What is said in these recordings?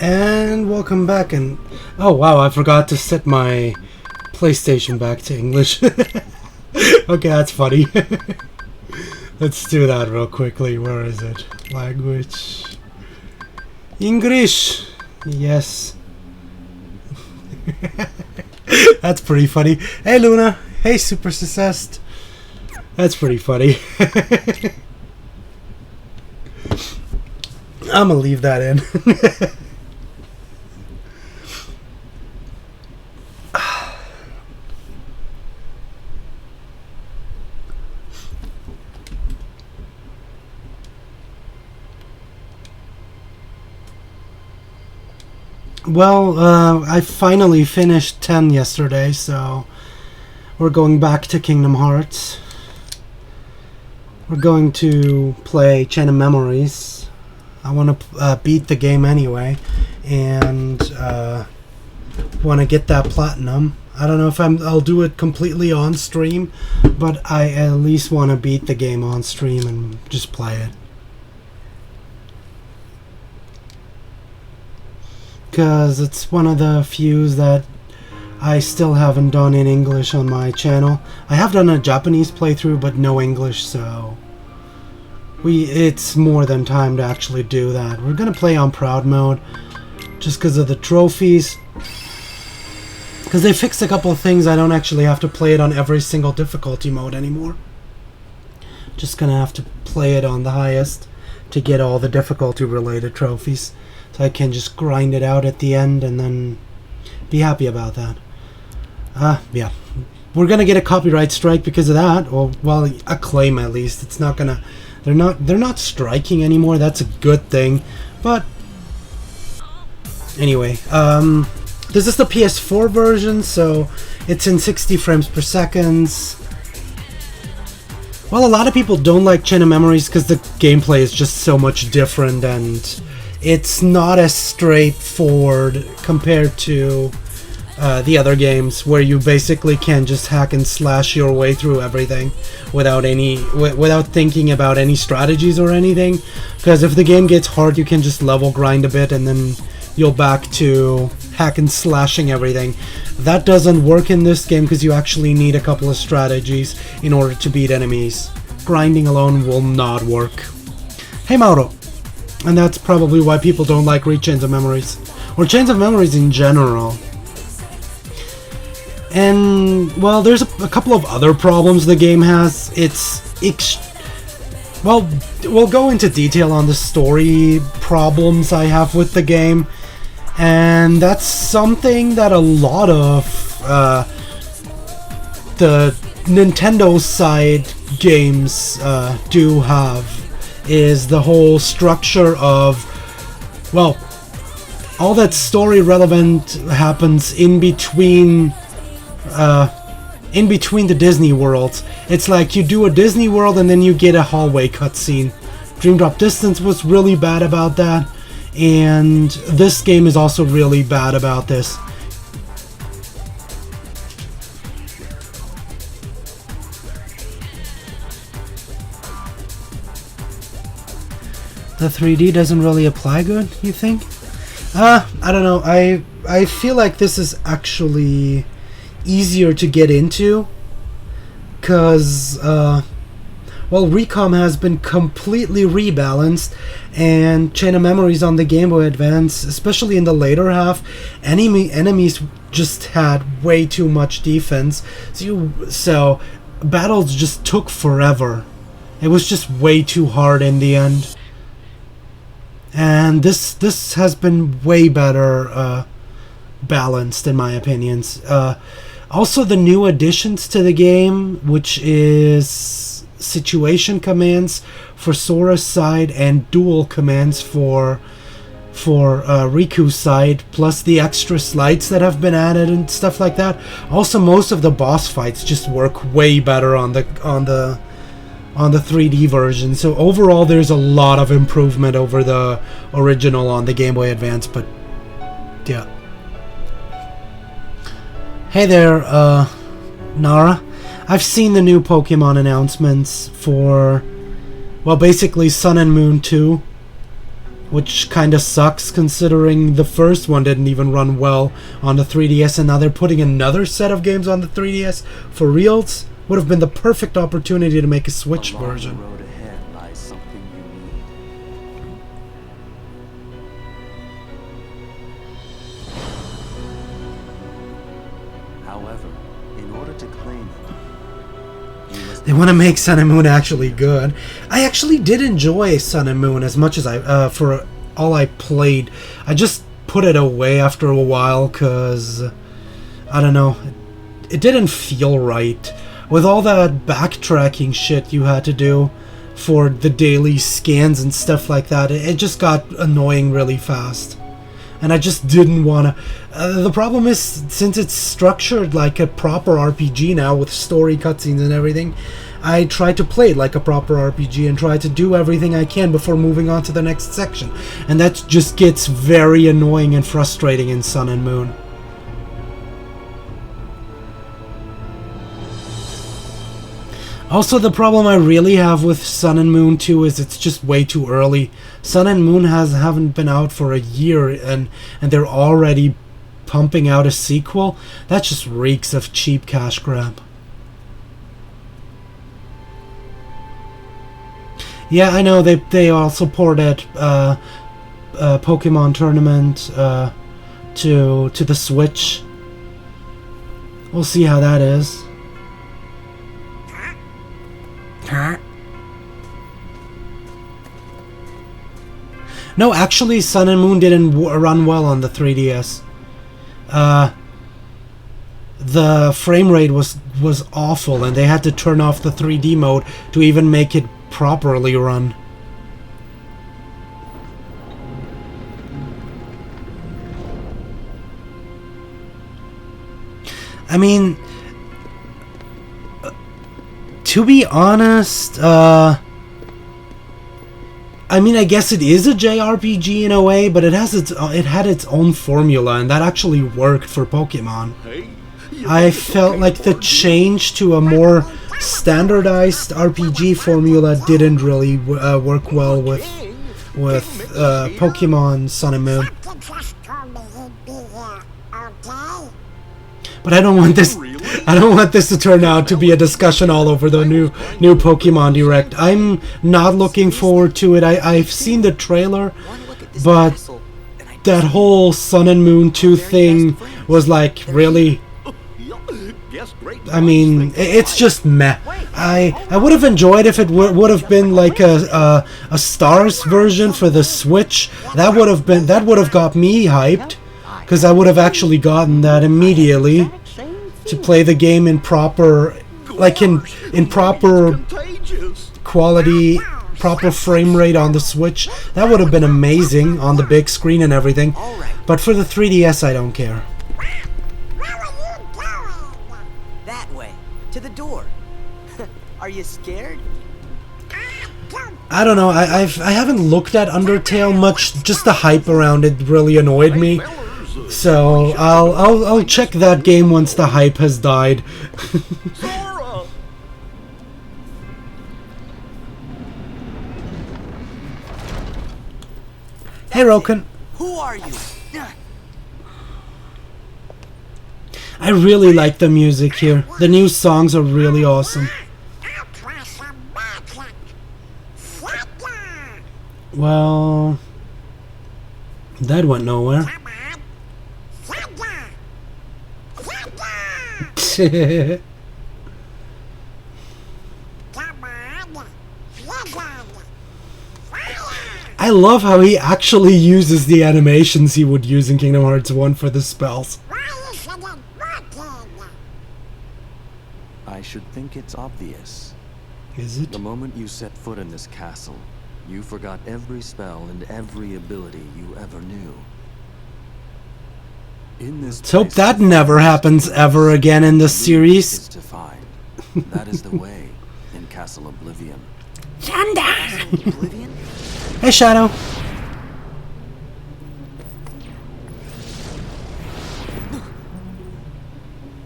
And welcome back, and oh wow, I forgot to set my PlayStation back to English. Okay, that's funny. Let's do that real quickly. Where is it? Language. English! Yes. That's pretty funny. Hey Luna! Hey Super Successed! That's pretty funny. I'm gonna leave that in. Well, I finally finished 10 yesterday, so we're going back to Kingdom Hearts. We're going to play Chain of Memories. I want to beat the game anyway, and want to get that platinum. I don't know if I'll do it completely on stream, but I at least want to beat the game on stream and just play it. Because it's one of the few that I still haven't done in English on my channel. I have done a Japanese playthrough, but no English, so it's more than time to actually do that. We're gonna play on proud mode, just because of the trophies. Because they fixed a couple of things, I don't actually have to play it on every single difficulty mode anymore. Just gonna have to play it on the highest to get all the difficulty related trophies. So I can just grind it out at the end and then be happy about that. Yeah. We're gonna get a copyright strike because of that, or well, a claim at least. It's not gonna. They're not striking anymore. That's a good thing. But anyway, this is the PS4 version, so it's in 60 frames per second. Well, a lot of people don't like Chain of Memories because the gameplay is just so much different and it's not as straightforward compared to the other games where you basically can just hack and slash your way through everything without thinking about any strategies or anything. Because if the game gets hard, you can just level grind a bit and then you'll back to hack and slashing everything. That doesn't work in this game because you actually need a couple of strategies in order to beat enemies. Grinding alone will not work. Hey Mauro! And that's probably why people don't like Chains of Memories. Or Chains of Memories in general. And, well, there's a couple of other problems the game has. Well, we'll go into detail on the story problems I have with the game. And that's something that a lot of the Nintendo side games do have. Is the whole structure of, well, all that story relevant happens in between the Disney worlds. It's like you do a Disney world and then you get a hallway cutscene. Dream Drop Distance was really bad about that, and this game is also really bad about this. The 3D doesn't really apply good, you think? I don't know. I feel like this is actually easier to get into because, well, Recom has been completely rebalanced, and Chain of Memories on the Game Boy Advance, especially in the later half, enemies just had way too much defense, so battles just took forever. It was just way too hard in the end. And this has been way better balanced in my opinions. Also the new additions to the game, which is situation commands for Sora's side and dual commands for Riku's side, plus the extra slides that have been added and stuff like that. Also most of the boss fights just work way better on the 3D version, so overall there's a lot of improvement over the original on the Game Boy Advance, but yeah. Hey there, Nara. I've seen the new Pokemon announcements for, well, basically Sun and Moon 2. which kind of sucks considering the first one didn't even run well on the 3DS, and now they're putting another set of games on the 3DS for reals. Would have been the perfect opportunity to make a Switch version. Along the road ahead lies something you need. However, in order to claim it, you must They want to make Sun and Moon actually good. I actually did enjoy Sun and Moon as much as for all I played. I just put it away after a while because, I don't know, it didn't feel right. With all that backtracking shit you had to do for the daily scans and stuff like that, it just got annoying really fast. And I just didn't want to... the problem is, since it's structured like a proper RPG now, with story cutscenes and everything, I try to play it like a proper RPG and try to do everything I can before moving on to the next section. And that just gets very annoying and frustrating in Sun and Moon. Also, the problem I really have with Sun and Moon 2 is it's just way too early. Sun and Moon haven't been out for a year, and they're already pumping out a sequel. That just reeks of cheap cash grab. Yeah, I know they also ported Pokemon Tournament to the Switch. We'll see how that is. No, actually, Sun and Moon didn't run well on the 3DS. The frame rate was awful, and they had to turn off the 3D mode to even make it properly run. I mean, to be honest, I mean, I guess it is a JRPG in a way, but it had its own formula, and that actually worked for Pokemon. I felt like the change to a more standardized RPG formula didn't really work well with Pokemon Sun and Moon. But I don't want this. I don't want this to turn out to be a discussion all over the new Pokemon Direct. I'm not looking forward to it. I've seen the trailer, but that whole Sun and Moon 2 thing was like, really? I mean, it's just meh. I would have enjoyed if it would have been like a Stars version for the Switch. That would have got me hyped, because I would have actually gotten that immediately to play the game in proper, like in proper quality, proper frame rate on the Switch. That would have been amazing on the big screen and everything. But for the 3DS, I don't care. That way, to the door. Are you scared? I don't know. I haven't looked at Undertale much. Just the hype around it really annoyed me. So I'll check that game once the hype has died. Hey, Roken. Who are you? I really like the music here. The new songs are really awesome. Well, that went nowhere. I love how he actually uses the animations he would use in Kingdom Hearts 1 for the spells. I should think it's obvious. Is it? The moment you set foot in this castle, you forgot every spell and every ability you ever knew. In this Let's hope place that to never find happens ever again in the is series. to find. That is the way in Castle Oblivion. Oblivion? Hey, Shadow.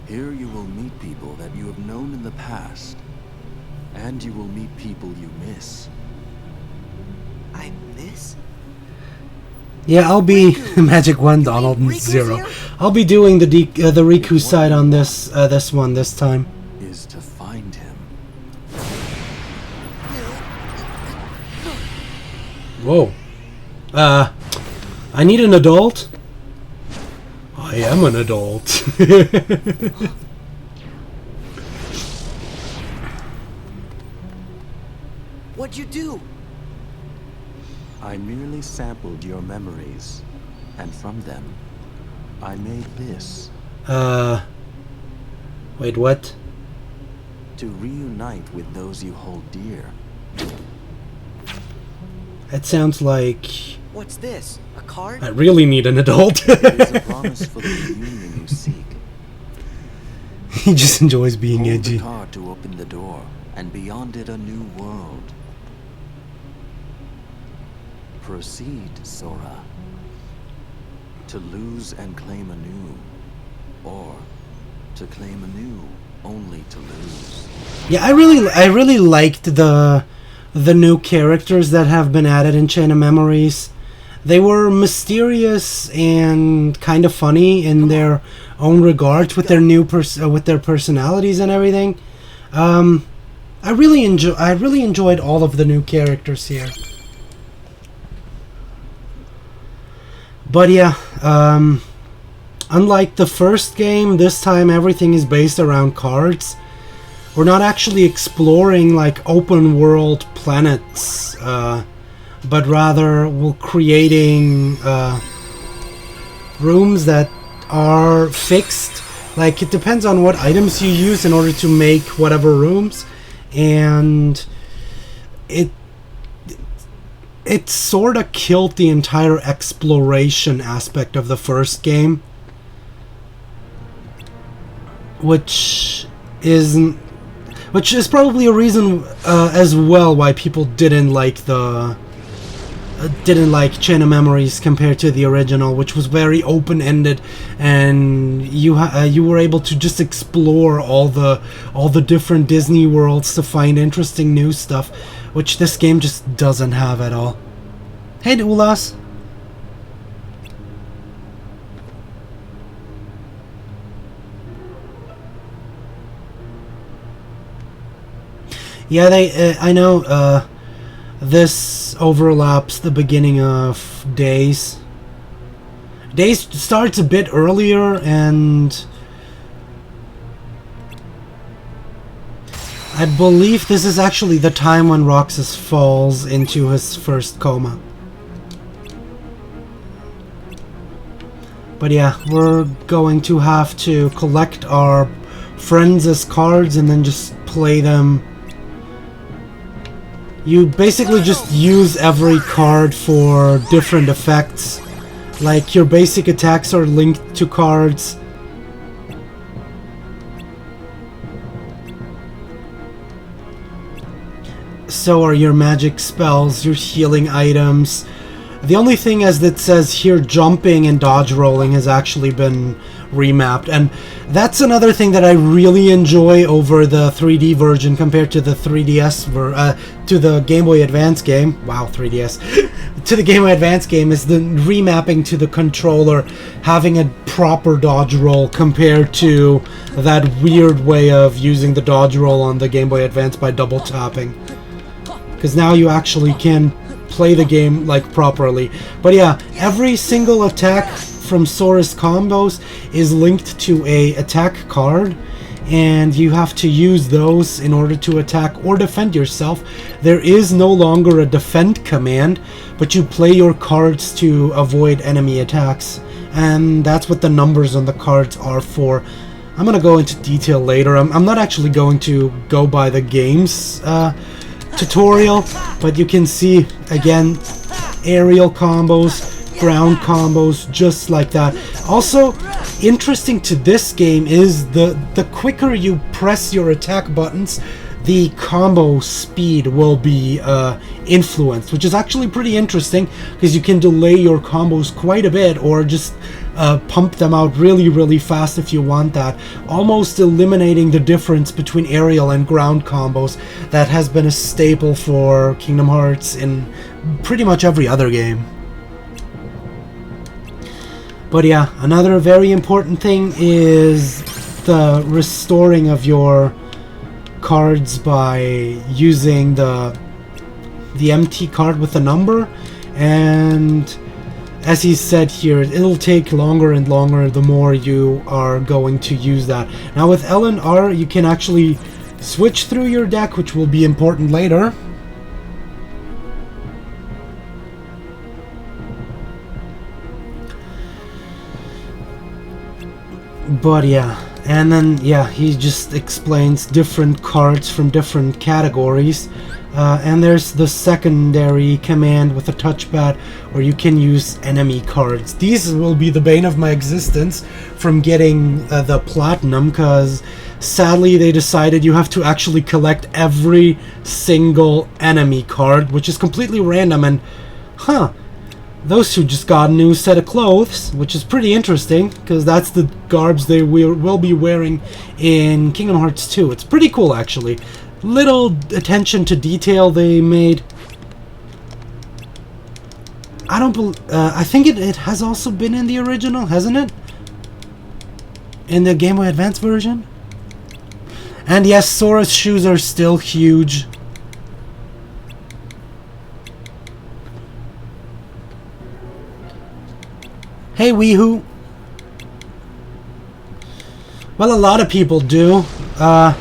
Here you will meet people that you have known in the past, and you will meet people you miss. I miss? Yeah, I'll be Magic 1, Donald, and Riku's 0. here? I'll be doing the Riku side on this this time. Is to find him. Whoa. I need an adult? I am an adult. What'd you do? I merely sampled your memories, and from them, I made this. Wait, what? To reunite with those you hold dear. That sounds like What's this? A card? I really need an adult. It is a promise for the reunion you seek. He just enjoys being Hold edgy. the card to open the door, and beyond it a new world. Proceed, Sora. To lose and claim anew, or to claim anew only to lose. Yeah, I really liked the new characters that have been added in Chain of Memories. They were mysterious and kind of funny in their own regards with their new with their personalities and everything. I really enjoyed all of the new characters here. But yeah, unlike the first game, this time everything is based around cards. We're not actually exploring like open world planets, but rather we're creating rooms that are fixed. Like, it depends on what items you use in order to make whatever rooms, and it sort of killed the entire exploration aspect of the first game, which is probably a reason as well why people didn't like Chain of Memories compared to the original, which was very open-ended, and you were able to just explore all the different Disney worlds to find interesting new stuff, which this game just doesn't have at all. Hey, Ulas. Yeah, I know. This overlaps the beginning of Days. Days starts a bit earlier, and I believe this is actually the time when Roxas falls into his first coma. But yeah, we're going to have to collect our friends as cards and then just play them. You basically just use every card for different effects. Like, your basic attacks are linked to cards. So are your magic spells, your healing items. The only thing, as it says here, jumping and dodge rolling has actually been remapped, and that's another thing that I really enjoy over the 3D version compared to the 3DS to the Game Boy Advance game. Wow, 3DS. To the Game Boy Advance game is the remapping to the controller, having a proper dodge roll compared to that weird way of using the dodge roll on the Game Boy Advance by double tapping. Because now you actually can play the game like properly. But yeah, every single attack from Sora's combos is linked to a attack card, and you have to use those in order to attack or defend yourself. There is no longer a defend command, but you play your cards to avoid enemy attacks, and that's what the numbers on the cards are for. I'm gonna go into detail later. I'm not actually going to go by the game's tutorial, but you can see again aerial combos, ground combos, just like that. Also, interesting to this game is the quicker you press your attack buttons, the combo speed will be influenced, which is actually pretty interesting because you can delay your combos quite a bit, or just pump them out really fast if you want that, almost eliminating the difference between aerial and ground combos that has been a staple for Kingdom Hearts in pretty much every other game. But yeah, another very important thing is the restoring of your cards by using the empty card with a number, and as he said here, it'll take longer and longer the more you are going to use that. Now with L and R, you can actually switch through your deck, which will be important later. But yeah, and then yeah, he just explains different cards from different categories. And there's the secondary command with a touchpad where you can use enemy cards. These will be the bane of my existence from getting the platinum, because sadly they decided you have to actually collect every single enemy card, which is completely random. And those two just got a new set of clothes, which is pretty interesting, because that's the garbs they will be wearing in Kingdom Hearts 2. It's pretty cool, actually. Little attention to detail they made. I think it has also been in the original, hasn't it? In the Game Boy Advance version? And yes, Sora's shoes are still huge. Hey, Weehoo. Well, a lot of people do. I'm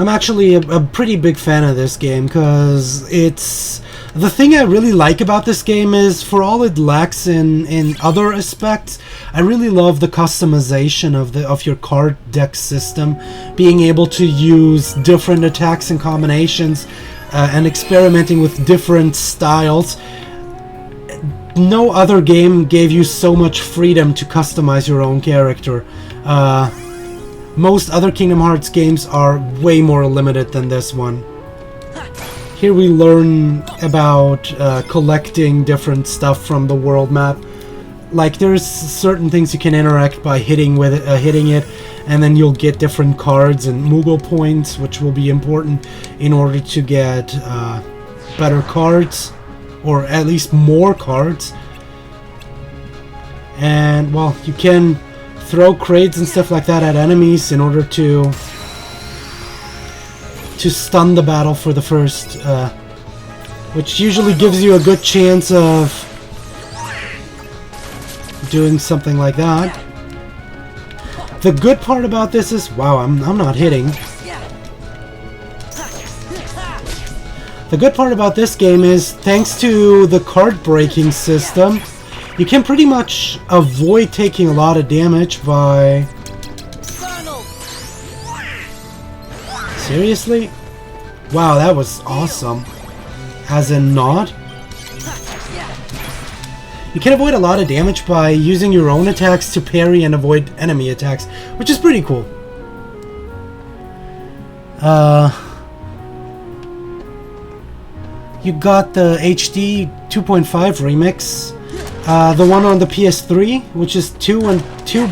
actually a pretty big fan of this game, because it's... The thing I really like about this game is, for all it lacks in other aspects, I really love the customization of your card deck system, being able to use different attacks and combinations, and experimenting with different styles. No other game gave you so much freedom to customize your own character. Most other Kingdom Hearts games are way more limited than this one. Here we learn about collecting different stuff from the world map. Like, there's certain things you can interact by hitting it, and then you'll get different cards and Moogle points, which will be important in order to get better cards, or at least more cards. And, well, you can throw crates and stuff like that at enemies in order to stun the battle for the first, which usually gives you a good chance of doing something like that. The good part about this is, wow, I'm not hitting. The good part about this game is, thanks to the card breaking system, you can pretty much avoid taking a lot of damage by... Seriously? Wow, that was awesome. As in not? You can avoid a lot of damage by using your own attacks to parry and avoid enemy attacks, which is pretty cool. You got the HD 2.5 remix. The one on the PS3, which is 2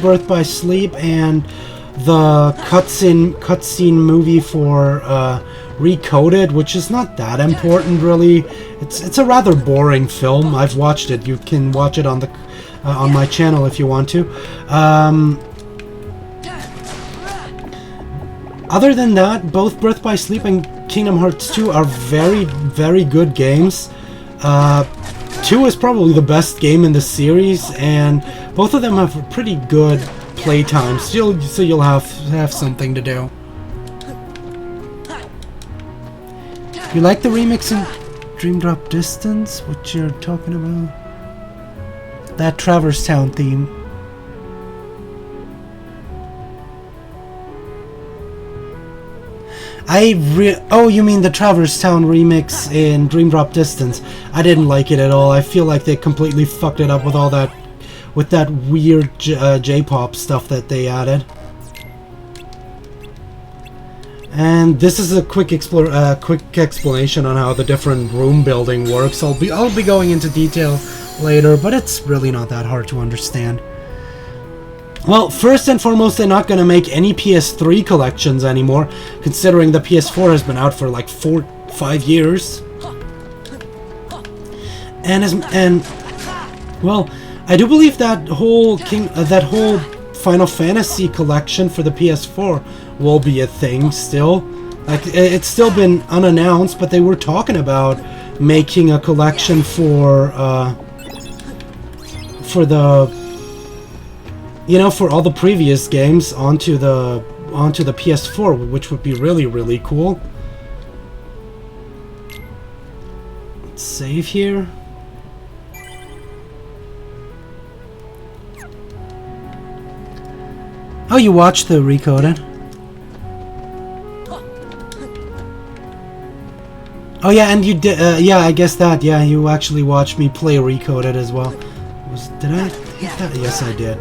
Birth by Sleep, and the cutscene movie for Recoded, which is not that important really. It's a rather boring film. I've watched it. You can watch it on the on my channel if you want to. Other than that, both Birth by Sleep and Kingdom Hearts 2 are very, very good games. 2 is probably the best game in the series, and both of them have a pretty good playtime, so you'll have something to do. You like the remix in Dream Drop Distance? What you're talking about? That Traverse Town theme. Oh, you mean the Traverse Town remix in Dream Drop Distance? I didn't like it at all. I feel like they completely fucked it up with all that, with that weird J-pop stuff that they added. And this is a quick explanation on how the different room building works. I'll be going into detail later, but it's really not that hard to understand. Well, first and foremost, they're not going to make any PS3 collections anymore, considering the PS4 has been out for like 4-5 years. Well, I do believe that whole Final Fantasy collection for the PS4 will be a thing still. Like, it's still been unannounced, but they were talking about making a collection for the, you know, for all the previous games onto the PS4, which would be really, really cool. Let's save here. Oh, you watched the Recoded? Oh yeah, and you did. Yeah, I guess that. Yeah, you actually watched me play Recoded as well. Did I hit that? Yes, I did.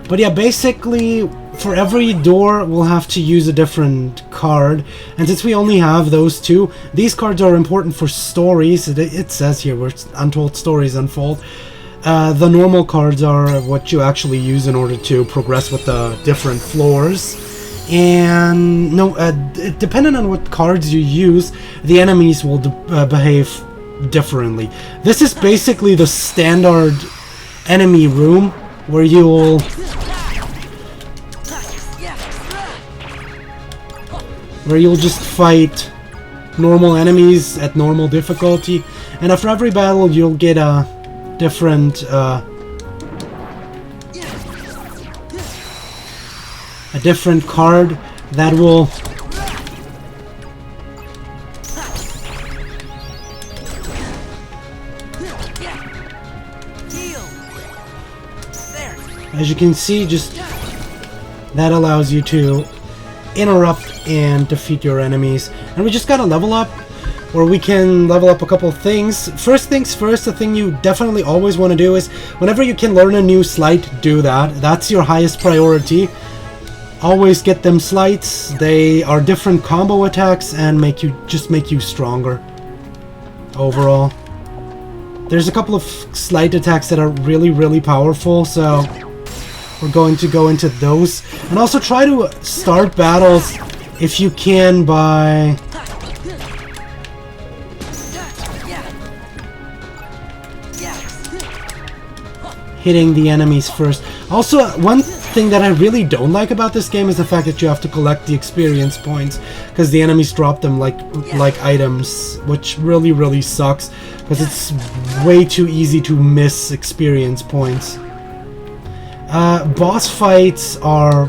But yeah, basically, for every door, we'll have to use a different card. And since we only have those two, these cards are important for stories. It says here where untold stories unfold. The normal cards are what you actually use in order to progress with the different floors. And no, depending on what cards you use, the enemies will behave differently. This is basically the standard enemy room where you'll just fight normal enemies at normal difficulty, and after every battle you'll get a different card that will as you can see, just that allows you to interrupt and defeat your enemies. And we just gotta level up, where we can level up a couple of things. First things first, the thing you definitely always want to do is whenever you can learn a new sleight, do that. That's your highest priority. Always get them sleights. They are different combo attacks and make you stronger overall. There's a couple of sleight attacks that are really, really powerful, so we're going to go into those. And also try to start battles if you can by hitting the enemies first. Also, one thing that I really don't like about this game is the fact that you have to collect the experience points, because the enemies drop them like items, which really, really sucks, because it's way too easy to miss experience points. Boss fights are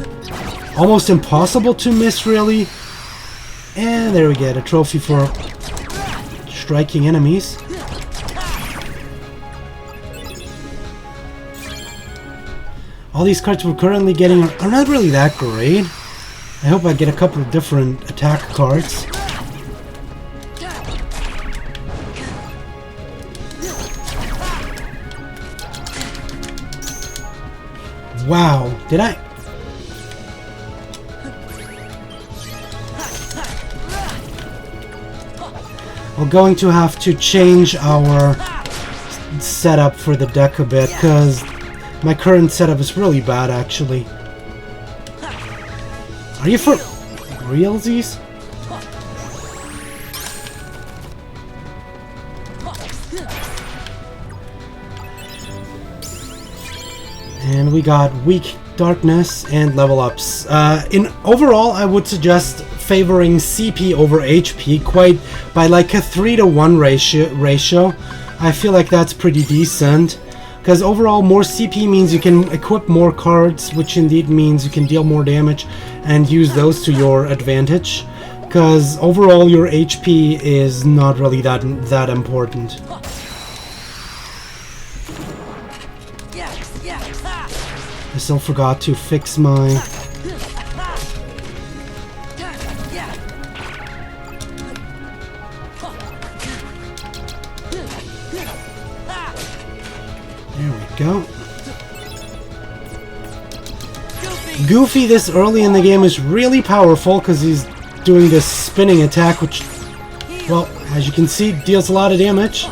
almost impossible to miss, really. And there we get a trophy for striking enemies. All these cards we're currently getting are not really that great. I hope I get a couple of different attack cards. Wow, did I? We're going to have to change our setup for the deck a bit, because my current setup is really bad, actually. Are you for realsies? And we got weak darkness and level ups. In overall, I would suggest favoring CP over HP quite by like a 3-to-1 ratio. I feel like that's pretty decent. Because overall, more CP means you can equip more cards, which indeed means you can deal more damage and use those to your advantage. Because overall, your HP is not really that important. I still forgot to fix my... There we go. Goofy this early in the game is really powerful because he's doing this spinning attack, which, well, as you can see, deals a lot of damage.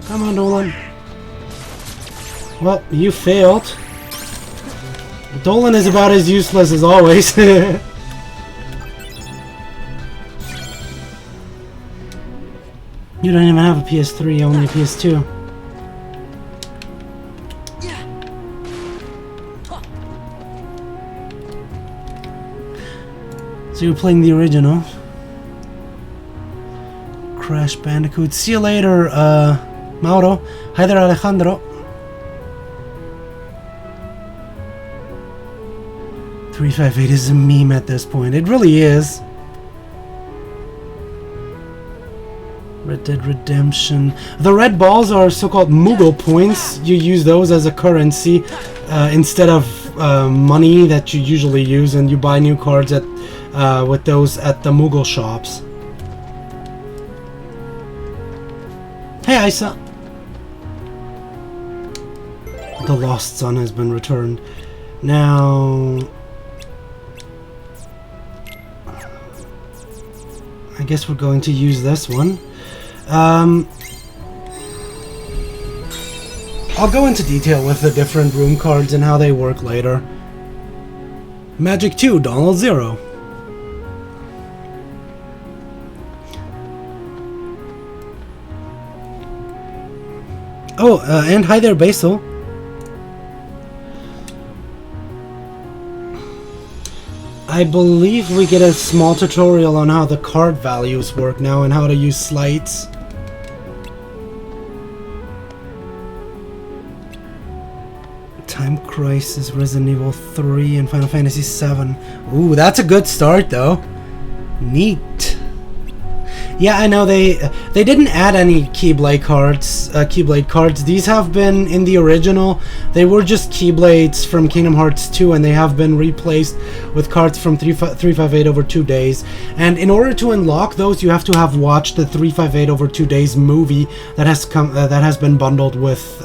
Come on, Nolan. Well, you failed. Dolan is about as useless as always. You don't even have a PS3, only a PS2. So you're playing the original. Crash Bandicoot. See you later, Mauro. Hi there, Alejandro. 358 is a meme at this point. It really is. Red Dead Redemption. The red balls are so-called Moogle points. You use those as a currency instead of money that you usually use, and you buy new cards at with those at the Moogle shops. Hey, Isa. The Lost Son has been returned. Now, I guess we're going to use this one. I'll go into detail with the different room cards and how they work later. Magic 2, Donald 0. Oh, and hi there, Basil. I believe we get a small tutorial on how the card values work now and how to use slides. Time Crisis, Resident Evil 3, and Final Fantasy 7. Ooh, that's a good start though. Neat. Yeah, I know they didn't add any Keyblade cards. These have been in the original. They were just Keyblades from Kingdom Hearts 2, and they have been replaced with cards from 358 over 2 days. And in order to unlock those, you have to have watched the 358 over 2 days movie that has been bundled with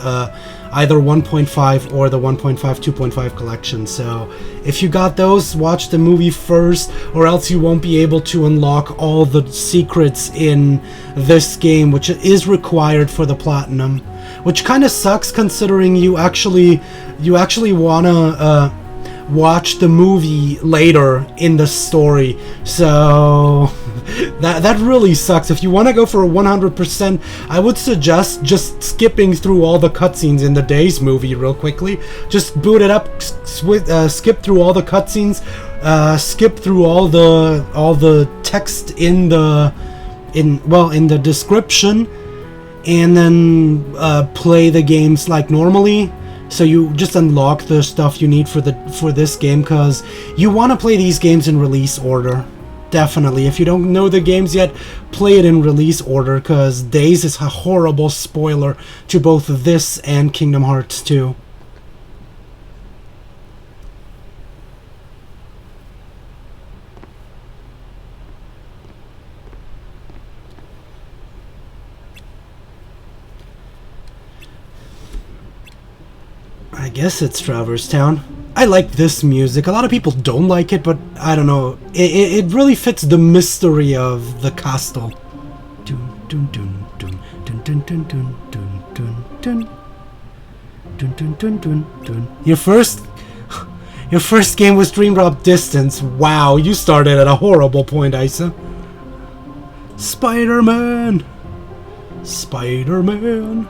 either 1.5 or the 1.5 2.5 collection. So if you got those, watch the movie first, or else you won't be able to unlock all the secrets in this game, which is required for the platinum, which kind of sucks considering you actually wanna watch the movie later in the story. So that really sucks. If you want to go for a 100%, I would suggest just skipping through all the cutscenes in the Days movie real quickly. Just boot it up, skip through all the cutscenes, skip through all the text in the description, and then play the games like normally. So you just unlock the stuff you need for this game, because you want to play these games in release order. Definitely. If you don't know the games yet, play it in release order, because Days is a horrible spoiler to both this and Kingdom Hearts 2. I guess it's Traverse Town. I like this music. A lot of people don't like it, but I don't know. It really fits the mystery of the castle. Dun dun dun dun dun dun dun dun dun dun dun dun dun dun dun. Your first game was Dream Drop Distance. Wow, you started at a horrible point, Isa. Spider-Man. Spider-Man.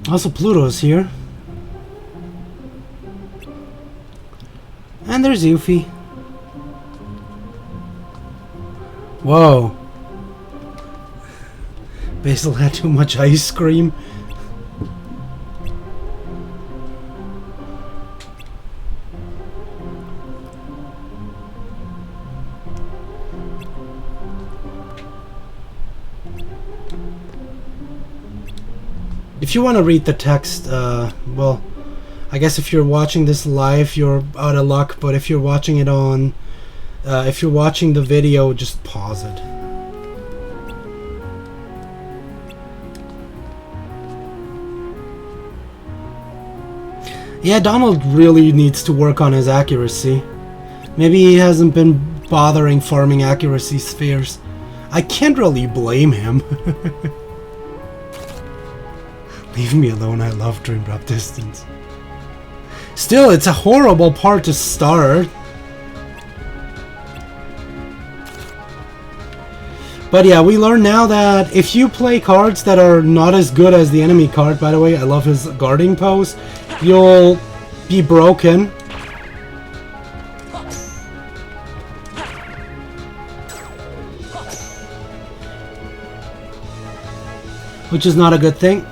Also, Pluto's here. And there's Yuffie. Whoa. Basil had too much ice cream. If you want to read the text, well, I guess if you're watching this live, you're out of luck, but if you're watching it on... if you're watching the video, just pause it. Yeah, Donald really needs to work on his accuracy. Maybe he hasn't been bothering farming accuracy spheres. I can't really blame him. Leave me alone, I love Dream Drop Distance. Still, it's a horrible part to start. But yeah, we learn now that if you play cards that are not as good as the enemy card, by the way, I love his guarding pose, you'll be broken. Which is not a good thing.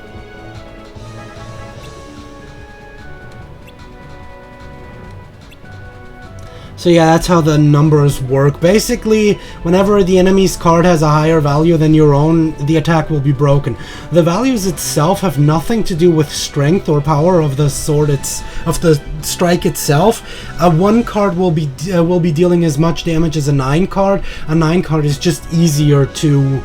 So yeah, that's how the numbers work. Basically, whenever the enemy's card has a higher value than your own, the attack will be broken. The values itself have nothing to do with strength or power of the sword, of the strike itself. A 1 card will be dealing as much damage as a 9 card. A 9 card is just easier to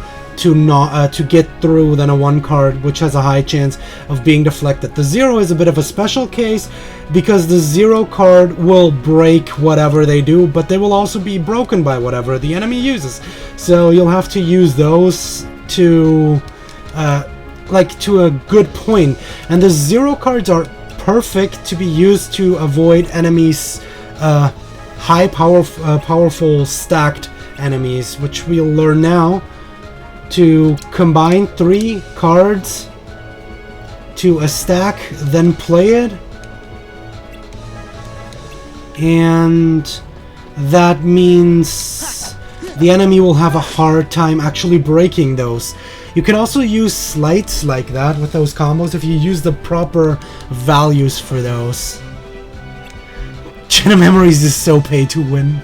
get through than a 1 card, which has a high chance of being deflected. The 0 is a bit of a special case because the 0 card will break whatever they do, but they will also be broken by whatever the enemy uses. So you'll have to use those to to a good point. And the 0 cards are perfect to be used to avoid enemies, powerful stacked enemies, which we'll learn now. To combine 3 cards to a stack, then play it. And that means the enemy will have a hard time actually breaking those. You can also use slights like that with those combos if you use the proper values for those. China Memories is so pay to win.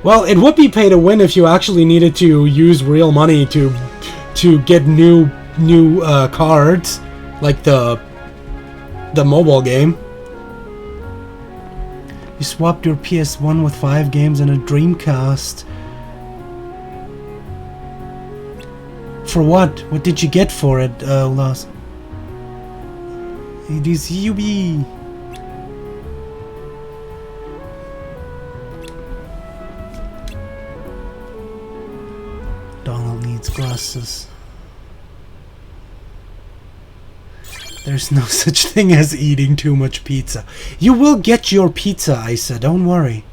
Well, it would be pay to win if you actually needed to use real money to get new cards, like the mobile game. You swapped your PS1 with 5 games and a Dreamcast. For what? What did you get for it, Lost? It is UB. Donald needs glasses. There's no such thing as eating too much pizza. You will get your pizza, Isa, don't worry.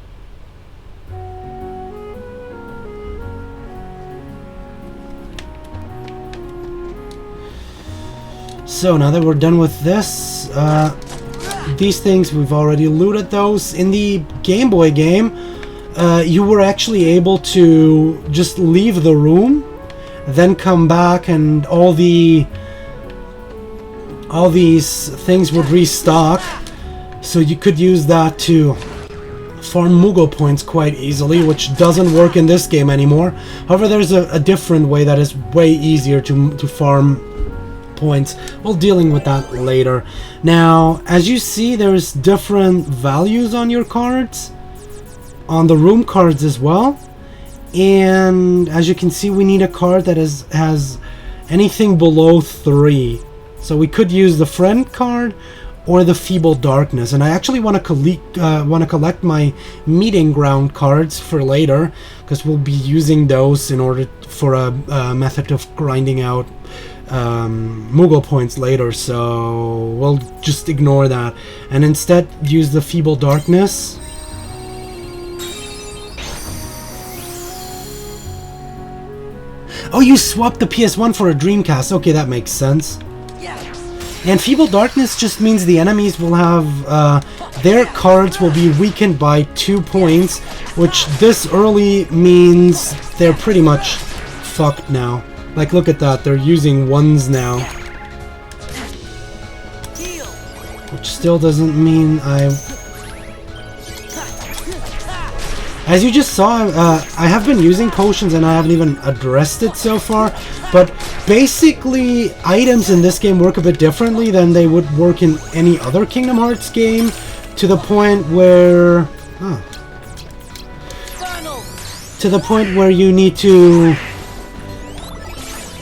So now that we're done with this, these things, we've already looted those. In the Game Boy game, you were actually able to just leave the room, then come back, and all these things would restock. So you could use that to farm Mugo points quite easily, which doesn't work in this game anymore. However, there's a different way that is way easier to farm points. We'll dealing with that later. Now, as you see, there's different values on your cards, on the room cards as well, and as you can see, we need a card that has anything below 3. So we could use the friend card or the Feeble Darkness, and I actually want to collect my Meeting Ground cards for later, because we'll be using those in order for a method of grinding out Mughal points later, so we'll just ignore that and instead use the Feeble Darkness. Oh, you swapped the PS1 for a Dreamcast. Okay, that makes sense. And Feeble Darkness just means the enemies will have their cards will be weakened by 2 points, which this early means they're pretty much fucked now. Like, look at that, they're using 1s now. Which still doesn't mean As you just saw, I have been using potions and I haven't even addressed it so far, but basically items in this game work a bit differently than they would work in any other Kingdom Hearts game, to the point where... Oh. To the point where you need to...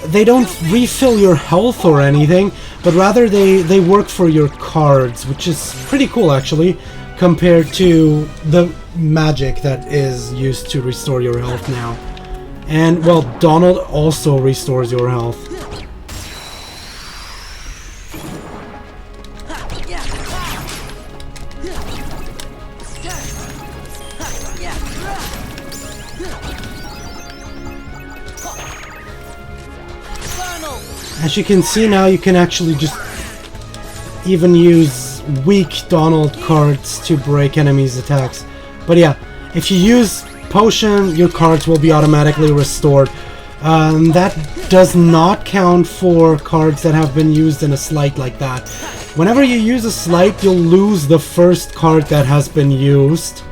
They don't refill your health or anything, but rather they work for your cards, which is pretty cool actually, compared to the magic that is used to restore your health now. And, well, Donald also restores your health. As you can see now, you can actually just even use weak Donald cards to break enemies' attacks. But yeah, if you use potion, your cards will be automatically restored. That does not count for cards that have been used in a sleight like that. Whenever you use a sleight, you'll lose the first card that has been used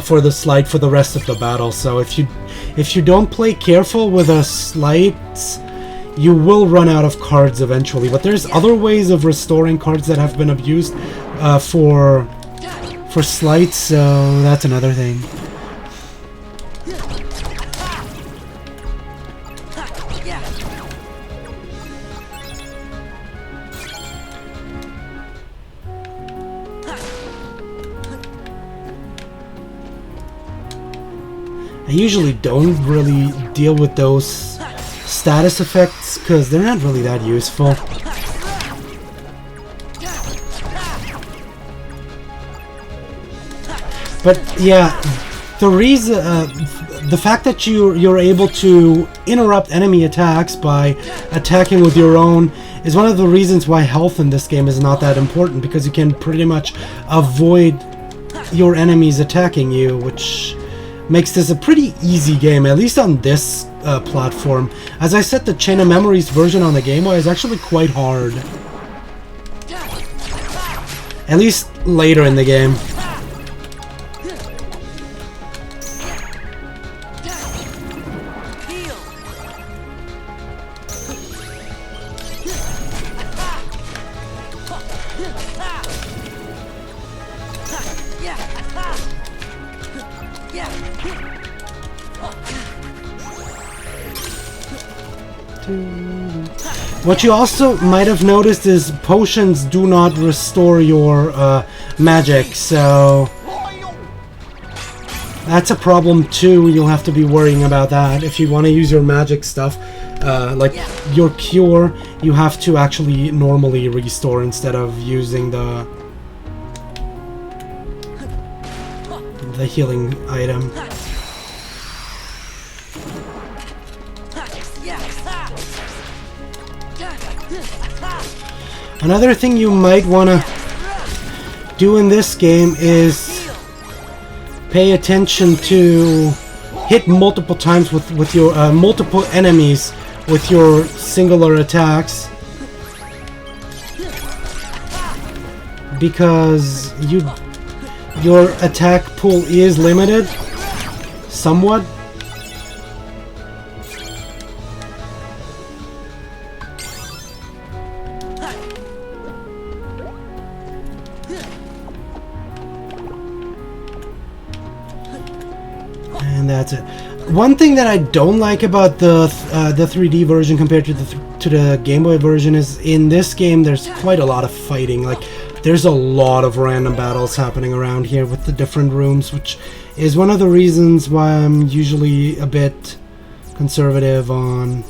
for the sleight for the rest of the battle. So if you don't play careful with a sleight, you will run out of cards eventually. But there's other ways of restoring cards that have been abused for sleights, so that's another thing. I usually don't really deal with those status effects because they're not really that useful. But yeah, the reason, the fact that you're able to interrupt enemy attacks by attacking with your own is one of the reasons why health in this game is not that important, because you can pretty much avoid your enemies attacking you, which makes this a pretty easy game, at least on this platform. As I said, the Chain of Memories version on the Game Boy is actually quite hard. At least later in the game. What you also might have noticed is potions do not restore your magic, so that's a problem too. You'll have to be worrying about that. If you want to use your magic stuff, like your cure, you have to actually normally restore instead of using the healing item. Another thing you might want to do in this game is pay attention to hit multiple times with your multiple enemies with your singular attacks, because your attack pool is limited somewhat. And that's it. One thing that I don't like about the 3D version compared to the Game Boy version is in this game there's quite a lot of fighting. Like, there's a lot of random battles happening around here with the different rooms, which is one of the reasons why I'm usually a bit conservative on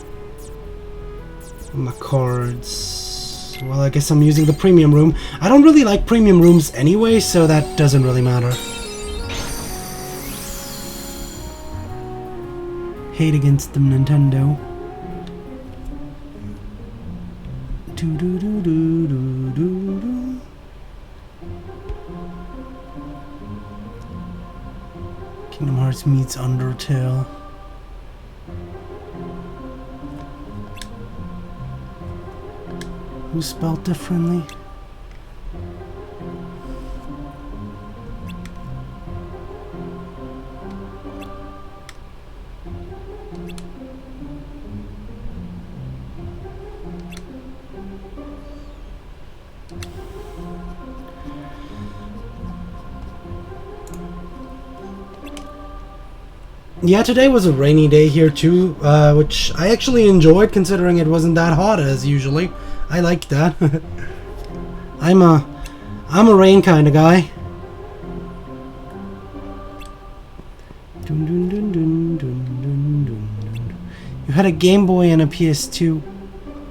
my cards. Well, I guess I'm using the premium room. I don't really like premium rooms anyway, so that doesn't really matter. Hate against the Nintendo. Do-do-do-do-do-do-do. Kingdom Hearts meets Undertale. Who's spelled differently? Yeah, today was a rainy day here too, which I actually enjoyed considering it wasn't that hot as usually. I liked that. I'm a rain kind of guy. You had a Game Boy and a PS2.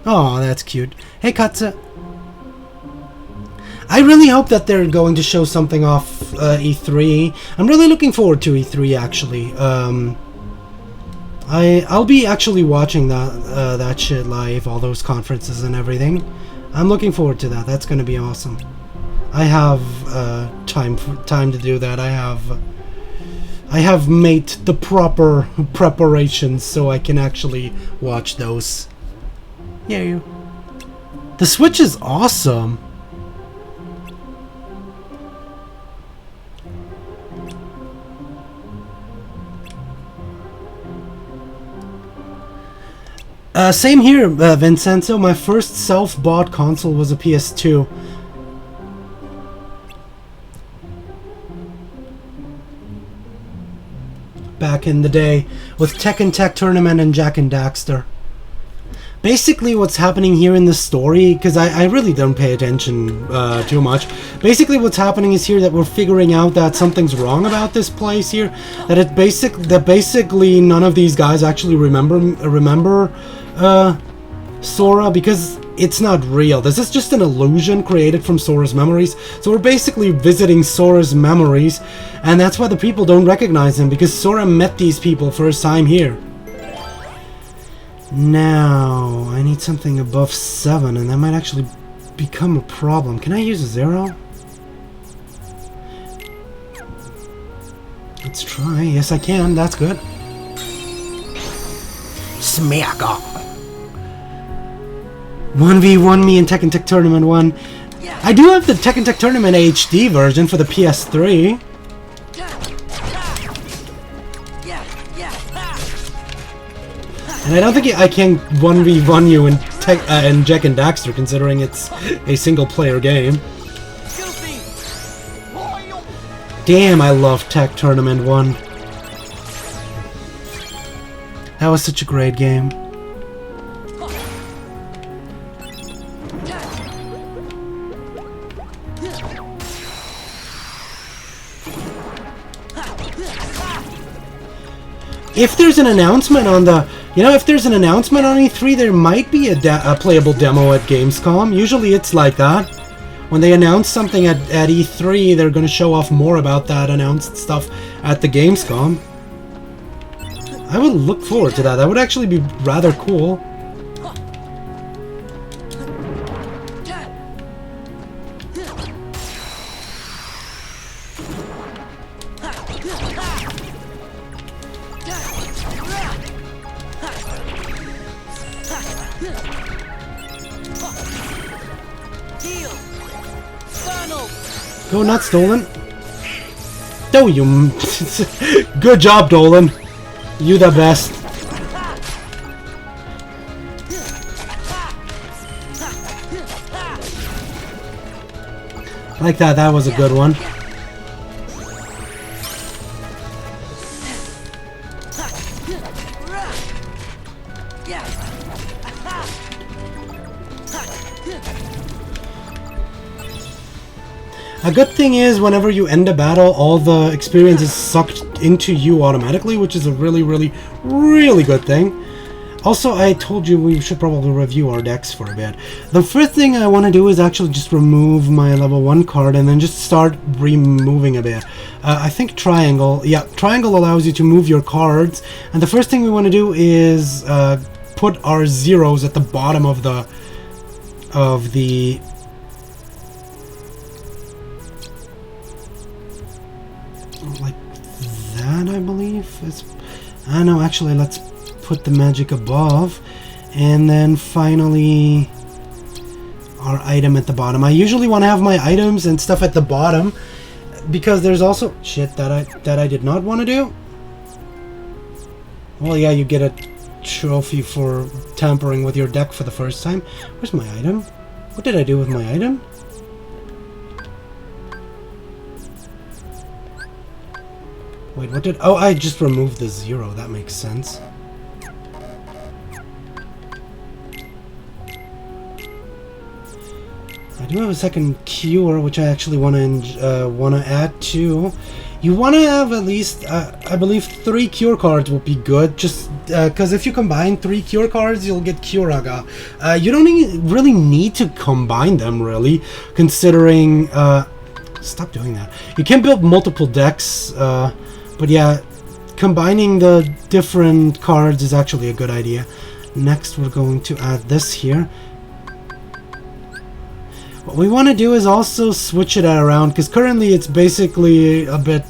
Oh, that's cute. Hey, Katsa. I really hope that they're going to show something off E3. I'm really looking forward to E3 actually. I'll be actually watching that shit live, all those conferences and everything. I'm looking forward to that. That's going to be awesome. I have time to do that. I have made the proper preparations so I can actually watch those. Yeah. The Switch is awesome. Same here, Vincenzo. My first self-bought console was a PS2. Back in the day, with Tekken Tech Tournament and Jak and Daxter. Basically, what's happening here in the story, because I really don't pay attention too much. Basically, what's happening is here that we're figuring out that something's wrong about this place here. That basically none of these guys actually remember Sora, because it's not real. This is just an illusion created from Sora's memories. So we're basically visiting Sora's memories, and that's why the people don't recognize him, because Sora met these people first time here. Now, I need something above 7, and that might actually become a problem. Can I use a 0? Let's try. Yes, I can. That's good. Smack off. 1v1 me in Tekken Tech Tournament 1. I do have the Tekken Tech Tournament HD version for the PS3. And I don't think I can 1v1 you in Jak and Daxter, considering it's a single-player game. Damn, I love Tech Tournament 1. That was such a great game. If there's an announcement on the... if there's an announcement on E3, there might be a playable demo at Gamescom. Usually it's like that. When they announce something at E3, they're going to show off more about that announced stuff at the Gamescom. I would look forward to that. That would actually be rather cool. Go nuts, Dolan. Oh, you... Good job, Dolan. You the best. Like that. That was a good one. A good thing is, whenever you end a battle, all the experience is sucked into you automatically, which is a really, really, really good thing. Also, I told you we should probably review our decks for a bit. The first thing I want to do is actually just remove my level 1 card and then just start removing a bit. I think Triangle, yeah, Triangle allows you to move your cards, and the first thing we want to do is put our zeros at the bottom of the like that, I believe. I know, actually, let's put the magic above, and then finally our item at the bottom. I usually want to have my items and stuff at the bottom because there's also shit that I did not want to do. Well, yeah, you get a trophy for tampering with your deck for the first time. Where's my item? What did I do with my item? Wait, what did... Oh, I just removed the 0. That makes sense. I do have a second cure, which I actually want to add to. You want to have at least, I believe, 3 cure cards would be good. Just because if you combine 3 cure cards, you'll get Curaga. You don't really need to combine them, really, considering... stop doing that. You can build multiple decks, but yeah, combining the different cards is actually a good idea. Next, we're going to add this here. What we want to do is also switch it around, because currently it's basically a bit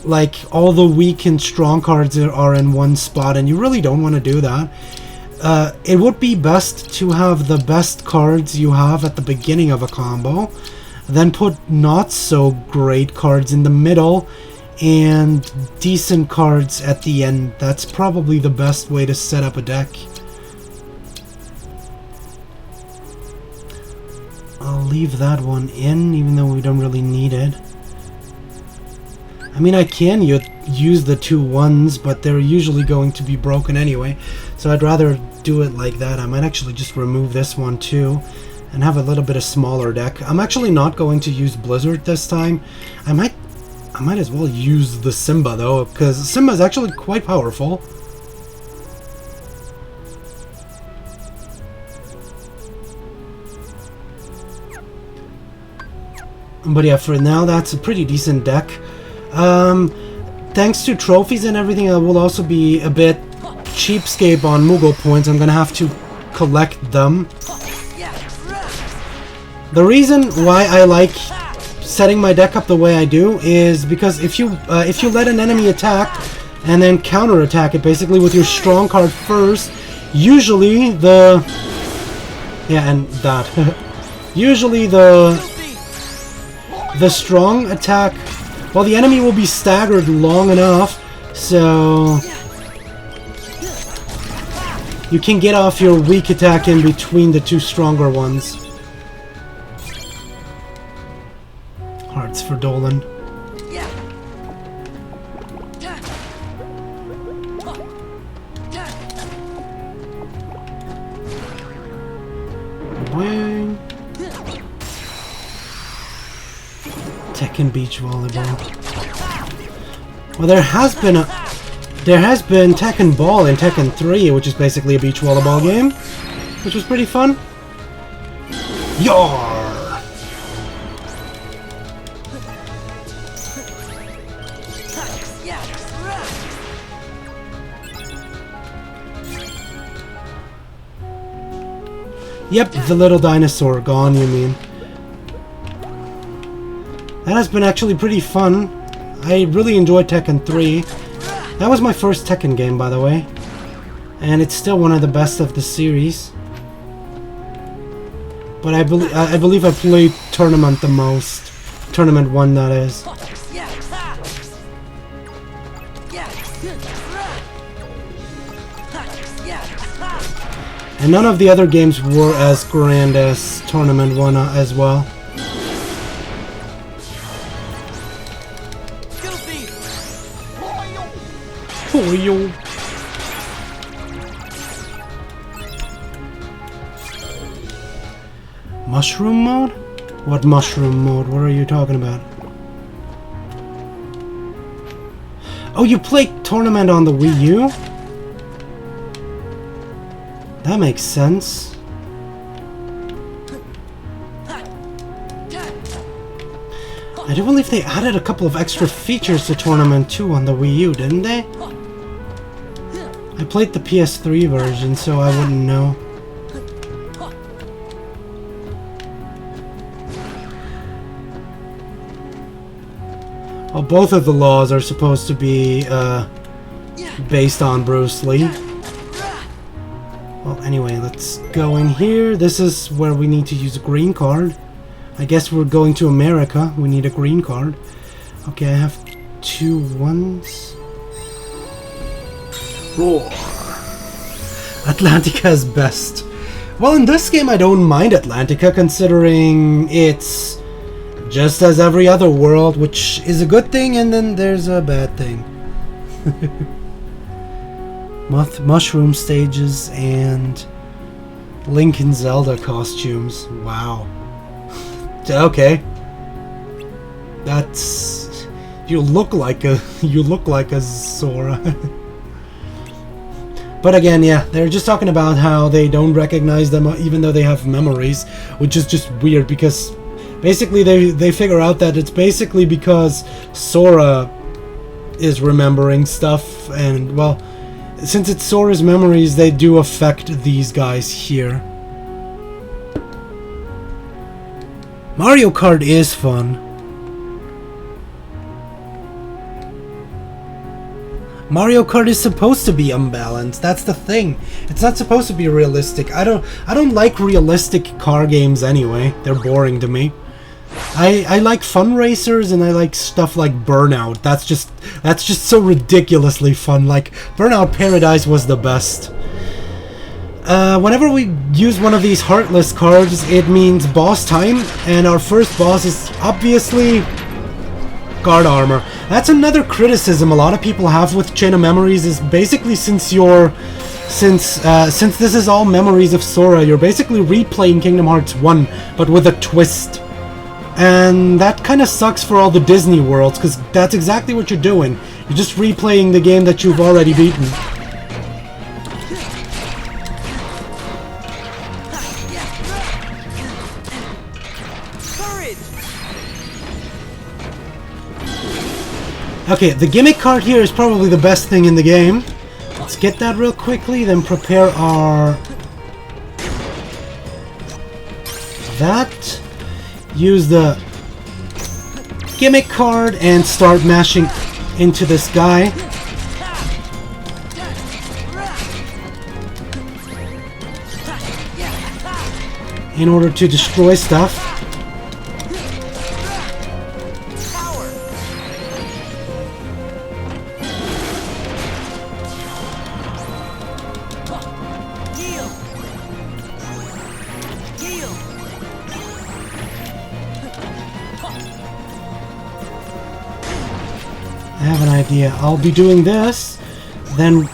like all the weak and strong cards are in one spot, and you really don't want to do that. It would be best to have the best cards you have at the beginning of a combo, then put not so great cards in the middle, and decent cards at the end. That's probably the best way to set up a deck. I'll leave that one in, even though we don't really need it. I mean, I can use the 2 1s, but they're usually going to be broken anyway, so I'd rather do it like that. I might actually just remove this one too, and have a little bit of smaller deck. I'm actually not going to use Blizzard this time. I might as well use the Simba though, because Simba is actually quite powerful. But yeah, for now, that's a pretty decent deck. Thanks to trophies and everything, I will also be a bit cheapskate on Moogle points. I'm gonna have to collect them. The reason why I like setting my deck up the way I do is because if you let an enemy attack and then counter-attack it basically with your strong card first, usually the... Yeah, and that. Usually the strong attack, well, the enemy will be staggered long enough, so you can get off your weak attack in between the 2 stronger ones. Hearts for Dolan. Wing. Tekken Beach Volleyball. Well, there has been Tekken Ball in Tekken 3, which is basically a beach volleyball game, which was pretty fun. Yar! Yep, the little dinosaur gone, you mean. That has been actually pretty fun. I really enjoyed Tekken 3. That was my first Tekken game, by the way. And it's still one of the best of the series. But I believe I played Tournament the most. Tournament 1, that is. And none of the other games were as grand as Tournament 1 as well. Yo. Mushroom mode? What mushroom mode? What are you talking about? Oh, you play Tournament on the Wii U? That makes sense. I do believe they added a couple of extra features to Tournament 2 on the Wii U, didn't they? I played the PS3 version, so I wouldn't know. Well, both of the laws are supposed to be based on Bruce Lee. Well, anyway, let's go in here. This is where we need to use a green card. I guess we're going to America. We need a green card. Okay, I have 2 1s. Roar. Atlantica's best. Well, in this game I don't mind Atlantica, considering it's Just as every other world, which is a good thing, and then there's a bad thing. Mushroom stages and Link and Zelda costumes. Wow. Okay. That's... You look like a Sora. But again, yeah, they're just talking about how they don't recognize them even though they have memories, which is just weird because basically they figure out that it's basically because Sora is remembering stuff, and well, since it's Sora's memories, they do affect these guys here. Mario Kart is fun. Mario Kart is supposed to be unbalanced. That's the thing. It's not supposed to be realistic. I don't like realistic car games anyway. They're boring to me. I like fun racers, and I like stuff like Burnout. That's just so ridiculously fun. Like Burnout Paradise was the best. Whenever we use one of these Heartless cards, it means boss time, and our first boss is obviously guard armor. That's another criticism a lot of people have with Chain of Memories, is basically since this is all memories of Sora, you're basically replaying Kingdom Hearts 1, but with a twist. And that kind of sucks for all the Disney worlds, because that's exactly what you're doing. You're just replaying the game that you've already beaten. Okay, the gimmick card here is probably the best thing in the game. Let's get that real quickly, then prepare our... that. Use the gimmick card and start mashing into this guy. In order to destroy stuff. I have an idea. I'll be doing this, then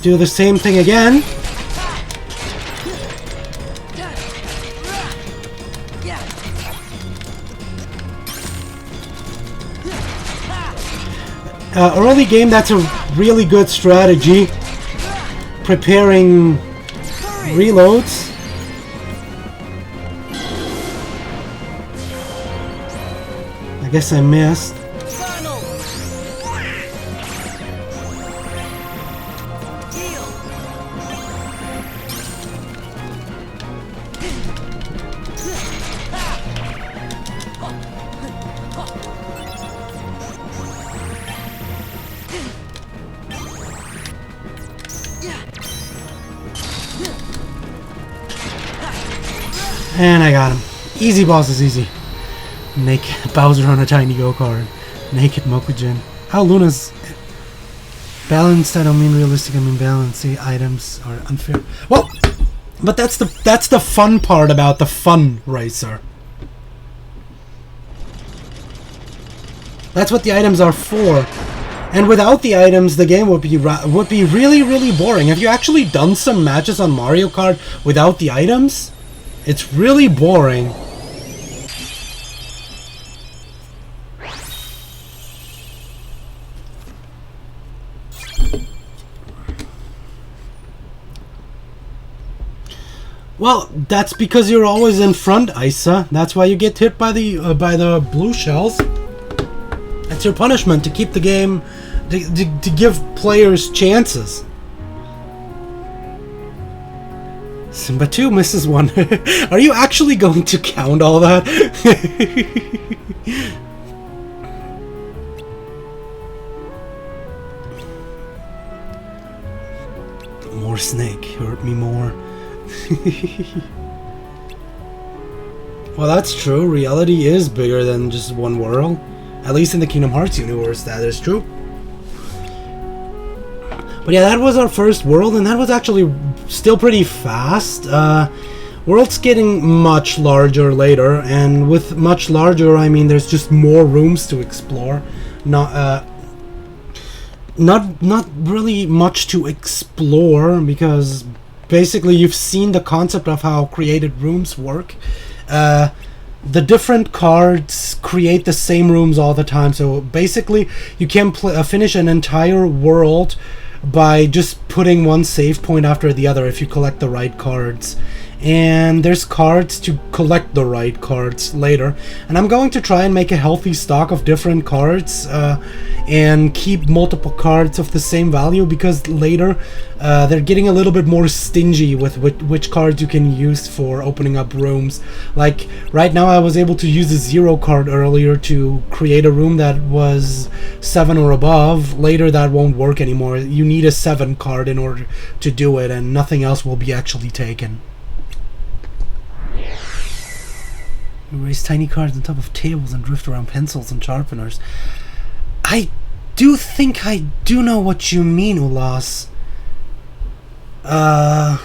do the same thing again. Early game, that's a really good strategy. Preparing reloads. I guess I missed. And I got him. Easy boss is easy. Naked Bowser on a tiny go-kart. Naked Mokujin. Oh, Luna's balanced. I don't mean realistic, I mean balanced. See, items are unfair. Well, but that's the fun part about the fun racer. That's what the items are for. And without the items, the game would be really, really boring. Have you actually done some matches on Mario Kart without the items? It's really boring. Well, that's because you're always in front, Isa. That's why you get hit by the blue shells. That's your punishment, to keep the game, to give players chances. Simba 2 misses one. Are you actually going to count all that? More snake, hurt me more. Well, that's true. Reality is bigger than just one world. At least in the Kingdom Hearts universe, that is true. But yeah, that was our first world, and that was actually still pretty fast. World's getting much larger later, and with much larger, I mean there's just more rooms to explore. Not really much to explore, because basically you've seen the concept of how created rooms work. The different cards create the same rooms all the time, so basically you can finish an entire world by just putting one save point after the other if you collect the right cards. And there's cards to collect the right cards later, and I'm going to try and make a healthy stock of different cards and keep multiple cards of the same value, because later they're getting a little bit more stingy with which cards you can use for opening up rooms. Like right now I was able to use a 0 card earlier to create a room that was 7 or above. Later that won't work anymore. You need a 7 card in order to do it, and nothing else will be actually taken. We raise tiny cards on top of tables and drift around pencils and sharpeners. I do think I do know what you mean, Ulas. But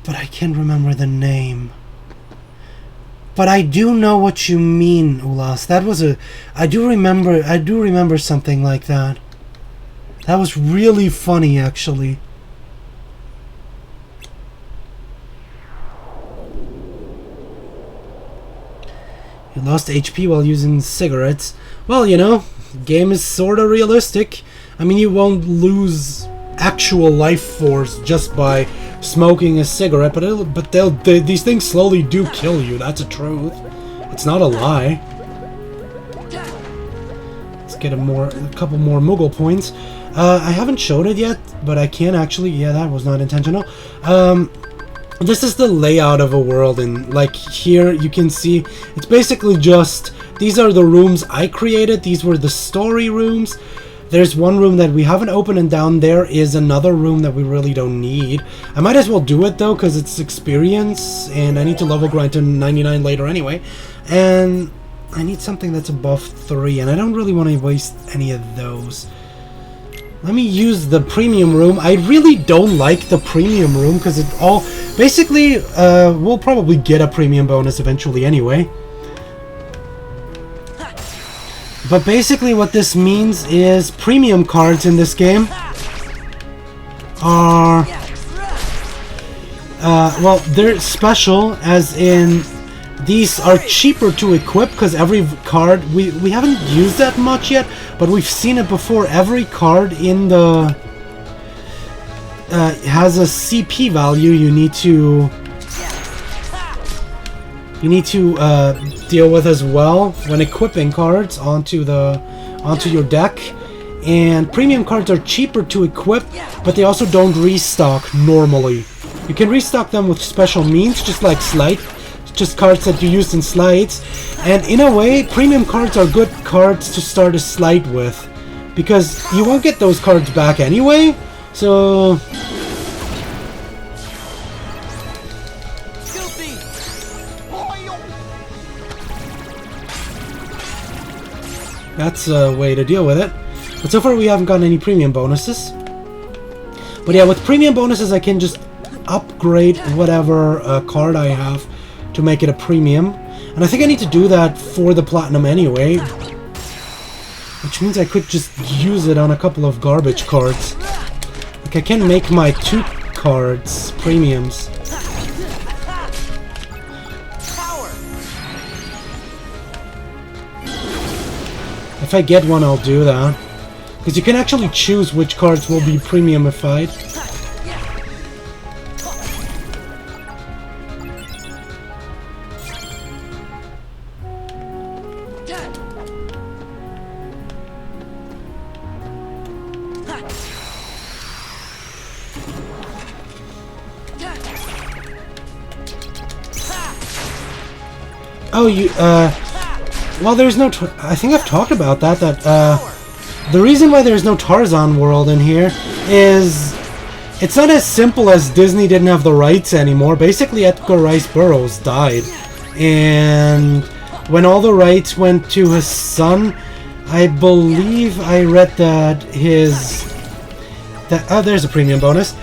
I can't remember the name. But I do know what you mean, Ulas. That was I do remember something like that. That was really funny, actually. You lost HP while using cigarettes. Well, you know, game is sorta realistic. I mean, you won't lose actual life force just by smoking a cigarette, but these things slowly do kill you. That's a truth. It's not a lie. Let's get a couple more Moogle points. I haven't showed it yet, but I can actually. Yeah, that was not intentional. This is the layout of a world, and like here you can see it's basically just these are the rooms I created. These were the story rooms. There's one room that we haven't opened, and down there is another room that we really don't need. I might as well do it though, because it's experience and I need to level grind to 99 later anyway, and I need something that's above 3, and I don't really want to waste any of those. Let me use the premium room. I really don't like the premium room because it all... Basically, we'll probably get a premium bonus eventually anyway. But basically what this means is premium cards in this game are... well, they're special, as in... These are cheaper to equip because every card, we haven't used that much yet, but we've seen it before. Every card in the has a CP value you need to deal with as well when equipping cards onto your deck. And premium cards are cheaper to equip, but they also don't restock normally. You can restock them with special means, just like Slide. Just cards that you use in slides, and in a way premium cards are good cards to start a slide with, because you won't get those cards back anyway, so that's a way to deal with it. But so far we haven't gotten any premium bonuses. But yeah, with premium bonuses I can just upgrade whatever card I have to make it a premium, and I think I need to do that for the platinum anyway, which means I could just use it on a couple of garbage cards. Like I can make my 2 cards premiums. If I get one, I'll do that, because you can actually choose which cards will be premiumified. Oh, you, well, there's no, I think I've talked about that, the reason why there's no Tarzan world in here is, it's not as simple as Disney didn't have the rights anymore. Basically, Edgar Rice Burroughs died, and when all the rights went to his son, I believe I read that oh, there's a premium bonus.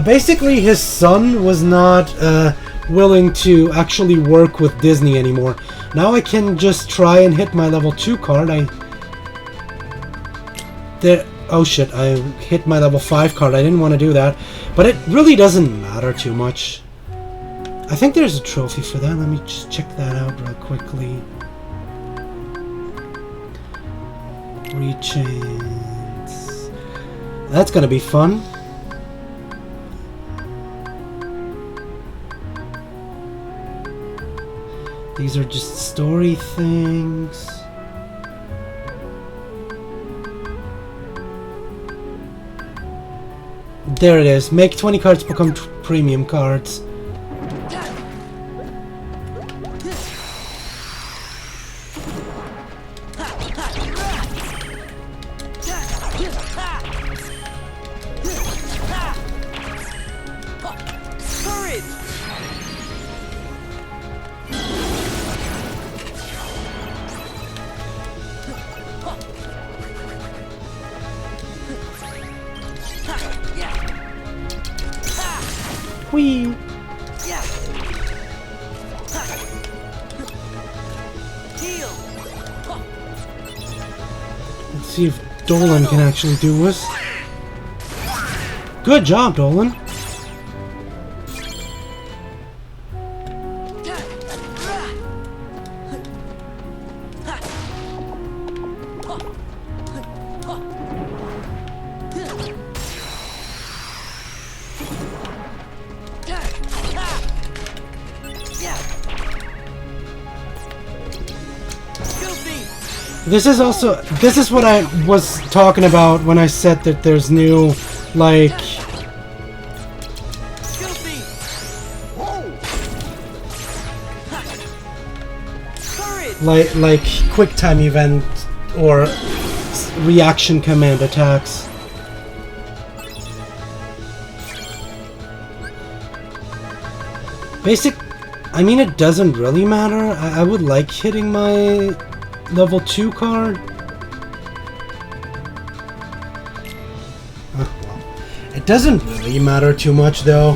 Basically, his son was not willing to actually work with Disney anymore. Now I can just try and hit my level 2 card. Oh shit, I hit my level 5 card. I didn't want to do that. But it really doesn't matter too much. I think there's a trophy for that. Let me just check that out real quickly. Rechance. That's gonna be fun. These are just story things. There it is. Make 20 cards become premium cards. Whee! Let's see if Dolan can actually do this. Good job, Dolan. This is what I was talking about when I said that there's new, like quick time event or reaction command attacks. I mean, it doesn't really matter. I would like hitting my level 2 card. Well, it doesn't really matter too much though.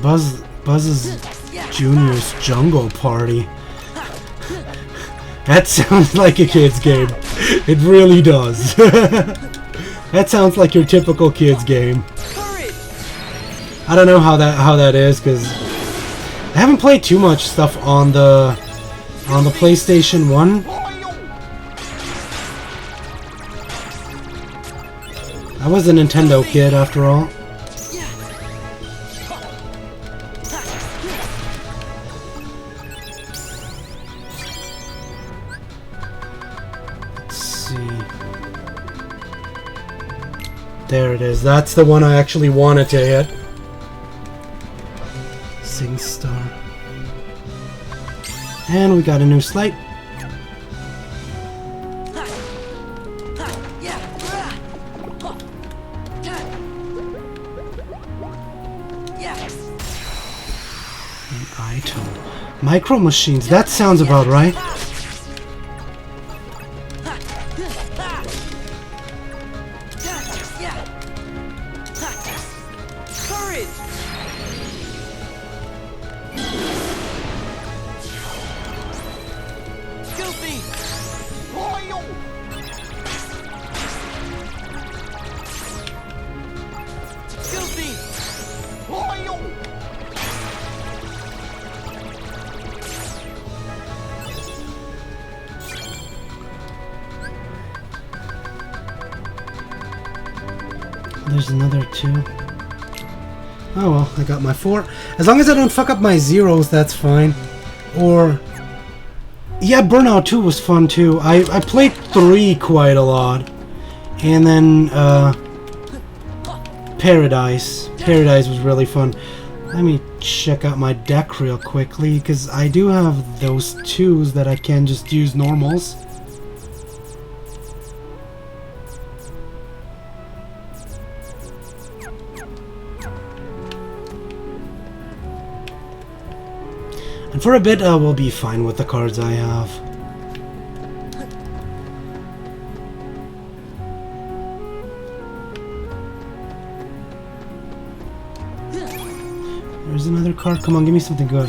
Buzz's Junior's Jungle Party. That sounds like a kid's game. It really does. That sounds like your typical kid's game. I don't know how that is, because I haven't played too much stuff on the PlayStation 1. I was a Nintendo kid after all. Let's see. There it is. That's the one I actually wanted to hit. Star. And we got a new slate. An item. Micro machines. That sounds about right. There's another 2. Oh well, I got my 4. As long as I don't fuck up my zeros, that's fine. Or... yeah, Burnout 2 was fun too. I played 3 quite a lot. And then, Paradise. Paradise was really fun. Let me check out my deck real quickly, because I do have those 2s that I can just use normals. And for a bit, we'll be fine with the cards I have. There's another card. Come on, give me something good.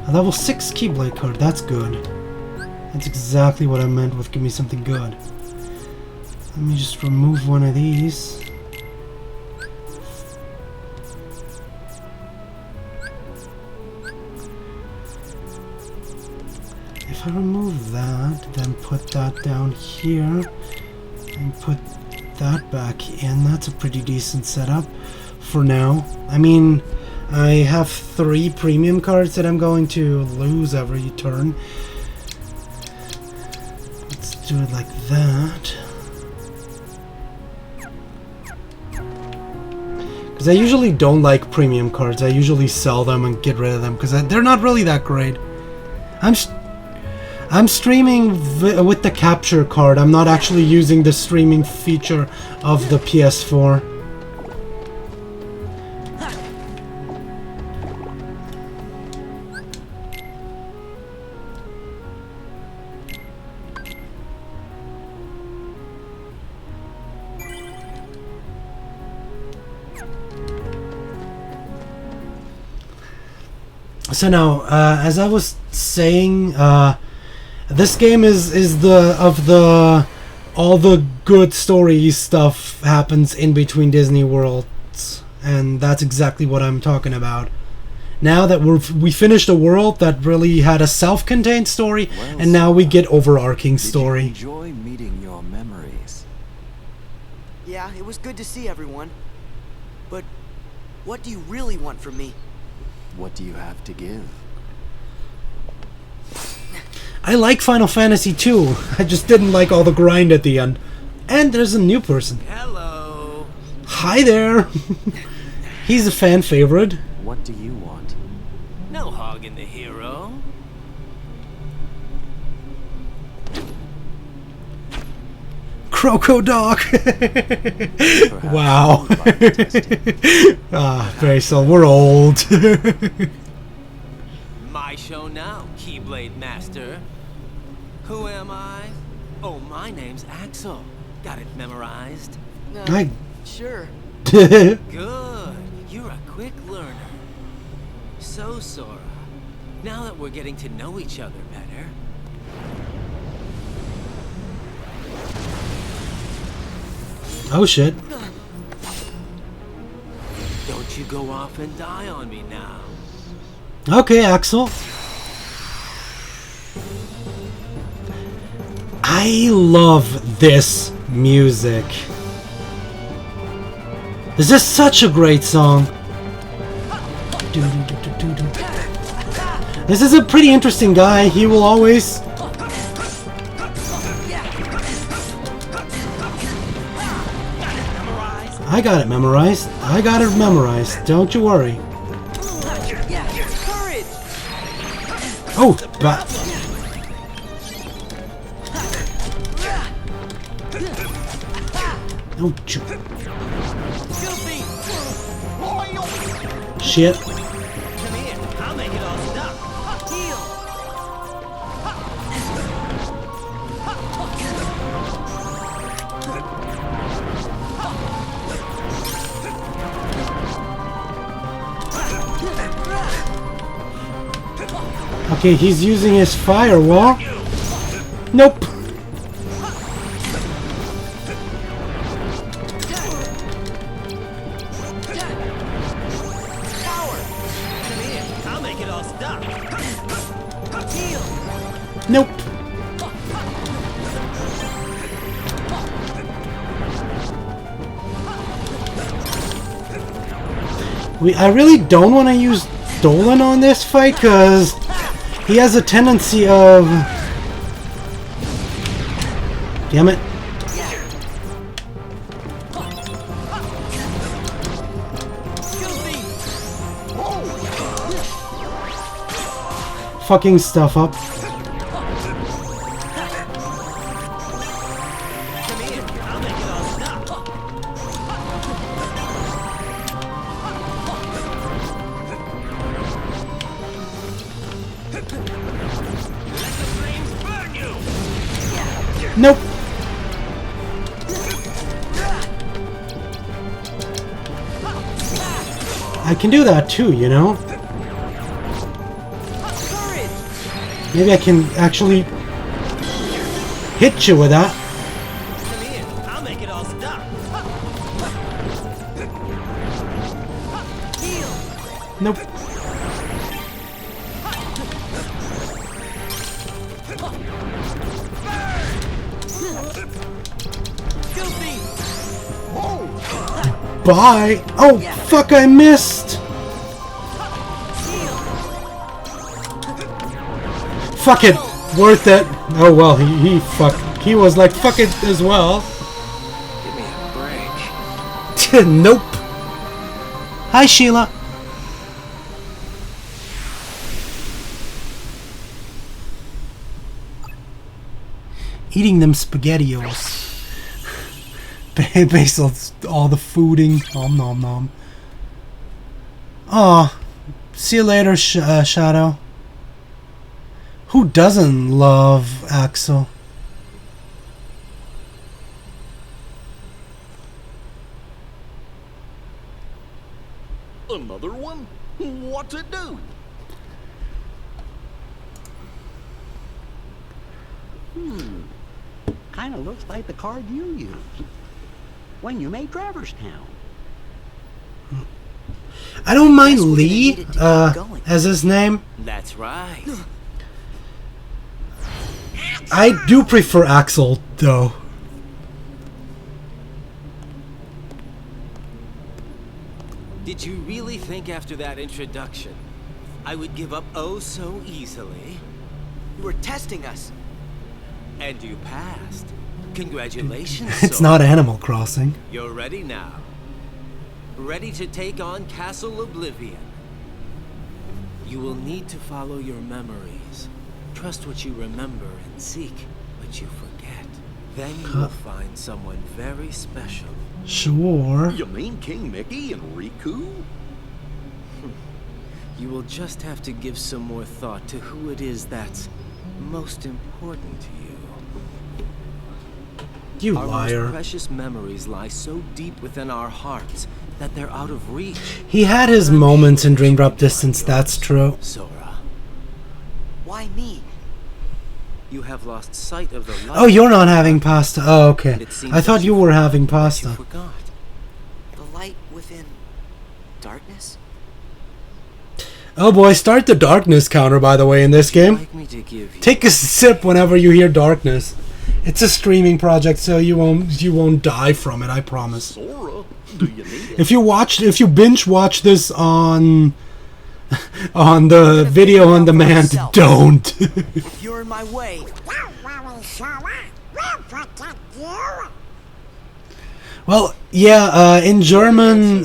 A level 6 Keyblade card. That's good. That's exactly what I meant with give me something good. Let me just remove one of these. If I remove that, then put that down here, and put that back in, that's a pretty decent setup for now. I mean, I have 3 premium cards that I'm going to lose every turn. Let's do it like that. Because I usually don't like premium cards. I usually sell them and get rid of them because they're not really that great. I'm streaming with the capture card. I'm not actually using the streaming feature of the PS4. So now, as I was saying, this game is all the good story stuff happens in between Disney worlds, and that's exactly what I'm talking about. Now that we finished a world that really had a self-contained story, Well, and now we get overarching story. Did you enjoy meeting your memories? Yeah, it was good to see everyone. But what do you really want from me? What do you have to give? I like Final Fantasy 2. I just didn't like all the grind at the end. And there's a new person. Hello. Hi there. He's a fan favorite. What do you want? No hogging the hero. Crocodog. Wow. Very so. We're old. My show now, Keyblade Master. Who am I? Oh, my name's Axel. Got it memorized? I... Sure. Good. You're a quick learner. So, Sora, now that we're getting to know each other better... Oh shit. Don't you go off and die on me now. Okay, Axel. I love this music. This is such a great song. This is a pretty interesting guy. He will always... I got it memorized. I got it memorized. Don't you worry. Courage. Oh, but... Oh, shit. Come here, I'll make it all stop. Heal. Okay, he's using his firewall. Nope. I'll make it all stop. Nope. I really don't want to use Dolan on this fight because he has a tendency of... Damn it. Fucking stuff up. I can do that too, you know? Maybe I can actually hit you with that. Come here, I'll make it all stop. Nope. Bye! Oh, fuck, I missed! Fuck it! Worth it! Oh well, he was like, fuck it as well. Give me a break. Nope. Hi, Sheila. Eating them SpaghettiOs. Based on all the fooding. Nom nom nom. Aw. See you later, Shadow. Who doesn't love Axel? Another one? What's it do? Kinda looks like the card you used when you made Traverstown. I don't mind Guess we Lee needed to keep going. as his name. That's right. I do prefer Axel though. Did you really think after that introduction I would give up oh so easily? You were testing us. And you passed. Congratulations, It's Sora. not Animal Crossing. You're ready now. Ready to take on Castle Oblivion. You will need to follow your memories. Trust what you remember and seek what you forget. Then you will find someone very special. Sure. You mean King Mickey and Riku? You will just have to give some more thought to who it is that's most important to you. You Our liar. most precious memories lie so deep within our hearts that they're out of reach. He had his moments in Dream Drop Distance, that's true. Sora, Why me? you have lost sight of the light. Oh, you're not having pasta. Oh, okay. And it seems I thought that you were having You pasta. forgot. The light within darkness? Oh boy, start the darkness counter, by the way, in this Would you game. like me to give you Take a sip whenever you hear darkness. It's a streaming project, so you won't die from it, I promise. Sora, do you need it? If you binge watch this on the video on demand, don't. If you're in my way, Well, yeah, in German,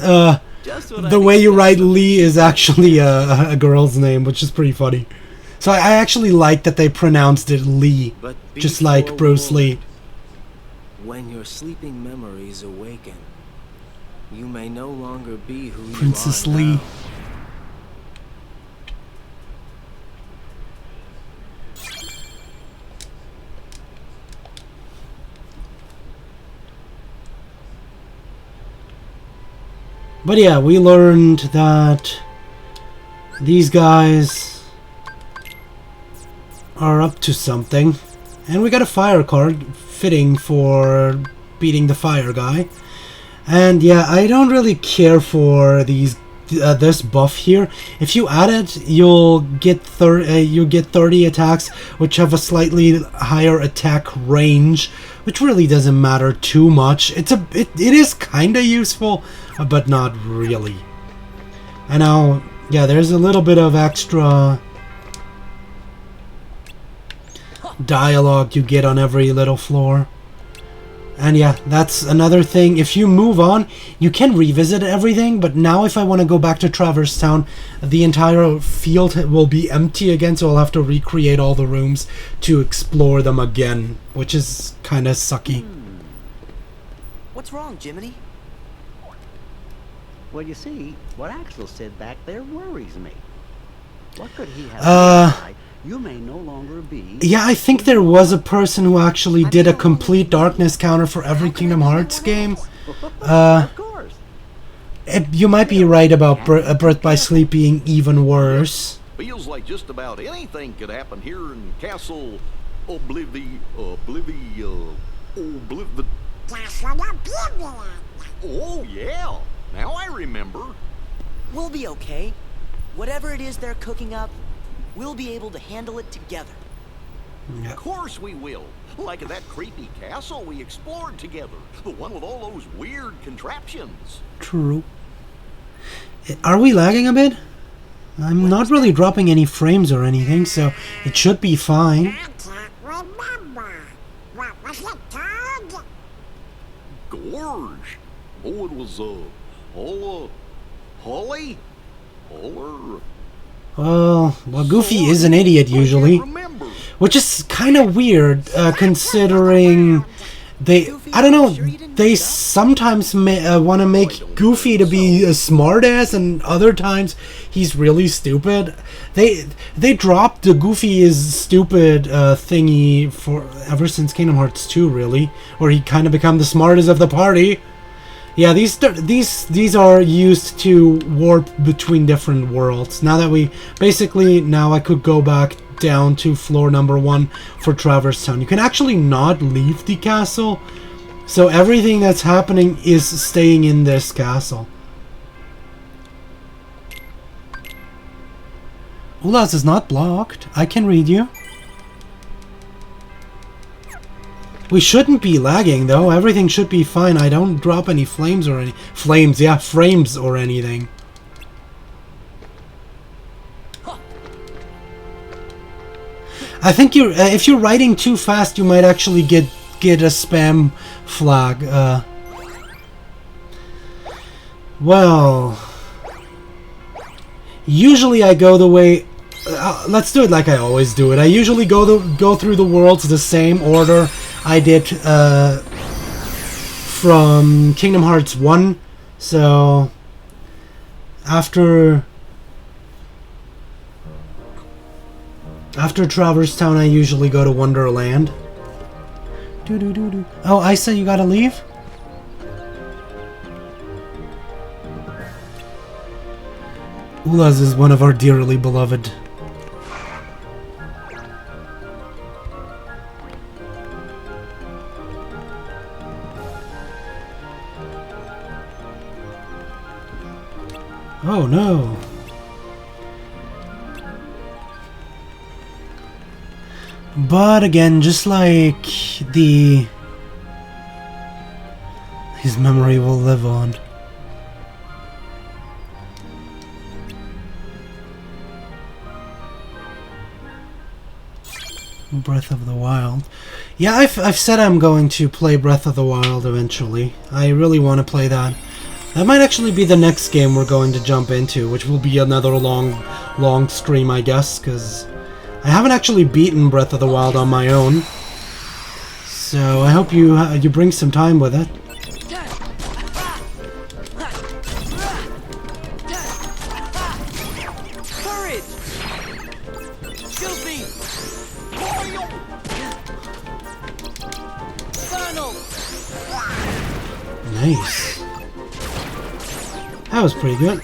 just what the I'd way you write expect. Lee is actually a girl's name, which is pretty funny. So I actually like that they pronounced it Lee, But be just like Bruce Lee. forewarned. When your sleeping memories awaken, you may no longer be who Princess you are Lee. now. But yeah, we learned that these guys are up to something. And we got a fire card, fitting for beating the fire guy. And yeah, I don't really care for these this buff here. If you add it, you'll get 30 attacks, which have a slightly higher attack range, which really doesn't matter too much. It is kind of useful, but not really. And now, yeah, there's a little bit of extra dialogue you get on every little floor. And yeah, that's another thing. If you move on, you can revisit everything, but now if I want to go back to Traverse Town, the entire field will be empty again, so I'll have to recreate all the rooms to explore them again, which is kind of sucky. what's wrong, Jiminy? Well, you see, what Axel said back there worries me. What could he have said? You may no longer be... Yeah, I think there was a person who actually did a complete darkness counter for every Kingdom Hearts game. Of course. You might be right about Birth by Sleep being even worse. Feels like just about anything could happen here in Castle Oblivion. Oh, yeah. Now I remember. We'll be okay. Whatever it is they're cooking up, we'll be able to handle it together. Of course we will. Like that creepy castle we explored together. The one with all those weird contraptions. True. Are we lagging a bit? I'm not really dropping any frames or anything, so it should be fine. I can't remember. What was it called? Gorge. Oh, it was, Holly? Holler? Well, Goofy is an idiot usually, which is kind of weird, considering I don't know, they sometimes want to make Goofy to be a smartass, and other times he's really stupid. They dropped the Goofy is stupid thingy for ever since Kingdom Hearts 2, really, where he kind of become the smartest of the party. Yeah, these are used to warp between different worlds. Now that now I could go back down to floor number 1 for Traverse Town. You can actually not leave the castle, so everything that's happening is staying in this castle. Ulas is not blocked. I can read you. We shouldn't be lagging though. Everything should be fine. I don't drop any frames or anything. I think if you're writing too fast, you might actually get a spam flag. Well, usually I go the way. Let's do it like I always do it. I usually go through the worlds the same order I did from Kingdom Hearts 1. So after Traverse Town, I usually go to Wonderland. Oh, Isa, you gotta leave? Ulas is one of our dearly beloved. Oh no. But again, just like his memory will live on. Breath of the Wild. Yeah, I've said I'm going to play Breath of the Wild eventually. I really want to play that. That might actually be the next game we're going to jump into, which will be another long stream, I guess, because I haven't actually beaten Breath of the Wild on my own. So I hope you bring some time with it. Courage! Goofy! Funnel! Nice. That was pretty good.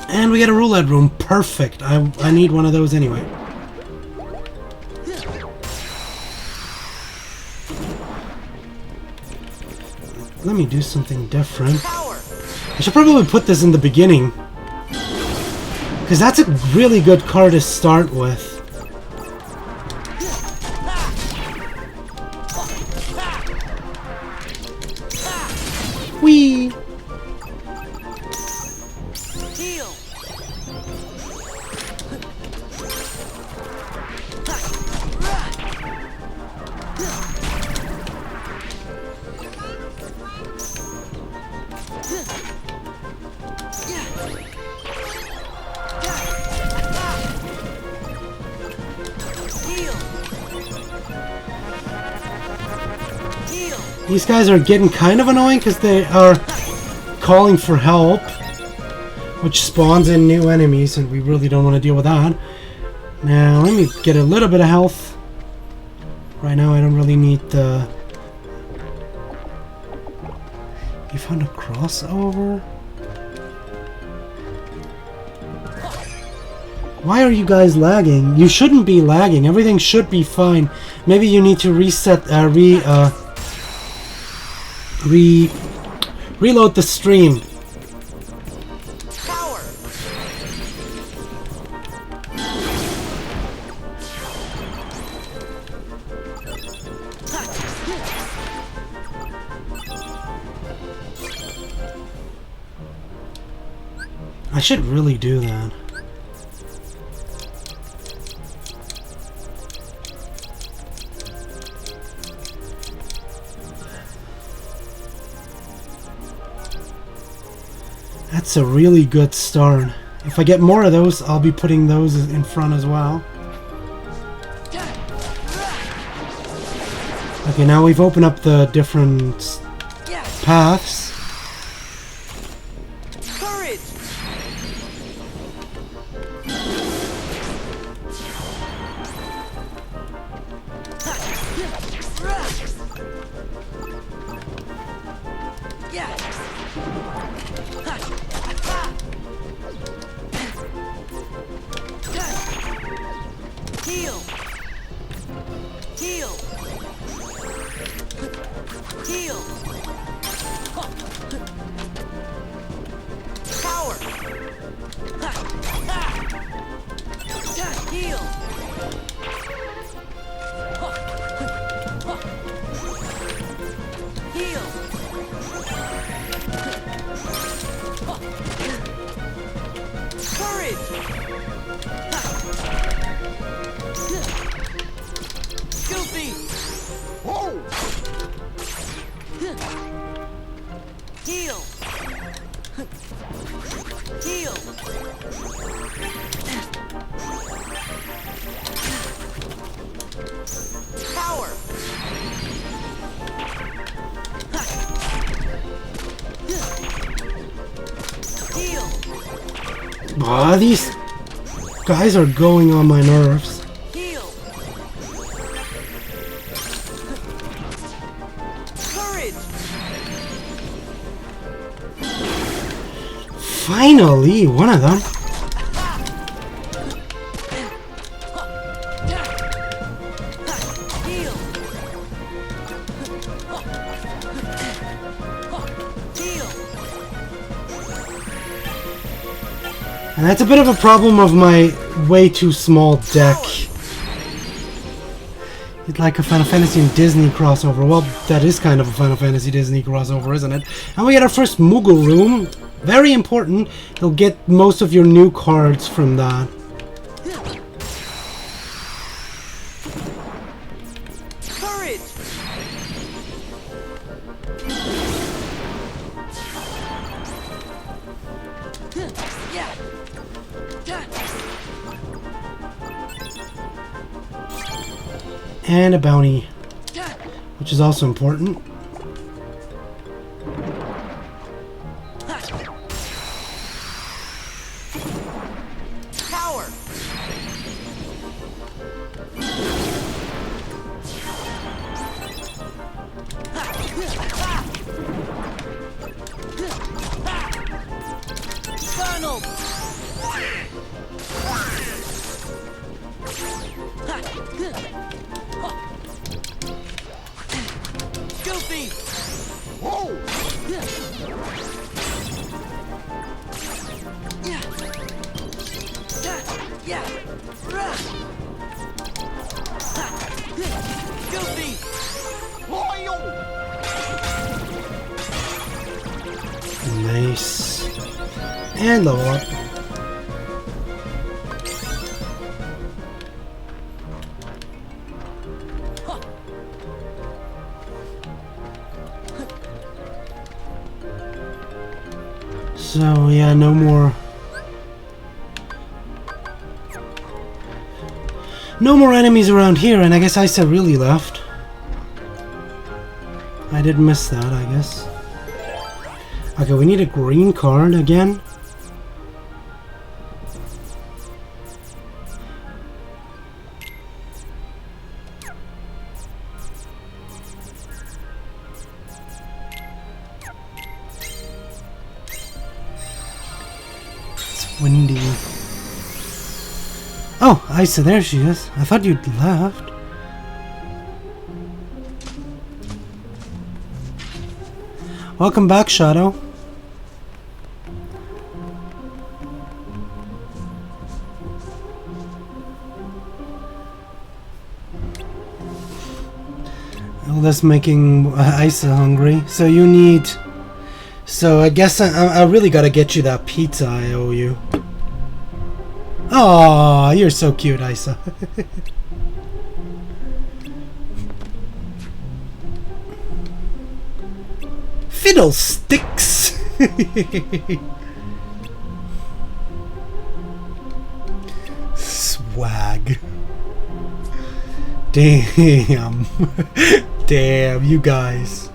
And we get a roulette room. Perfect. I need one of those anyway. Let me do something different. I should probably put this in the beginning, because that's a really good card to start with. Whee! Heal! These guys are getting kind of annoying because they are calling for help. which spawns in new enemies, and we really don't want to deal with that. Now, let me get a little bit of health. Right now, I don't really need the... You found a crossover? Why are you guys lagging? You shouldn't be lagging. Everything should be fine. Maybe you need to reset, reload the stream. Power. I should really do that. That's a really good start. If I get more of those, I'll be putting those in front as well. Okay, now we've opened up the different paths. Courage. Heal. Heal. Heal. Power. Heal. Heal. Courage. Goofy. Whoa! Heal. Heal. Power. Heal. Aw, these guys are going on my nerves. Heal. Courage. Finally, one of them. Heal. Heal. And that's a bit of a problem of my way too small deck. It's like a Final Fantasy and Disney crossover. Well, that is kind of a Final Fantasy Disney crossover, isn't it? And we get our first Moogle room. Very important. You'll get most of your new cards from that. Courage. Yeah. And a bounty, which is also important. Power. Funnel. Goofy. Whoa! Yeah. Goofy. Loyal! Nice. And level up. So yeah, no more enemies around here, and I guess Isa really left. I did miss that, I guess. Okay, we need a green card again. Windy. Oh, Isa, there she is. I thought you'd left. Welcome back, Shadow. All this making Isa hungry. So you need... So I guess I really gotta get you that pizza I owe you. Aw, you're so cute, Isa. Fiddlesticks! Swag. Damn. Damn, you guys.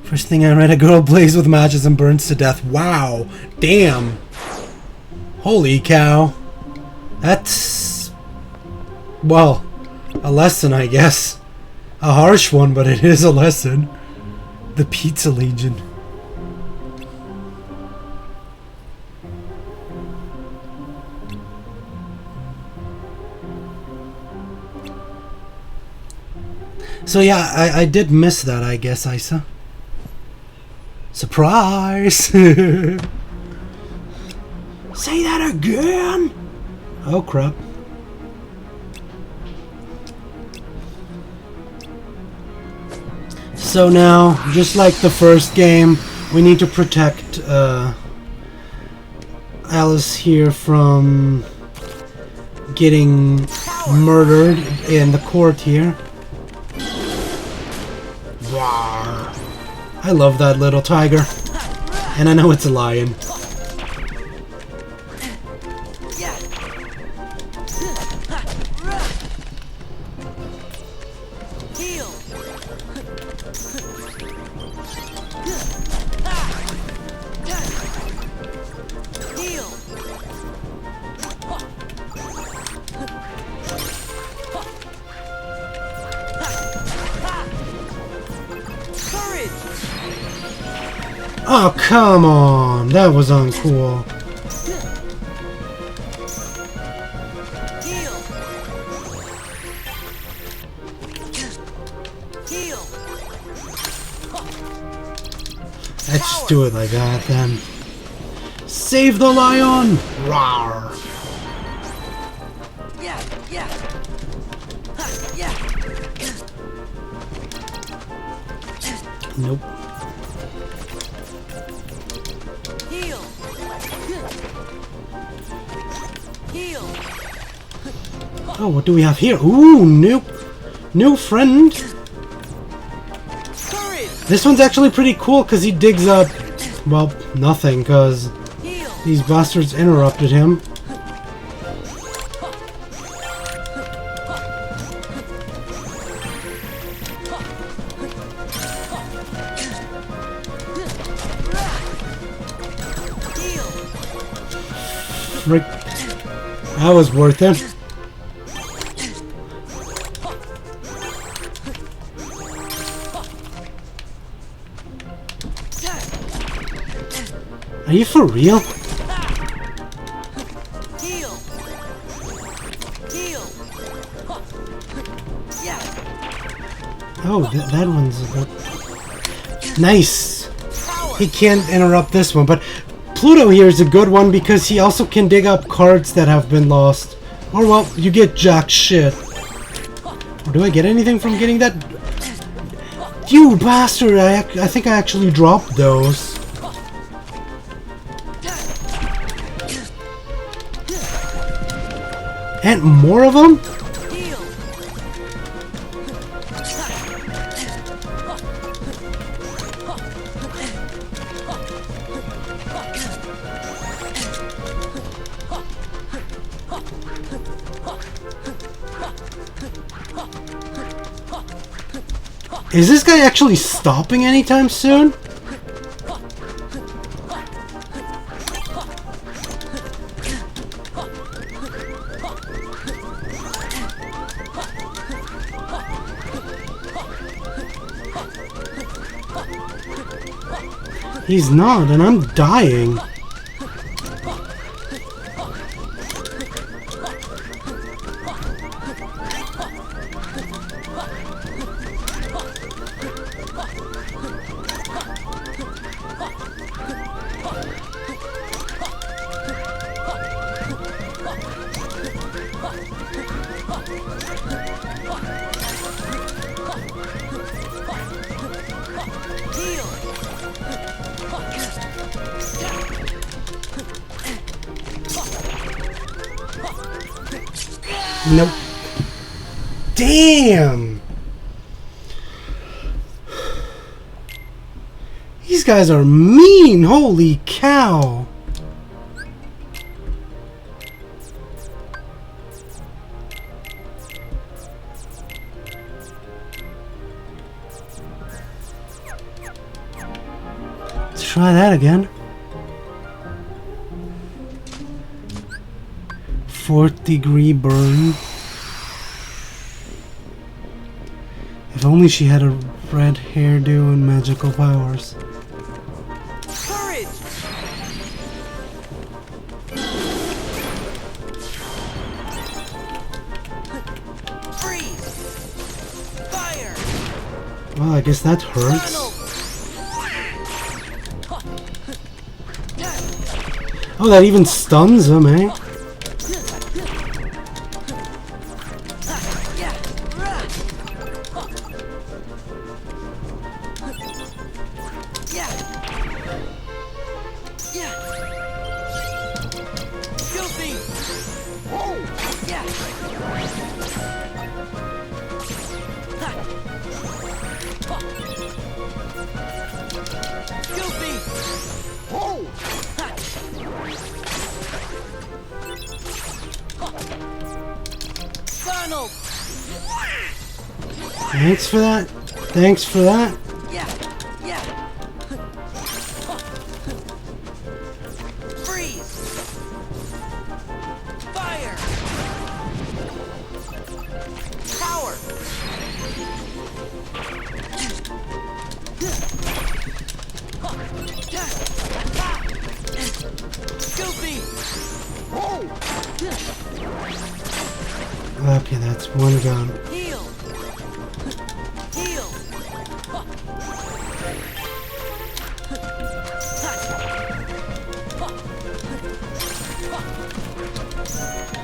First thing I read, a girl blazes with matches and burns to death. Wow. Damn. Holy cow. That's... well, a lesson, I guess. A harsh one, but it is a lesson. The Pizza Legion. So yeah, I did miss that, I guess, Isa. Surprise! Say that again! Oh crap. So now, just like the first game, we need to protect Alice here from getting murdered in the court here. Wow. I love that little tiger. And I know it's a lion. Oh, come on! That was uncool. Let's just do it like that then. Save the lion! Rawr! Nope. Oh, what do we have here? Ooh, new friend. This one's actually pretty cool because he digs up, well, nothing because these bastards interrupted him. Frick. That was worth it. Are you for real? Oh, that one's a bit... Nice! He can't interrupt this one, but Pluto here is a good one because he also can dig up cards that have been lost. Or, well, you get jack shit. Or do I get anything from getting that? You bastard! I think I actually dropped those. And more of them? Is this guy actually stopping anytime soon? He's not, and I'm dying. Nope. Damn! These guys are mean! Holy cow! Let's try that again. 4th degree burn. If only she had a red hairdo and magical powers. Courage! Freeze! Fire! Well, I guess that hurts. Oh, that even stuns him, eh? Thanks for that. Thanks for that. Freeze! Fire! Power! Goofy! Okay, that's one gun. Heal! Heal!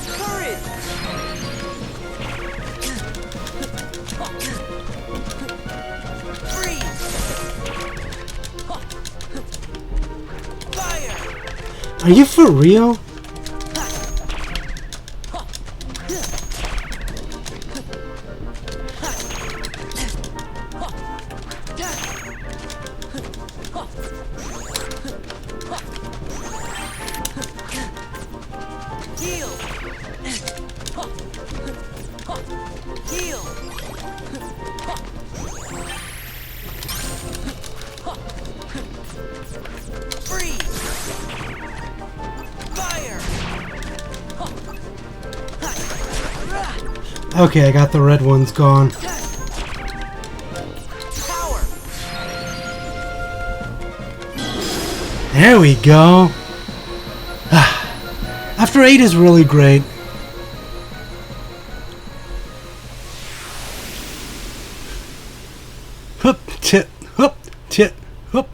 Courage! Freeze! Fire! Are you for real? Heal! Heal! Freeze! Fire! Okay, I got the red ones gone. Power! There we go. After 8 is really great. Hup, tit, hup, tit, hup.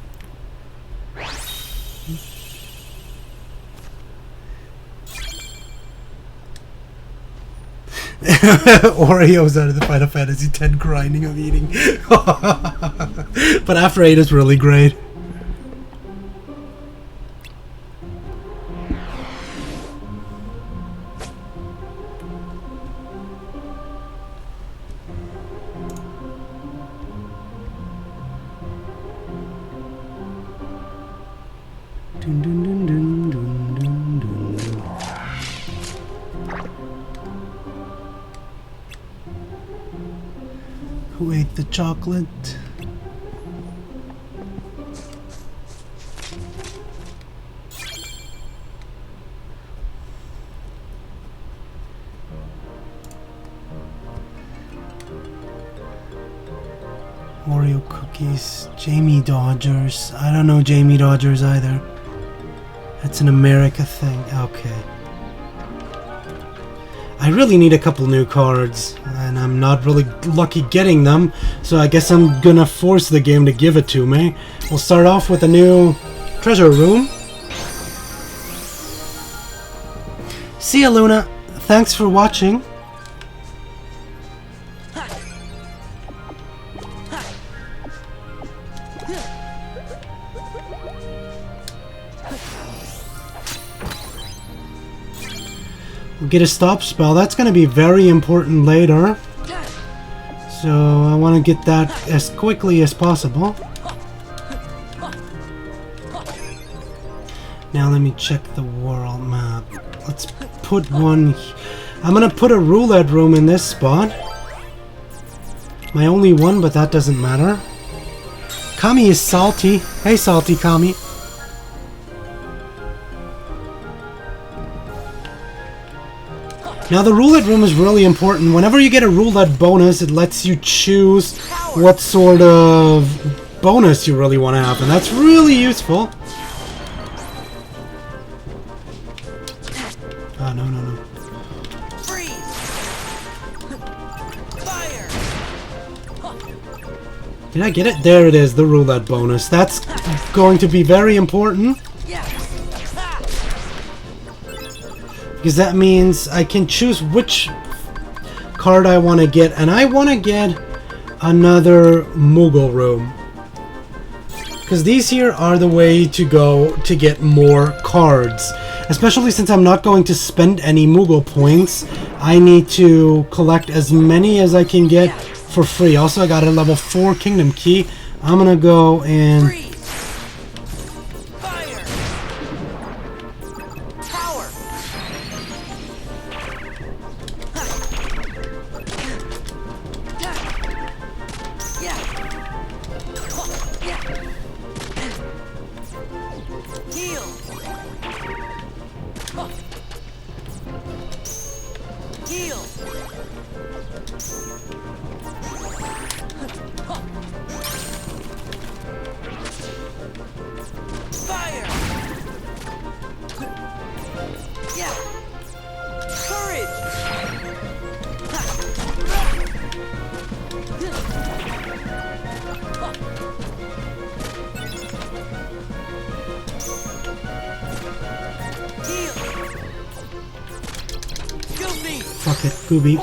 Oreos out of the Final Fantasy X grinding of eating. But after 8 is really great. Dun, dun, dun, dun, dun, dun, dun, dun. Who ate the chocolate? Oreo cookies. Jamie Dodgers. I don't know Jamie Dodgers either. It's an America thing. Okay. I really need a couple new cards, and I'm not really lucky getting them, so I guess I'm gonna force the game to give it to me. We'll start off with a new treasure room. See ya, Luna. Thanks for watching. We'll get a stop spell. That's going to be very important later. So I want to get that as quickly as possible. Now let me check the world map. Let's put one... I'm going to put a roulette room in this spot. My only one, but that doesn't matter. Kami is salty. Hey, salty Kami. Now the roulette room is really important. Whenever you get a roulette bonus, it lets you choose what sort of bonus you really want to have, and that's really useful. Ah, no, no, no. Freeze! Fire! Did I get it? There it is, the roulette bonus. That's going to be very important. Because that means I can choose which card I want to get, and I want to get another Moogle room. Because these here are the way to go to get more cards. Especially since I'm not going to spend any Moogle points, I need to collect as many as I can get for free. Also, I got a level 4 Kingdom Key. I'm gonna go and... Fuck it, Gooby.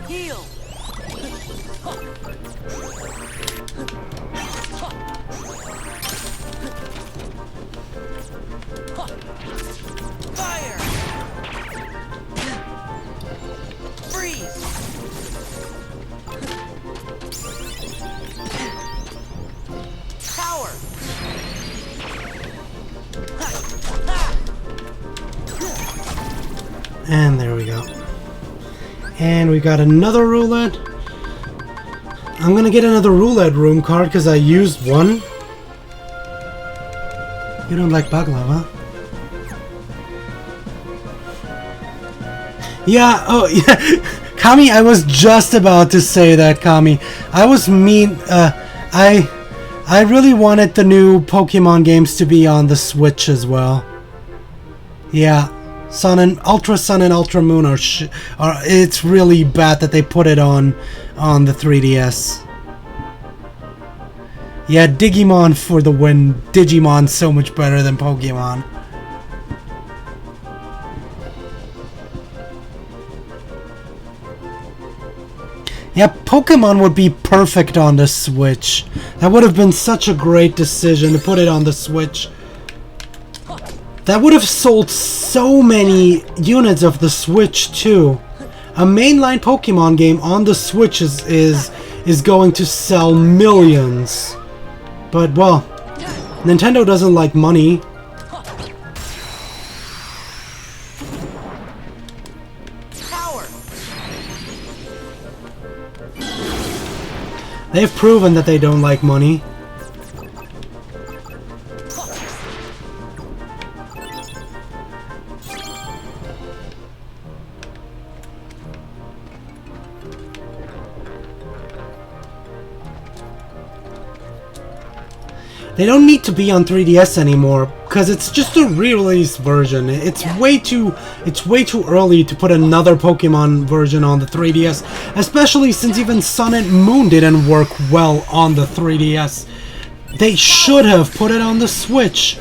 Heal! Fire! Freeze! Power! And there we go. And we got another roulette. I'm gonna get another roulette room card because I used one. You don't like baklava? Yeah, oh yeah. Kami, I was just about to say that, Kami. I was mean, I really wanted the new Pokemon games to be on the Switch as well. Yeah. Sun and Ultra Moon are it's really bad that they put it on the 3DS. Yeah, Digimon for the win. Digimon's so much better than Pokemon. Yeah, Pokemon would be perfect on the Switch. That would have been such a great decision to put it on the Switch. That would have sold so many units of the Switch too. A mainline Pokemon game on the Switch is going to sell millions. But well, Nintendo doesn't like money. They've proven that they don't like money. They don't need to be on 3DS anymore because it's just a re-release version. It's way too early to put another Pokemon version on the 3DS, especially since even Sun and Moon didn't work well on the 3DS. They should have put it on the Switch.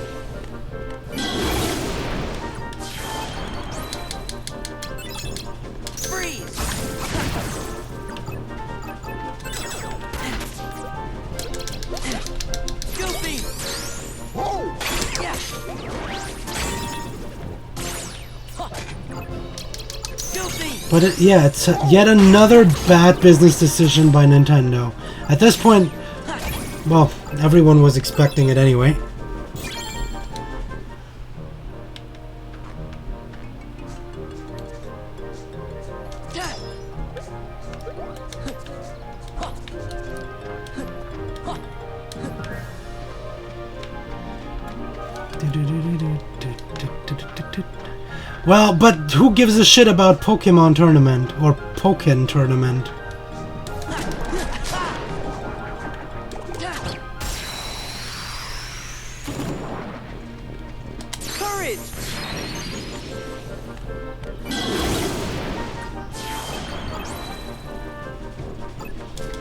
But it's yet another bad business decision by Nintendo. At this point, well, everyone was expecting it anyway. Well, but who gives a shit about Pokemon Tournament or Pokken Tournament? Courage!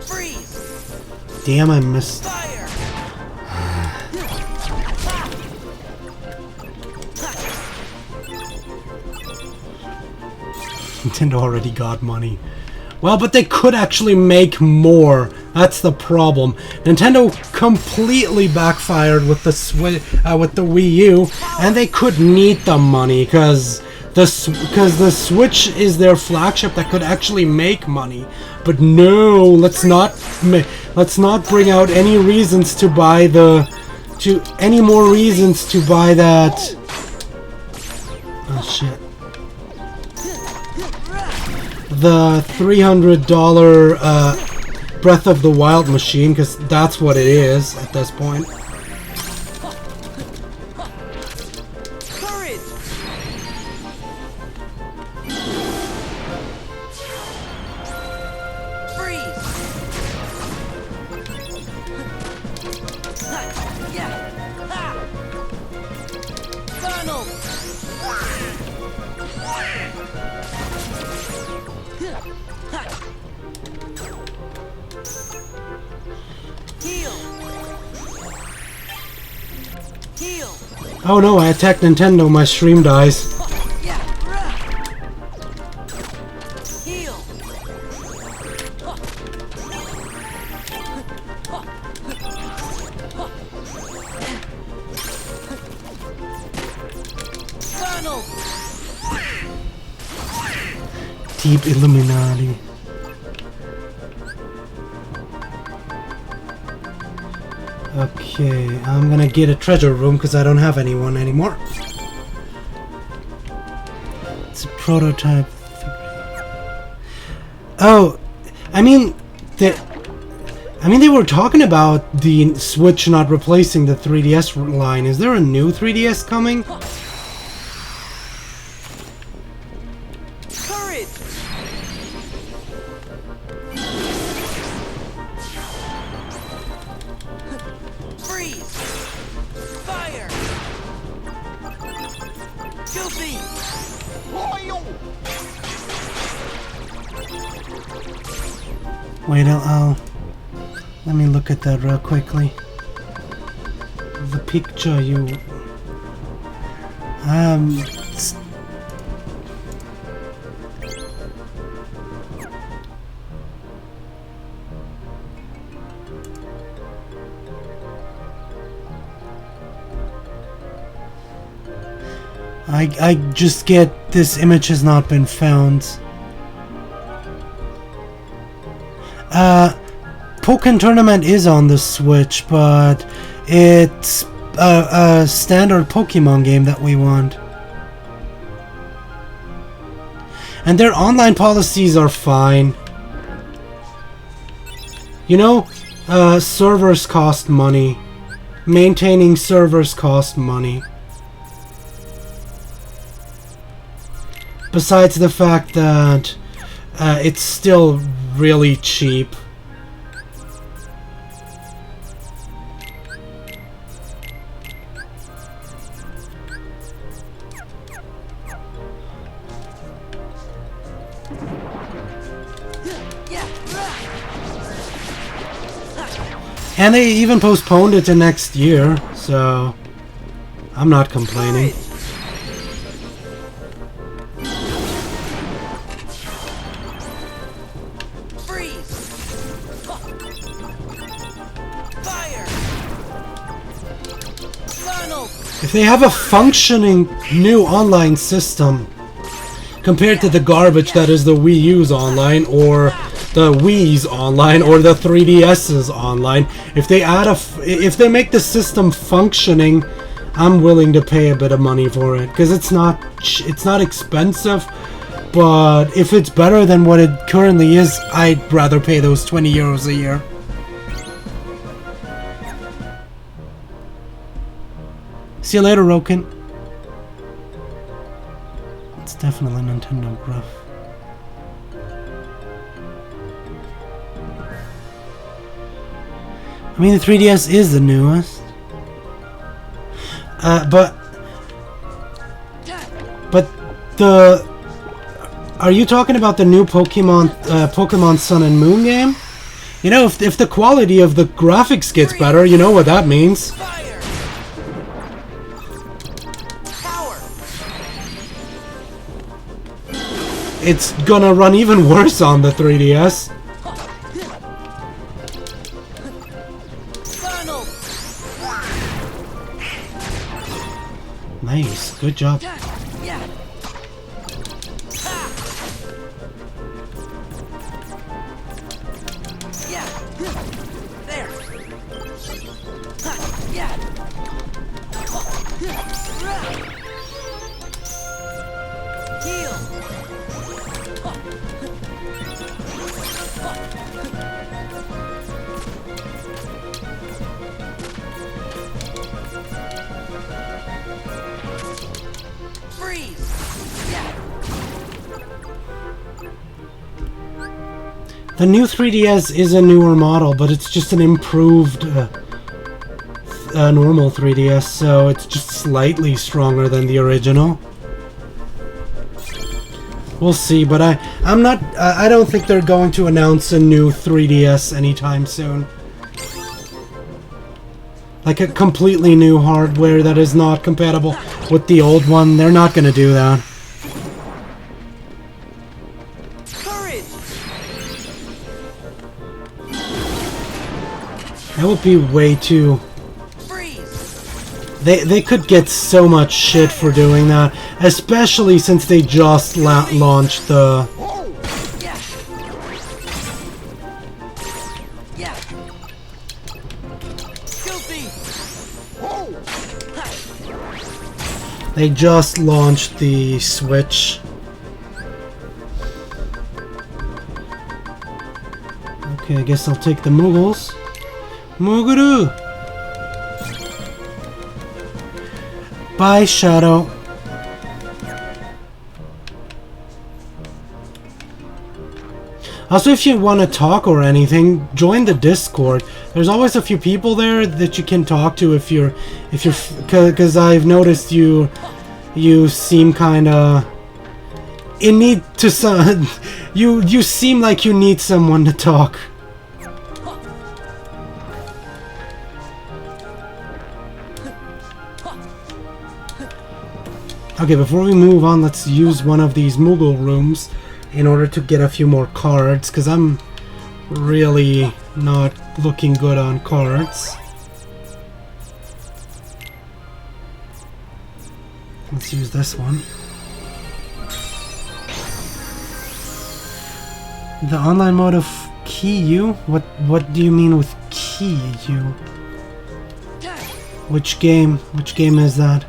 Freeze! Damn, I missed. Fire! Nintendo already got money. Well, but they could actually make more. That's the problem. Nintendo completely backfired with the Wii U, and they could need the money because the Switch is their flagship that could actually make money. But no, let's not bring out any reasons to buy any more reasons to buy that. Oh shit. The $300 Breath of the Wild machine, because that's what it is at this point. Courage! Freeze! Funnel! Oh no, I attacked Nintendo, my stream dies. Heal! Funnel! Deep Illuminati. Okay, I'm gonna get a treasure room because I don't have anyone anymore. It's a prototype 3. Oh, I mean, they were talking about the Switch not replacing the 3DS line. Is there a new 3DS coming? Courage! Freeze! Fire! Goofy! Wait, let me look at that real quickly. The picture you... I just get this image has not been found. Pokken Tournament is on the Switch, but it's a standard Pokemon game that we want. And their online policies are fine. You know, servers cost money. Maintaining servers cost money. Besides the fact that it's still really cheap. And they even postponed it to next year, so I'm not complaining. If they have a functioning new online system compared to the garbage that is the Wii U's online or the Wii's online or the 3DS's online, if they add if they make the system functioning, I'm willing to pay a bit of money for it because it's not expensive, but if it's better than what it currently is, I'd rather pay those 20 euros a year. See you later, Roken. It's definitely Nintendo gruff. I mean, the 3DS is the newest. But the... Are you talking about the new Pokemon Sun and Moon game? You know, if the quality of the graphics gets better, you know what that means. It's gonna run even worse on the 3DS. Nice, good job. The new 3DS is a newer model, but it's just an improved normal 3DS, so it's just slightly stronger than the original. We'll see, but I don't think they're going to announce a new 3DS anytime soon. Like a completely new hardware that is not compatible with the old one, they're not going to do that. That would be way too... They could get so much shit for doing that, especially since they just launched the... They just launched the Switch. Okay, I guess I'll take the Moogles. Moogaroo! Bye, Shadow. Also, if you want to talk or anything, join the Discord. There's always a few people there that you can talk to if you're, because I've noticed you seem kind of in need to some. You seem like you need someone to talk. Okay, before we move on, let's use one of these Moogle rooms in order to get a few more cards, because I'm really not looking good on cards. Let's use this one. The online mode of Kiyu? What do you mean with Kiyu? Which game? Which game is that?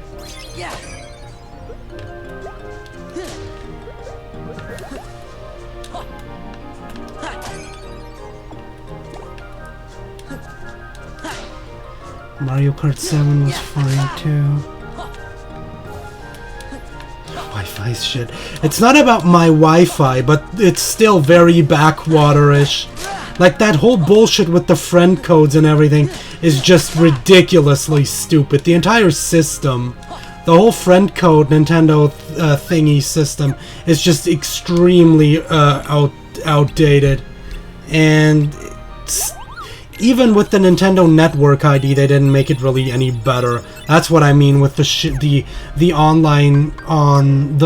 Mario Kart 7 was fine too. Wi-Fi's shit. It's not about my Wi-Fi, but it's still very backwater-ish. Like, that whole bullshit with the friend codes and everything is just ridiculously stupid. The entire system, the whole friend code Nintendo thingy system is just extremely outdated. And even with the Nintendo Network ID, they didn't make it really any better. That's what I mean with the online on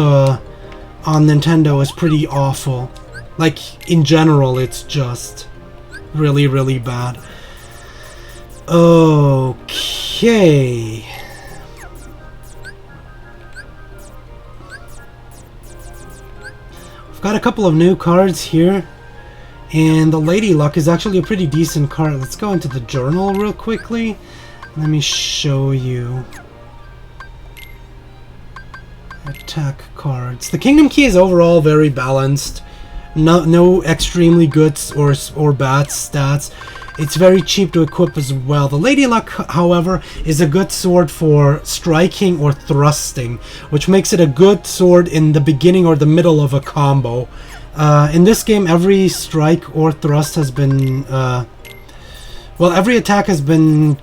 Nintendo is pretty awful. Like, in general, it's just really, really bad. Okay. We've got a couple of new cards here. And the Lady Luck is actually a pretty decent card. Let's go into the journal real quickly. Let me show you. Attack cards. The Kingdom Key is overall very balanced. No extremely good or bad stats. It's very cheap to equip as well. The Lady Luck, however, is a good sword for striking or thrusting, which makes it a good sword in the beginning or the middle of a combo. In this game, every strike or thrust has been... well, every attack has been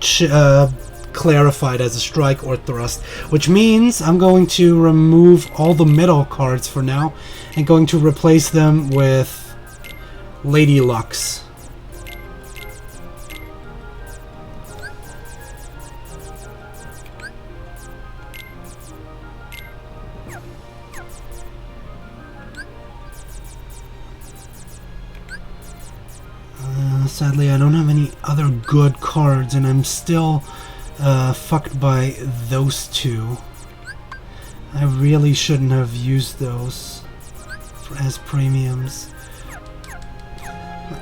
clarified as a strike or thrust, which means I'm going to remove all the middle cards for now and going to replace them with Lady Lucks. Sadly, I don't have any other good cards, and I'm still fucked by those two. I really shouldn't have used those as premiums.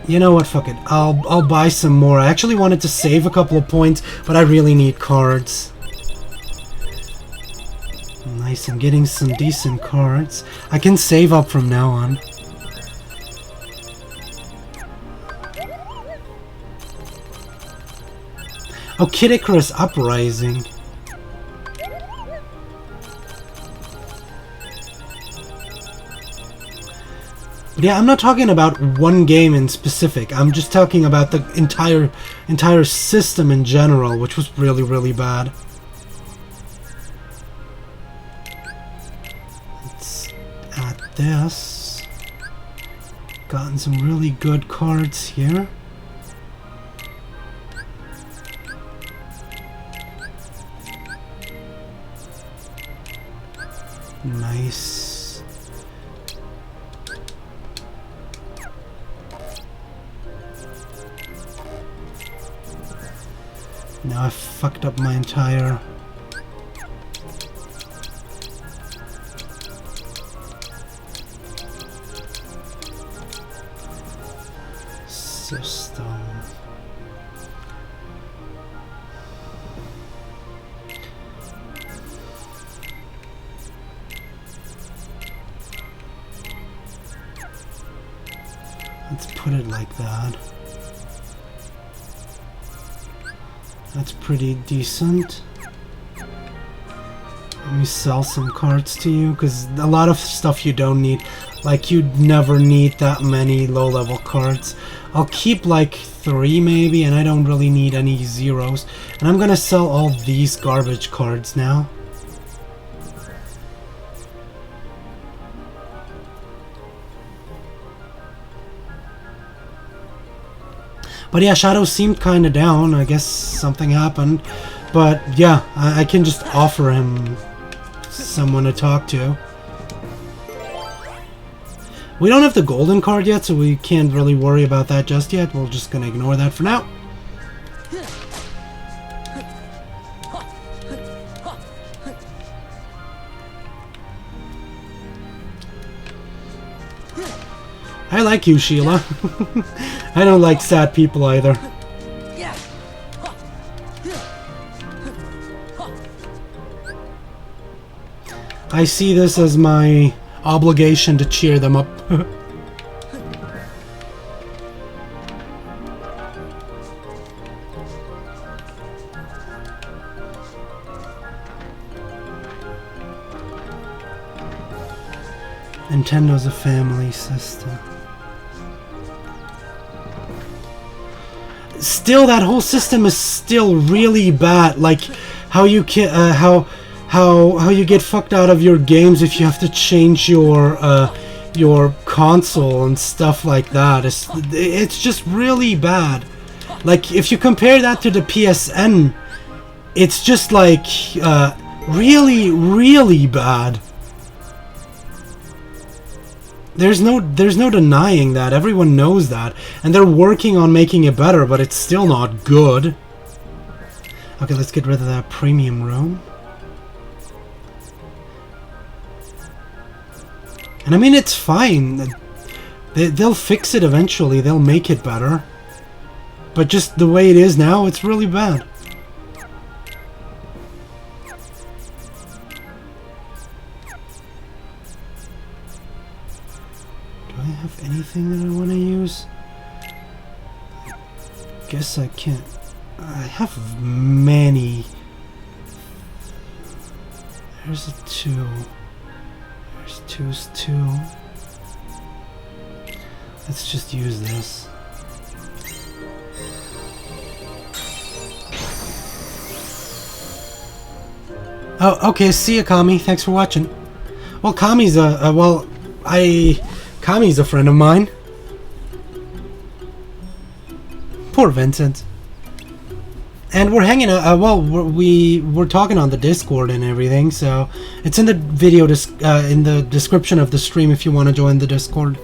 You know what? Fuck it. I'll buy some more. I actually wanted to save a couple of points, but I really need cards. Nice. I'm getting some decent cards. I can save up from now on. Oh, Kid Icarus Uprising. But yeah, I'm not talking about one game in specific. I'm just talking about the entire system in general, which was really, really bad. Let's add this. Gotten some really good cards here. Nice. Now I've fucked up my entire system. Let's put it like that. That's pretty decent. Let me sell some cards to you, because a lot of stuff you don't need. Like, you'd never need that many low-level cards. I'll keep like 3 maybe, and I don't really need any zeros. And I'm gonna sell all these garbage cards now. But yeah, Shadow seemed kinda down. I guess something happened. But yeah, I can just offer him someone to talk to. We don't have the golden card yet, so we can't really worry about that just yet. We're just gonna ignore that for now. I like you, Sheila. I don't like sad people either. I see this as my obligation to cheer them up. Nintendo's a family system. Still, that whole system is still really bad. Like how you can how you get fucked out of your games if you have to change your console and stuff like that. It's just really bad. Like, if you compare that to the PSN, it's just like really, really bad. There's no denying that. Everyone knows that, and they're working on making it better, but it's still not good. Okay, let's get rid of that premium room. And I mean, it's fine. They'll fix it eventually. They'll make it better. But just the way it is now, it's really bad. Do I have anything that I want to use? Guess I can't. I have many. There's a 2. There's 2's 2. Let's just use this. Oh, okay. See ya, Kami. Thanks for watching. Well, Kami's Kami's a friend of mine. Poor Vincent. And we're hanging out. Well, we're talking on the Discord and everything, so it's in the video in the description of the stream if you want to join the Discord.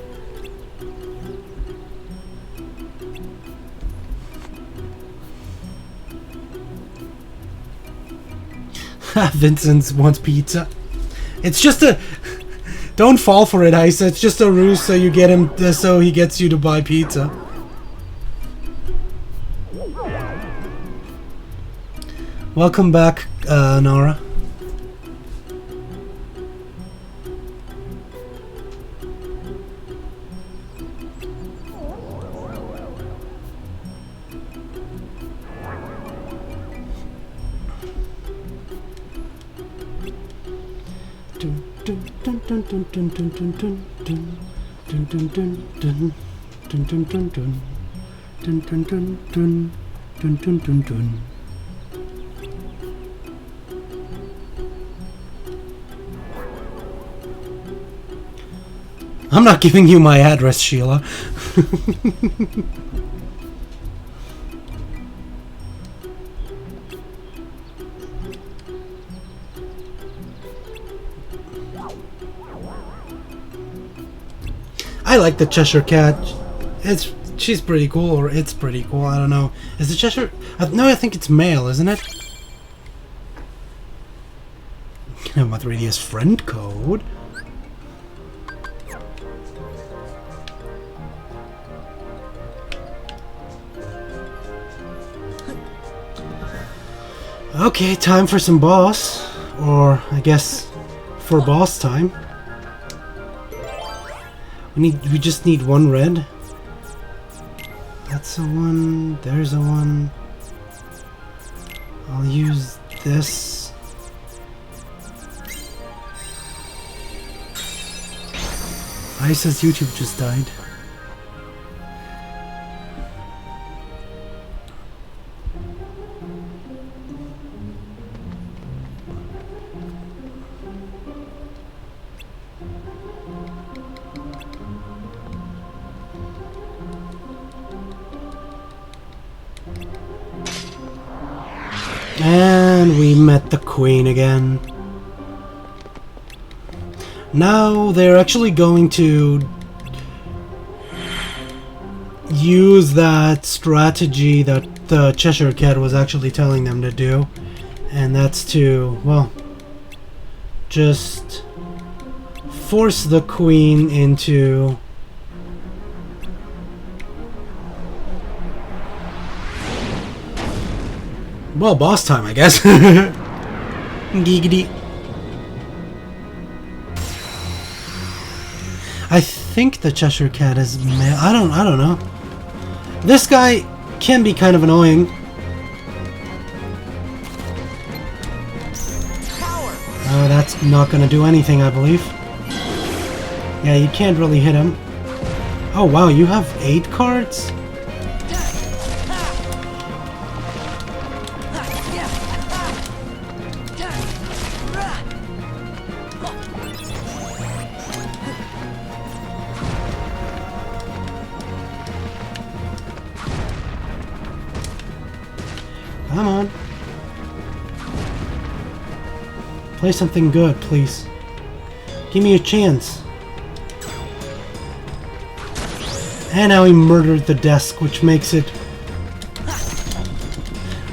Vincent wants pizza. It's just a. Don't fall for it, Heisa. It's just a ruse so you get him, so he gets you to buy pizza. Welcome back, Nara. I'm not giving you my address, Sheila. I like the Cheshire Cat. She's pretty cool, or it's pretty cool. I don't know. Is the Cheshire? No, I think it's male, isn't it? Can have my 3DS friend code. Okay, time for some boss, or I guess for boss time. We just need one red. That's a one. There's a one. I'll use this. Isa's YouTube just died. And we met the Queen again. Now they're actually going to use that strategy that the Cheshire Cat was actually telling them to do. And that's to, well, just force the Queen into... well, boss time, I guess. Giggity. I think the Cheshire Cat is male. I don't know. This guy can be kind of annoying. Oh, that's not gonna do anything, I believe. Yeah, you can't really hit him. Oh wow, you have 8 cards? Play something good, please. Give me a chance. And now he murdered the desk, which makes it...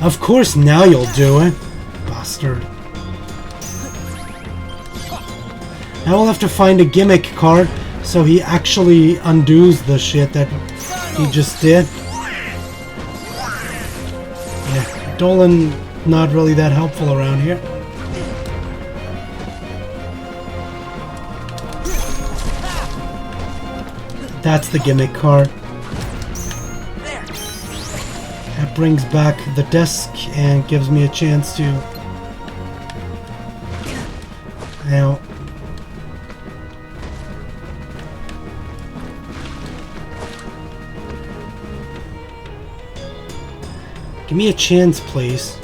Of course, now you'll do it, bastard. Now we'll have to find a gimmick card so he actually undoes the shit that he just did. Yeah, Dolan not really that helpful around here. That's the gimmick card. That brings back the desk and gives me a chance to... Now... Give me a chance, please.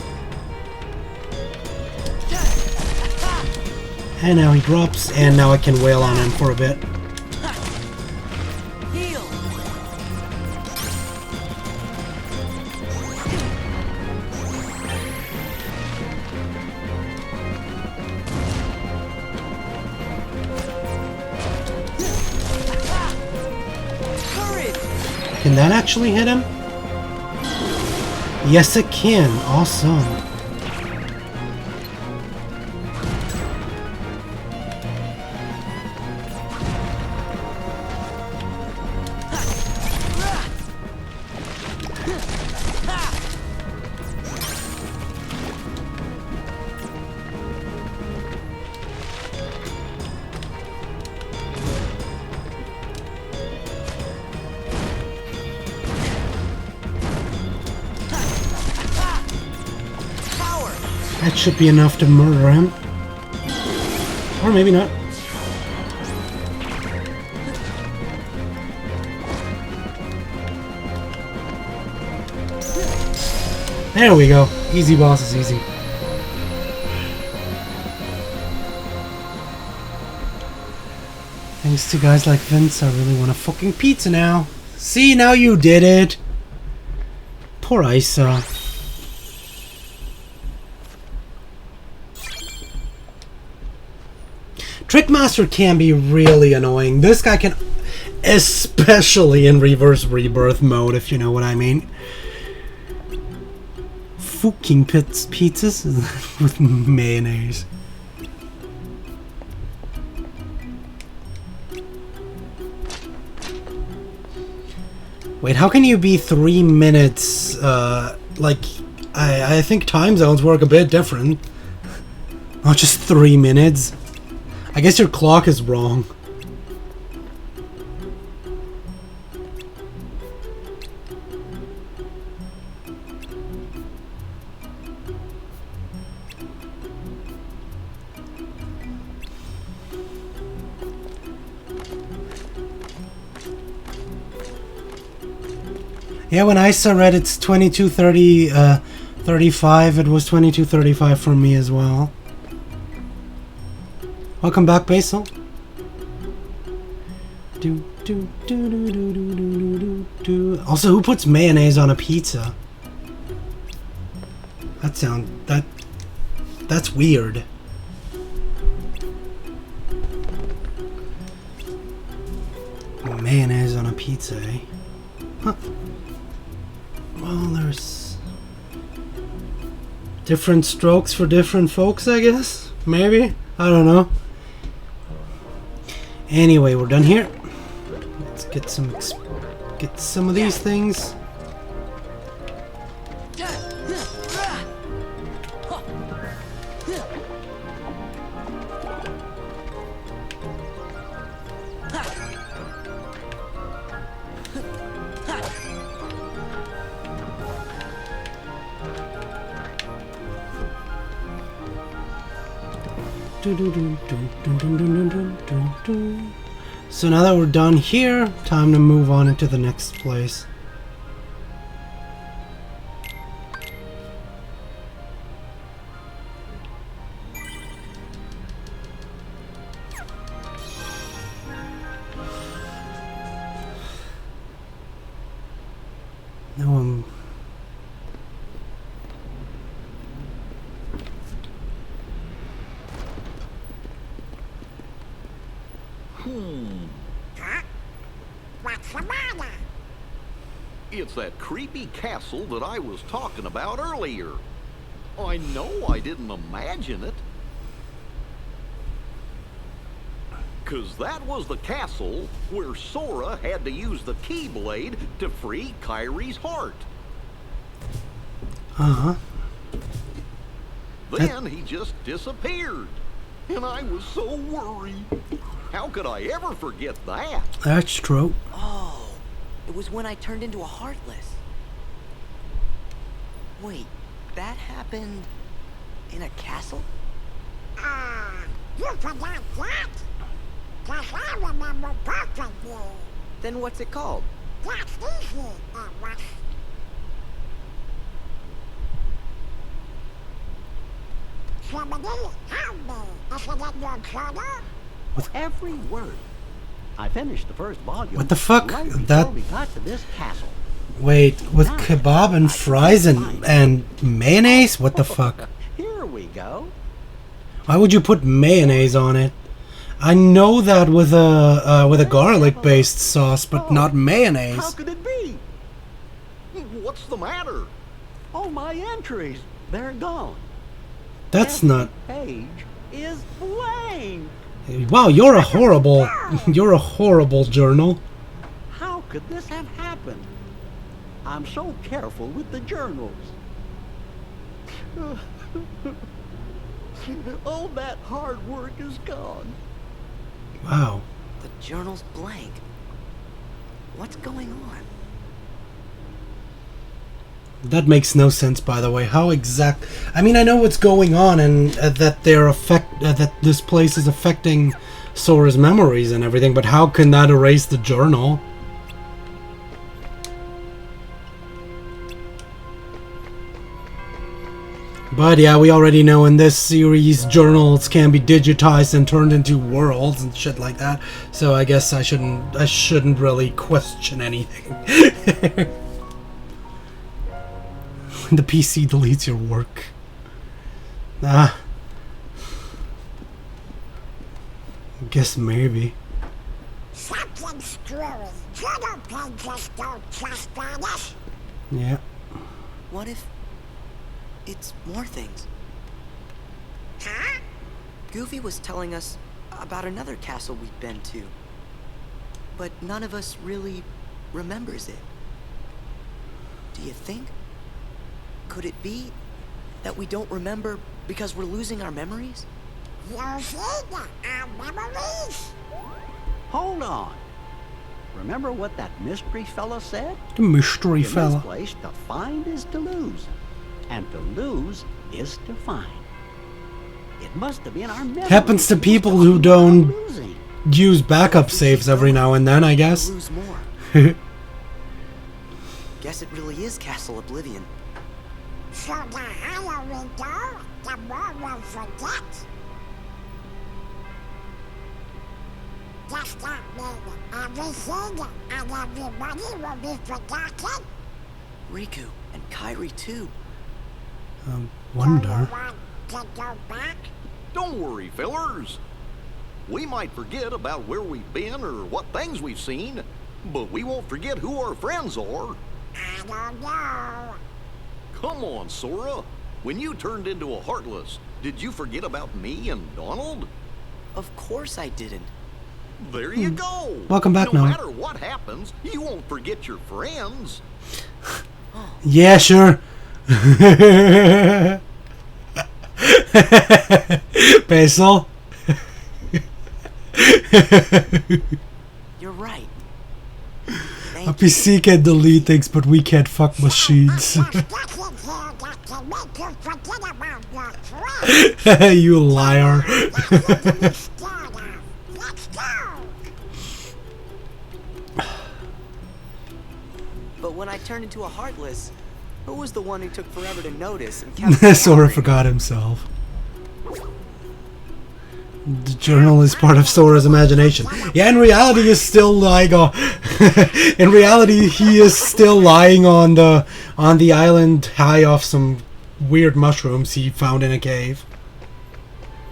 And now he drops, and now I can wail on him for a bit. Can that actually hit him? Yes, it can. Awesome. That should be enough to murder him. Or maybe not. There we go. Easy boss is easy. Thanks to guys like Vince, I really want a fucking pizza now. See, now you did it. Poor Isa. Trickmaster can be really annoying. This guy can, especially in reverse rebirth mode, if you know what I mean. Fucking pizzas with mayonnaise. Wait, how can you be 3 minutes? Like, I think time zones work a bit different. Not just 3 minutes. I guess your clock is wrong. Yeah, when Isa read it's 22:30, 35, it was 22:35 for me as well. Welcome back, Basil. Also, who puts mayonnaise on a pizza? That's weird. Mayonnaise on a pizza, eh? Huh. Well, there's different strokes for different folks, I guess. Maybe. I don't know. Anyway, we're done here. Let's get some of these things. So now that we're done here, time to move on into the next place. No, Huh? What's the matter? It's that creepy castle that I was talking about earlier. I know I didn't imagine it. 'Cause that was the castle where Sora had to use the Keyblade to free Kyrie's heart. Uh-huh. Then he just disappeared. And I was so worried. How could I ever forget that? That's true. Oh, it was when I turned into a Heartless. Wait, that happened in a castle? You forgot that? 'Cause I remember perfectly. Then what's it called? That's easy, it was. Somebody help me. Is it in your journal? Every word. I finished the first volume. What the fuck? Right before That- we got to this castle. Wait, with kebab and fries and mayonnaise? What the fuck? Here we go. Why would you put mayonnaise on it? I know that with a garlic-based sauce, but not How mayonnaise. could it be? What's the matter? Oh, my entries. They're gone. That's Every not. page is blank. Wow, you're a horrible journal. How could this have happened? I'm so careful with the journals. All that hard work is gone. Wow. The journal's blank. What's going on? That makes no sense, by the way. How exact? I mean, I know what's going on, and that that this place is affecting Sora's memories and everything. But how can that erase the journal? But yeah, we already know in this series, journals can be digitized and turned into worlds and shit like that. So I guess I shouldn't really question anything. The PC deletes your work. I guess maybe. Something's screwy. Journal pages don't trust on us. Yeah. What if it's more things? Huh? Goofy was telling us about another castle we've been to, but none of us really remembers it. Do you think? Could it be that we don't remember because we're losing our memories? Losing our memories? Hold on. Remember what that mystery fella said? The mystery In this fella. place, to find is to lose, and to lose is to find. It must have been our memories. Happens to we people was who talking about don't losing. use backup saves every now and then, I guess. Lose more. Guess it really is Castle Oblivion. So the higher we go, the more we'll forget. Does that mean everything and everybody will be forgotten? Riku and Kairi too. Do you Wonder. want to go back? Don't worry, fellers. We might forget about where we've been or what things we've seen, but we won't forget who our friends are. I don't know. Come on, Sora. When you turned into a Heartless, did you forget about me and Donald? Of course I didn't. There you go. Welcome back, no Noah. matter what happens, you won't forget your friends. Yeah, sure. Basil. You're right. A Thank you. PC can delete things, but we can't fuck machines. There's nothing here that can make you forget about your friends. You liar. Nothing to be scared of. Let's go. But when I turned into a Heartless, who was the one who took forever to notice and kept Sora wondering? forgot himself. The journal is part of Sora's imagination. Yeah, in reality, he's still lying on. In reality, he is still lying on the island, high off some weird mushrooms he found in a cave.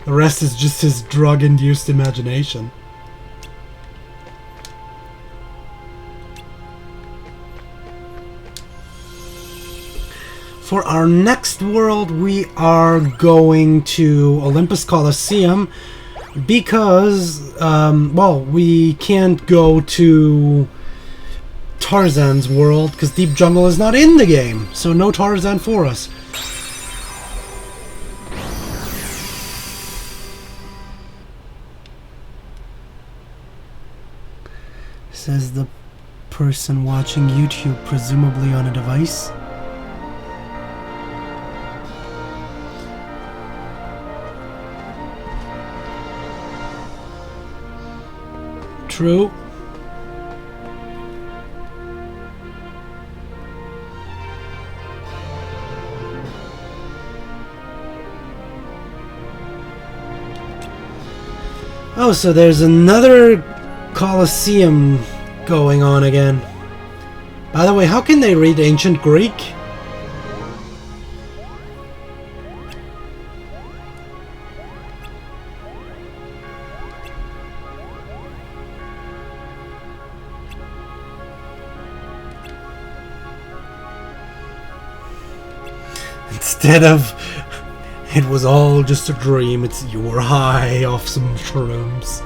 The rest is just his drug-induced imagination. For our next world, we are going to Olympus Coliseum because, well, we can't go to Tarzan's world because Deep Jungle is not in the game, so no Tarzan for us. Says the person watching YouTube, presumably on a device. True. Oh, so there's another Colosseum going on again. By the way, how can they read Ancient Greek? Instead of, it was all just a dream, it's you were high off some shrooms.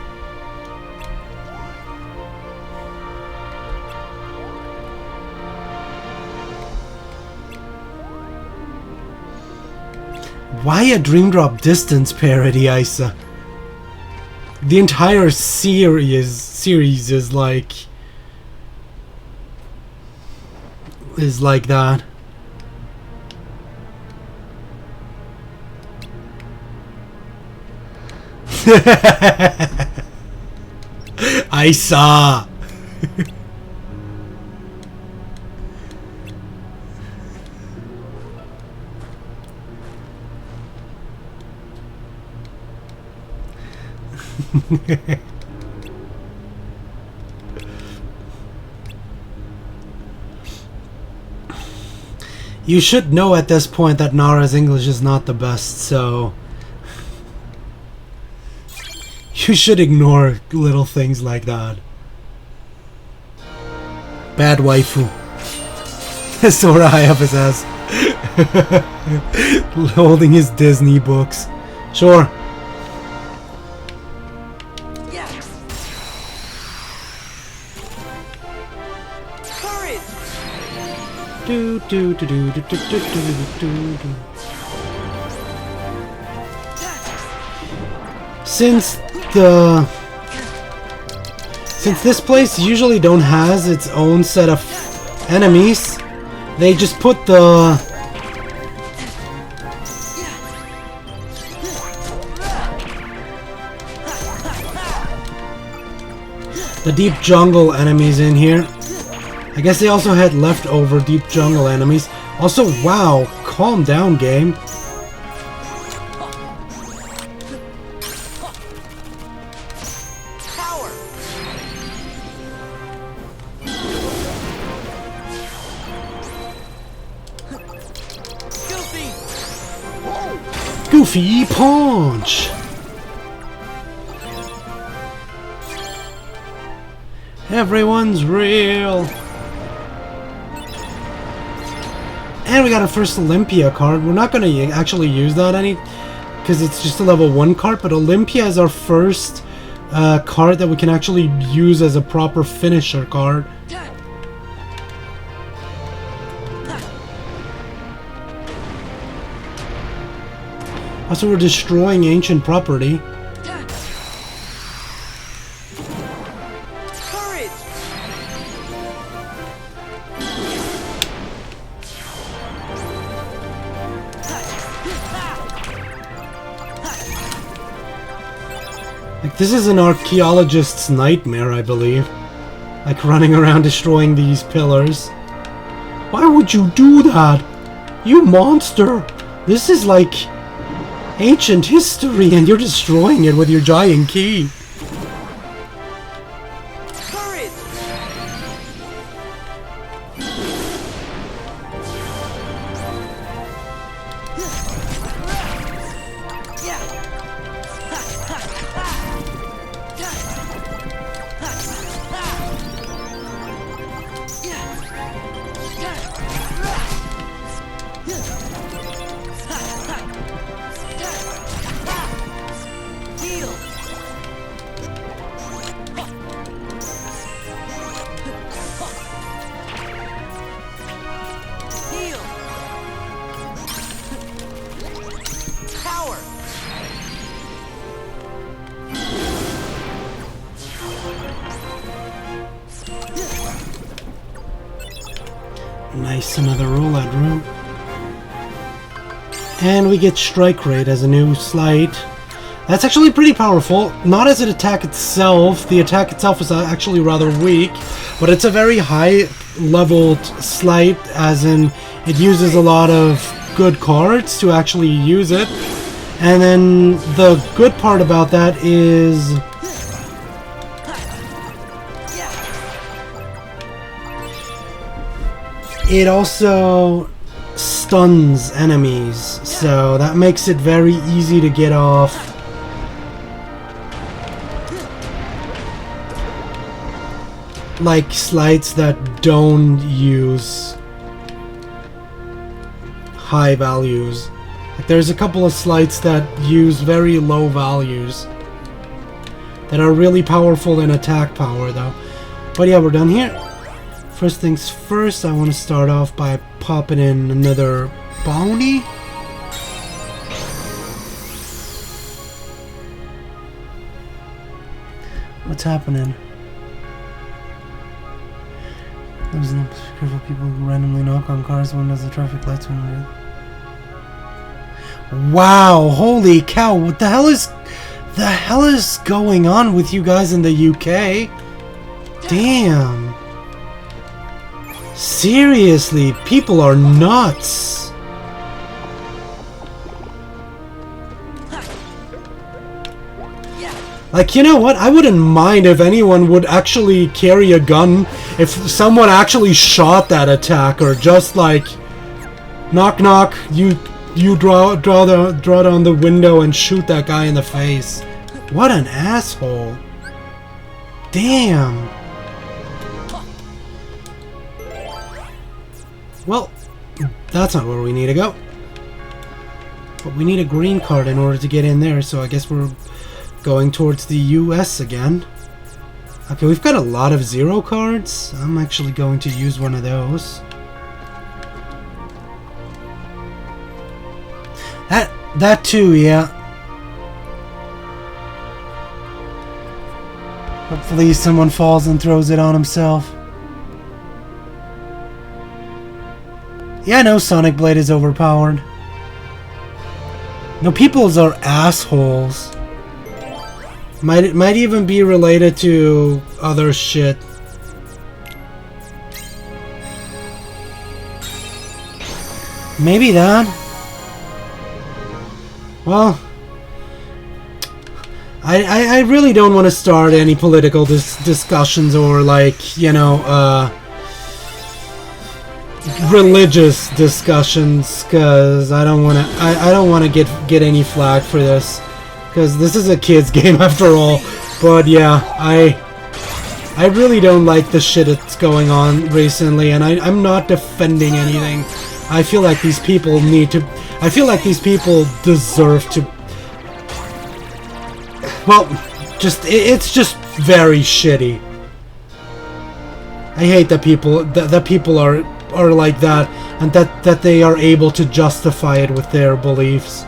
Why a Dream Drop Distance parody, Isa? The entire series is like that. I saw. You should know at this point that Nara's English is not the best, so you should ignore little things like that. Bad waifu. Sora high up his ass. Holding his Disney books. Sure. Do do do do do do do do do. Since this place usually don't has its own set of enemies, they just put the Deep Jungle enemies in here. I guess they also had leftover Deep Jungle enemies. Also, wow, calm down, game. Power. Goofy punch. Everyone's real. And we got our first Olympia card. We're not going to actually use that because it's just a level 1 card, but Olympia is our first card that we can actually use as a proper finisher card. Also, we're destroying ancient property. This is an archaeologist's nightmare, I believe. Like running around destroying these pillars. Why would you do that? You monster! This is like ancient history and you're destroying it with your giant key. Nice, another roulette room. And we get strike rate as a new slight. That's actually pretty powerful. Not as an attack itself. The attack itself is actually rather weak, but it's a very high leveled slight, as in it uses a lot of good cards to actually use it. And then the good part about that is it also stuns enemies, so that makes it very easy to get off. Like slides that don't use high values. Like there's a couple of slides that use very low values that are really powerful in attack power though. But yeah, we're done here. First things first, I want to start off by popping in another bounty. What's happening? There's no careful people who randomly knock on cars when there's the traffic lights when red. Wow, holy cow, what the hell is going on with you guys in the UK? Damn. Seriously, people are nuts. Like, you know what? I wouldn't mind if anyone would actually carry a gun if someone actually shot that attacker. Just like, knock knock, you draw down the window and shoot that guy in the face. What an asshole. Damn. Well, that's not where we need to go. But we need a green card in order to get in there, so I guess we're going towards the US again. Okay, we've got a lot of 0 cards. I'm actually going to use one of those. That too, yeah. Hopefully someone falls and throws it on himself. Yeah, no, Sonic Blade is overpowered. No, peoples are assholes. Might even be related to other shit. Maybe that. Well, I really don't want to start any political discussions or, like, you know, religious discussions, because I don't want to get any flack for this, because this is a kid's game after all. But yeah, I really don't like the shit that's going on recently, and I'm not defending anything. I feel like these people deserve to. Well, it's just very shitty. I hate that people are like that, and that they are able to justify it with their beliefs.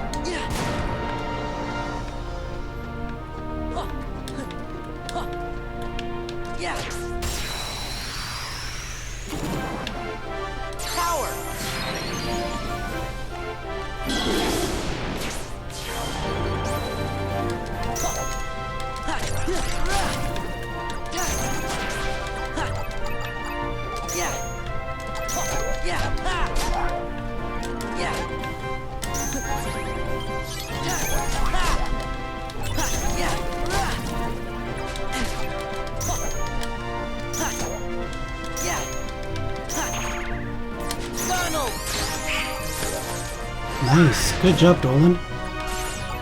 Nice. Good job, Dolan.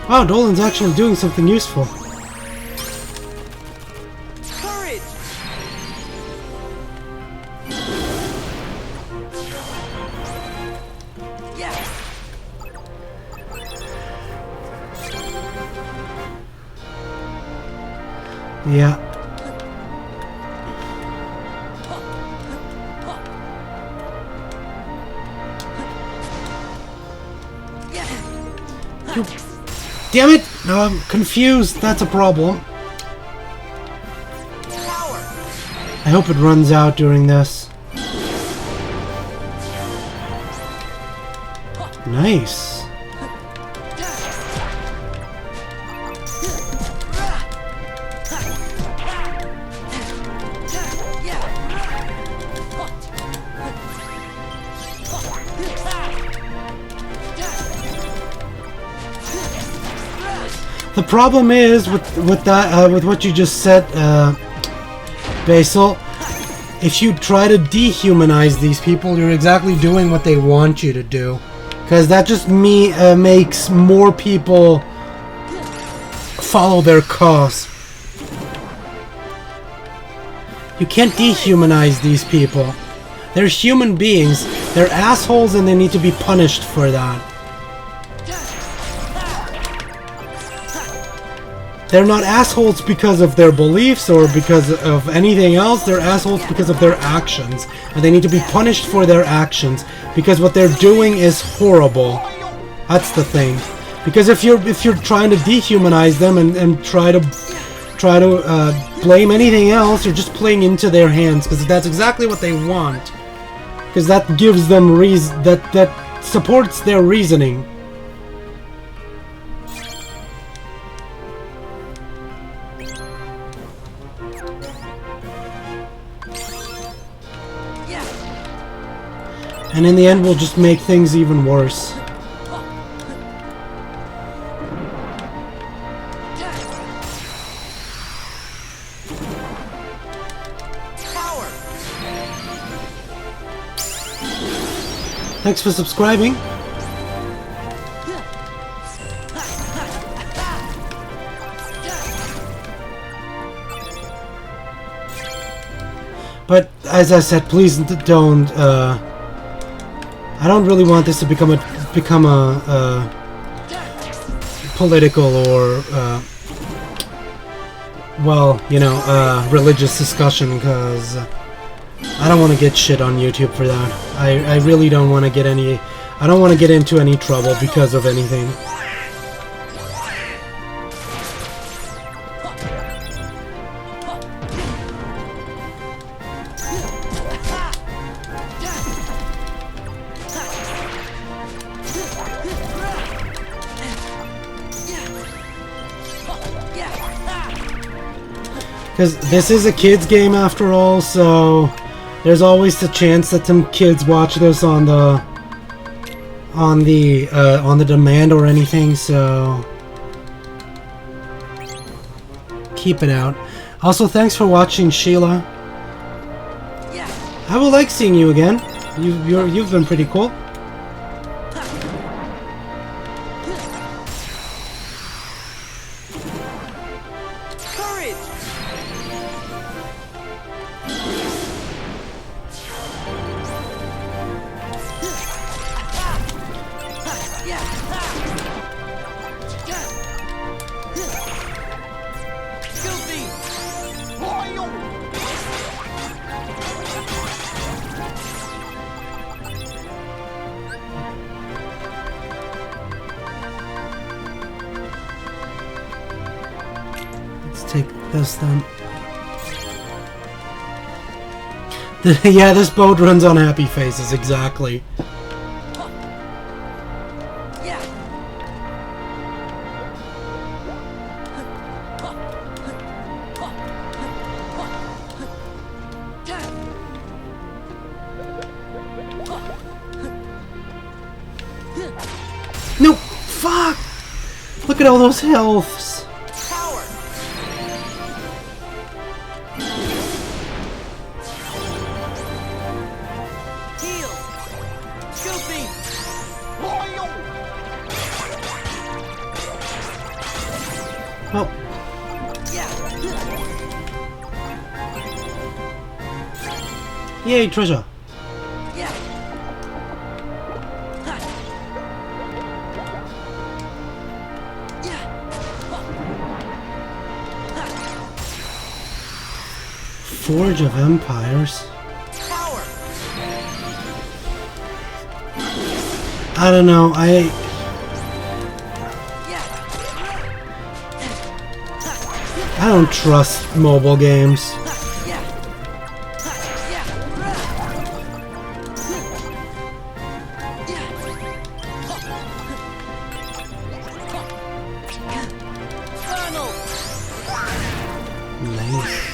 Wow, Dolan's actually doing something useful. Courage! Yeah. Yeah. Damn it! Now I'm confused. That's a problem. I hope it runs out during this. Nice. The problem is with that with what you just said, Basil. If you try to dehumanize these people, you're exactly doing what they want you to do, because that just makes more people follow their cause. You can't dehumanize these people. They're human beings. They're assholes, and they need to be punished for that. They're not assholes because of their beliefs or because of anything else. They're assholes because of their actions. And they need to be punished for their actions. Because what they're doing is horrible. That's the thing. Because if you're trying to dehumanize them and try to blame anything else, you're just playing into their hands. Because that's exactly what they want. Because that gives them that supports their reasoning. And in the end, we'll just make things even worse. Thanks for subscribing. But as I said, please don't. I don't really want this to become a political or well, you know, religious discussion, because I don't want to get shit on YouTube for that. I really don't want to get any. I don't want to get into any trouble because of anything. Because this is a kids game after all, so there's always the chance that some kids watch this on the demand or anything, so keep it out. Also, thanks for watching, Sheila. I would like seeing you again. You've been pretty cool. Take this then. Yeah, this boat runs on happy faces, exactly. No! Fuck! Look at all those healths! Oh. Yay, treasure. Forge of Empires. I don't know, I don't trust mobile games. Nice.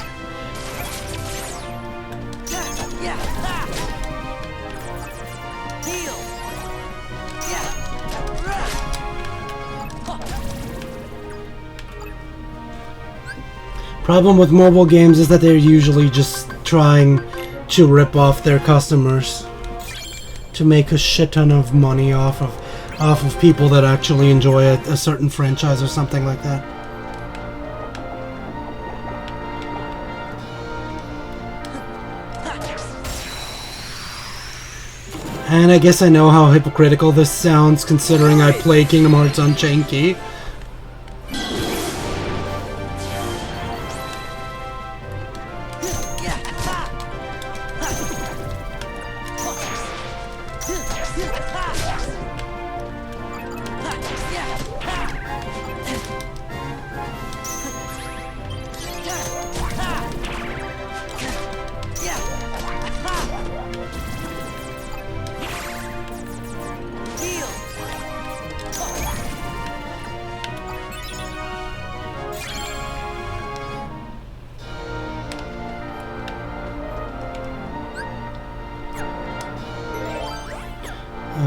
Problem with mobile games is that they're usually just trying to rip off their customers to make a shit ton of money off of people that actually enjoy a certain franchise or something like that. And I guess I know how hypocritical this sounds considering I play Kingdom Hearts on Chain Key.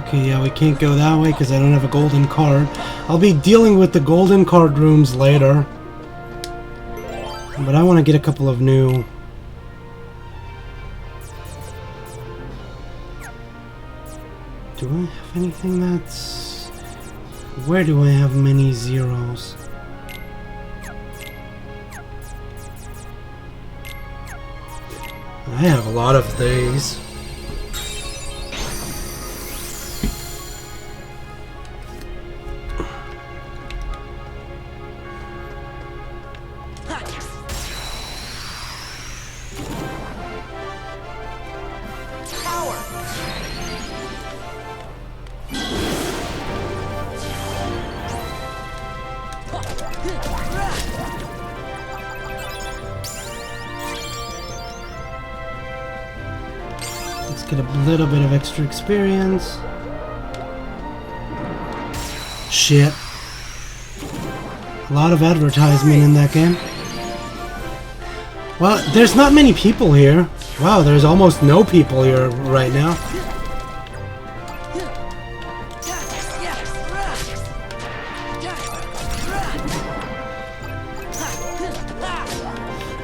Okay, yeah, we can't go that way because I don't have a golden card. I'll be dealing with the golden card rooms later. But I want to get a couple of new... Do I have anything that's... Where do I have many zeros? I have a lot of these. Get a little bit of extra experience. Shit. A lot of advertisement in that game. Well, there's not many people here. Wow, there's almost no people here right now.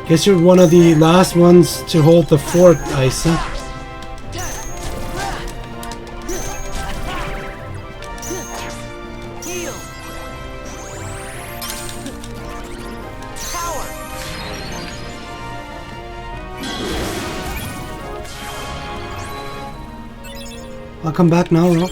Guess you're one of the last ones to hold the fort, Isa. I'll come back now, Ro.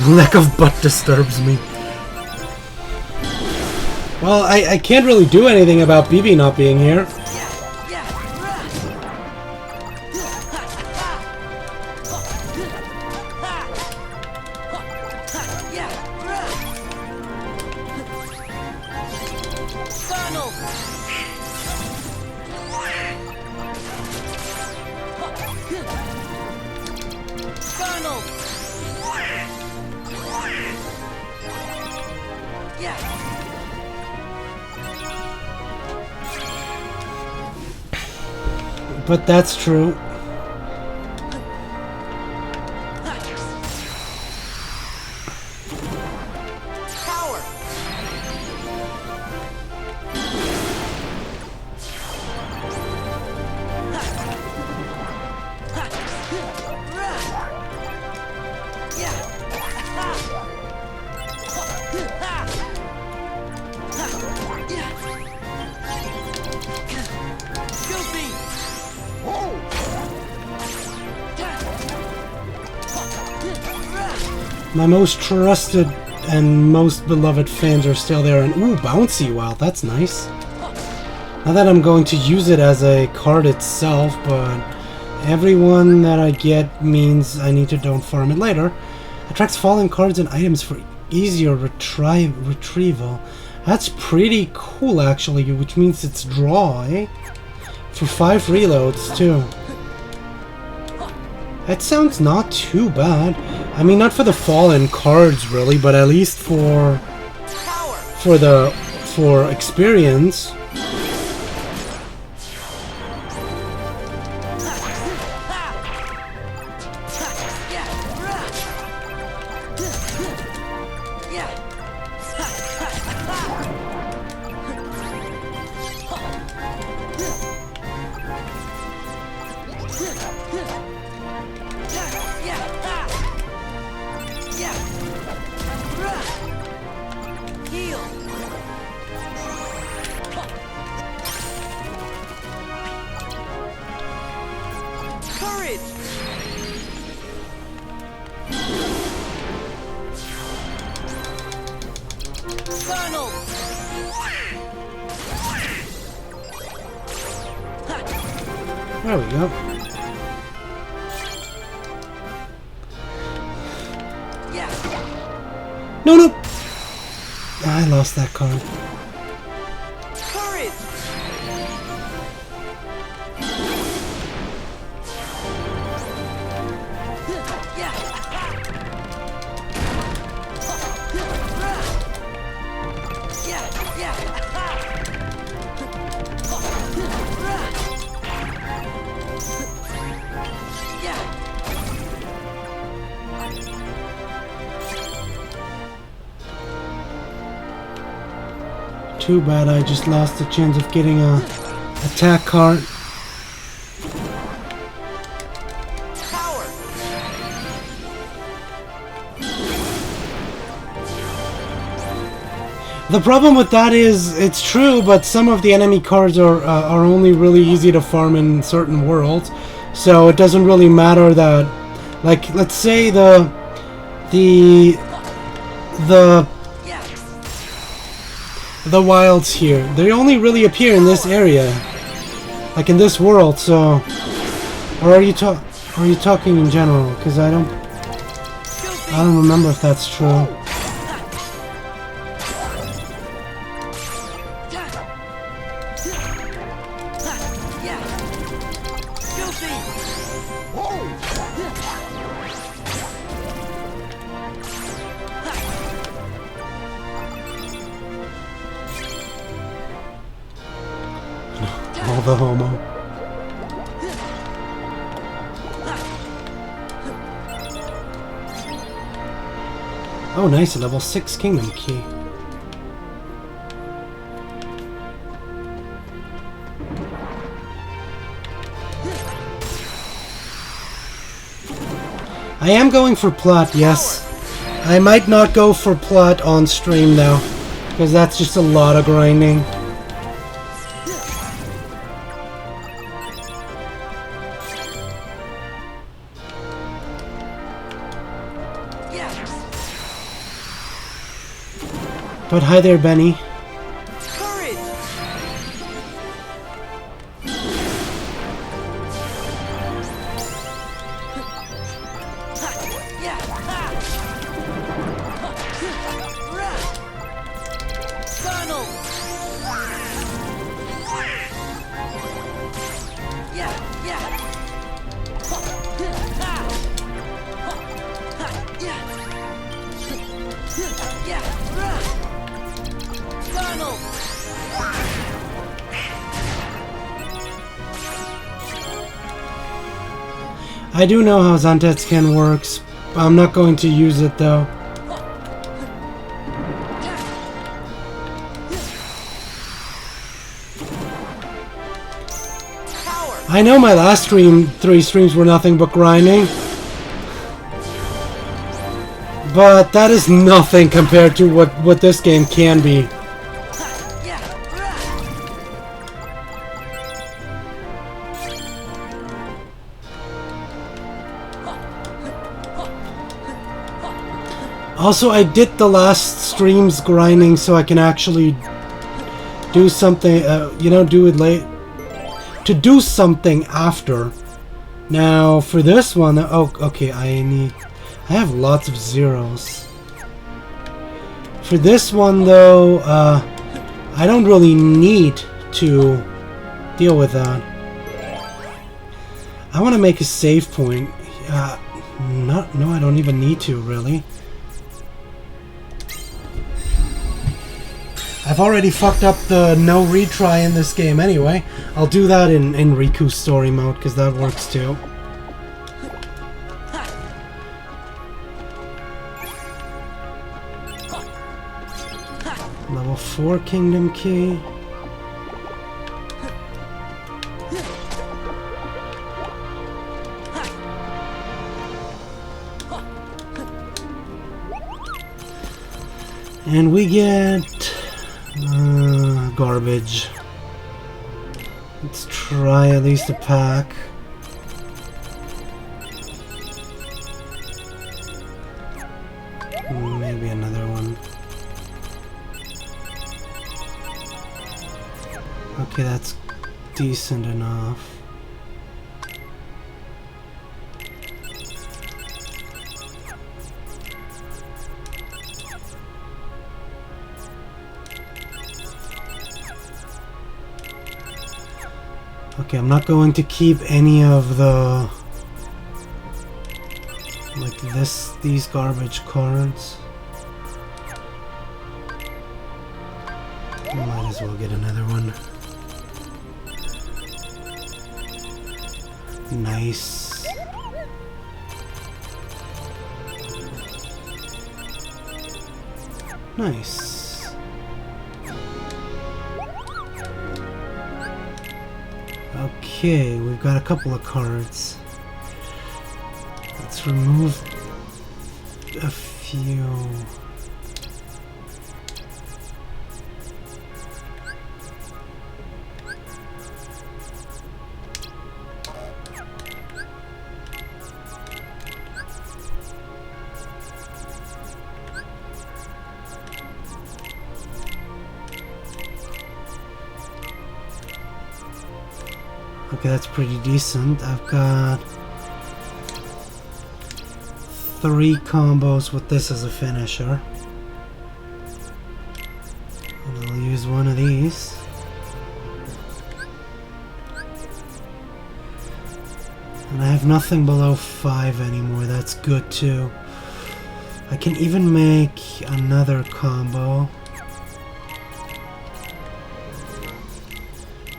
Lack of butt disturbs me. Well, I can't really do anything about BB not being here. But that's true. My most trusted and most beloved fans are still there, and ooh, bouncy, wow, that's nice. Not that I'm going to use it as a card itself, but everyone that I get means I need to don't farm it later. Attracts fallen cards and items for easier retrieval. That's pretty cool, actually, which means it's draw, eh? For 5 reloads, too. That sounds not too bad. I mean, not for the fallen cards, really, but at least for experience. There we go. No, no! I lost that card. Too bad I just lost the chance of getting a attack card. The problem with that is, it's true, but some of the enemy cards are only really easy to farm in certain worlds, so it doesn't really matter that, like, let's say the wilds here, they only really appear in this area, like in this world. So, or are you talking in general? Because I don't remember if that's true. All the homo. Oh, nice, a level 6 kingdom key. I am going for plat, yes. I might not go for plat on stream though, because that's just a lot of grinding. But hi there, Benny. I do know how Zantetsuken works. I'm not going to use it though. I know my last 3 streams were nothing but grinding, but that is nothing compared to what this game can be. Also, I did the last streams grinding so I can actually do something, you know, do it late. To do something after. Now, for this one, oh, okay, I have lots of zeros. For this one, though, I don't really need to deal with that. I want to make a save point. No, I don't even need to, really. I've already fucked up the no retry in this game anyway. I'll do that in Riku's story mode, because that works too. Level 4 Kingdom Key. And we get garbage. Let's try at least a pack. Maybe another one. Okay, that's decent enough. Okay, I'm not going to keep any of the these garbage cards. Might as well get another one. Nice. Nice. Okay, we've got a couple of cards. Let's remove a few. Okay, that's pretty decent. I've got 3 combos with this as a finisher. And I'll use one of these. And I have nothing below 5 anymore. That's good too. I can even make another combo.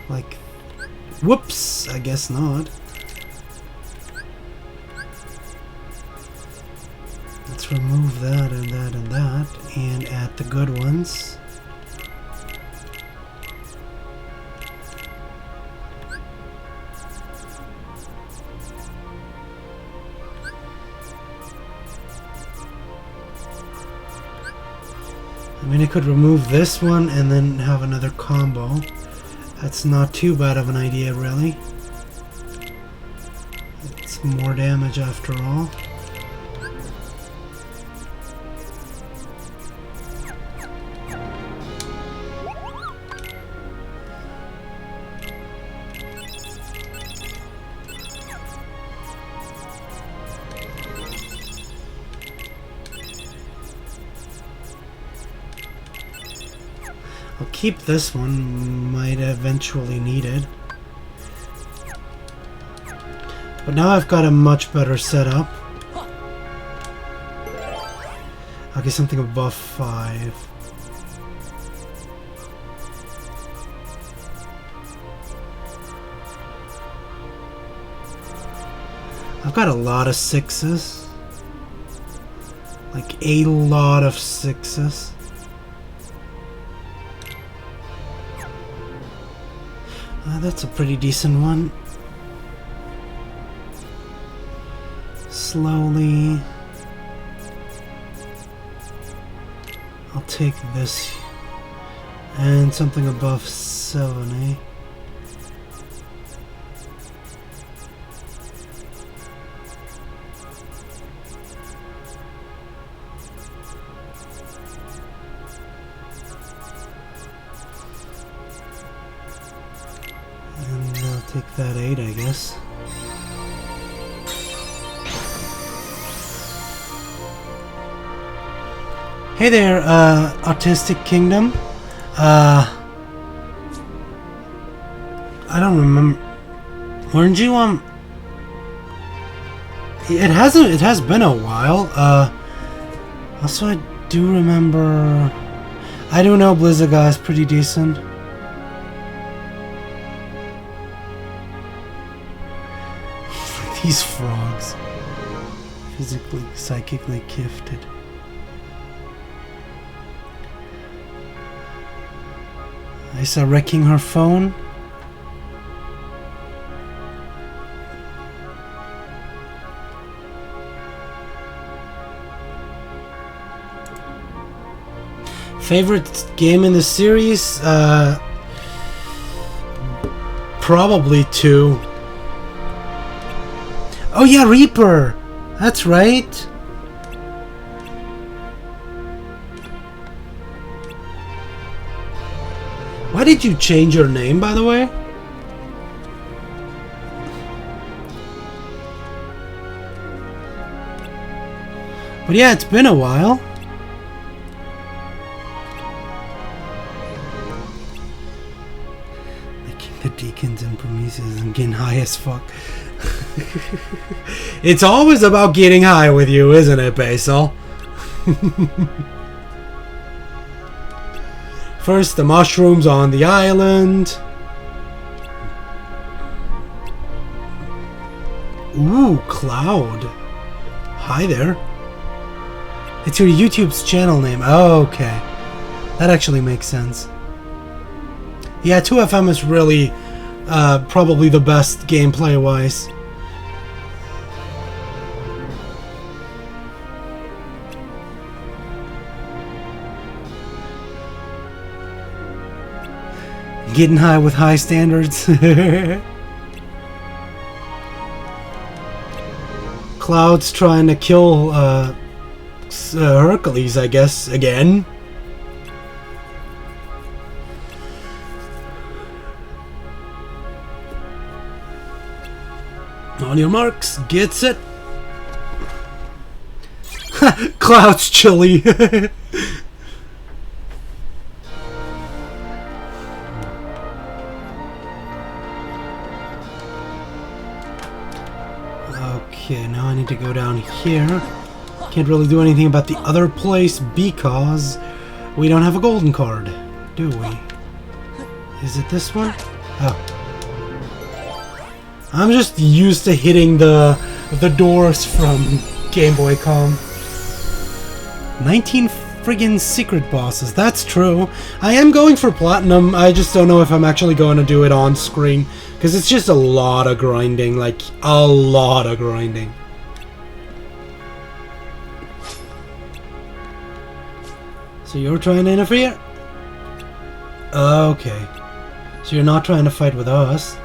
Like, whoops, I guess not. Let's remove that and that and that and add the good ones. I mean, I could remove this one and then have another combo. That's not too bad of an idea, really. It's more damage after all. I'll keep this one, might eventually need it. But now I've got a much better setup. I'll get something above 5. I've got a lot of 6s. Like a lot of 6s. That's a pretty decent one. Slowly. I'll take this. And something above 7, eh? Take that 8, I guess. Hey there, Autistic Kingdom. I don't remember. Weren't you It hasn't. It has been a while. Also, I do remember. I do know Blizzaga is pretty decent. These frogs, physically, psychically gifted. Isa wrecking her phone. Favorite game in the series? Probably 2. Oh yeah, Reaper! That's right! Why did you change your name, by the way? But yeah, it's been a while. Making the deacons and Prometheus and getting high as fuck. It's always about getting high with you, isn't it, Basil? First, the mushrooms on the island. Ooh, Cloud. Hi there. It's your YouTube's channel name. Oh, okay. That actually makes sense. Yeah, 2FM is really probably the best gameplay-wise. Getting high with high standards. Cloud's trying to kill Hercules, I guess, again. On your marks, gets it. Cloud's chilly. Okay, now I need to go down here. Can't really do anything about the other place because we don't have a golden card, do we? Is it this one? Oh. I'm just used to hitting the doors from Game Boy Com. 19 friggin' secret bosses, that's true. I am going for platinum, I just don't know if I'm actually going to do it on screen. Because it's just a lot of grinding, like, a lot of grinding. So you're trying to interfere? Okay. So you're not trying to fight with us.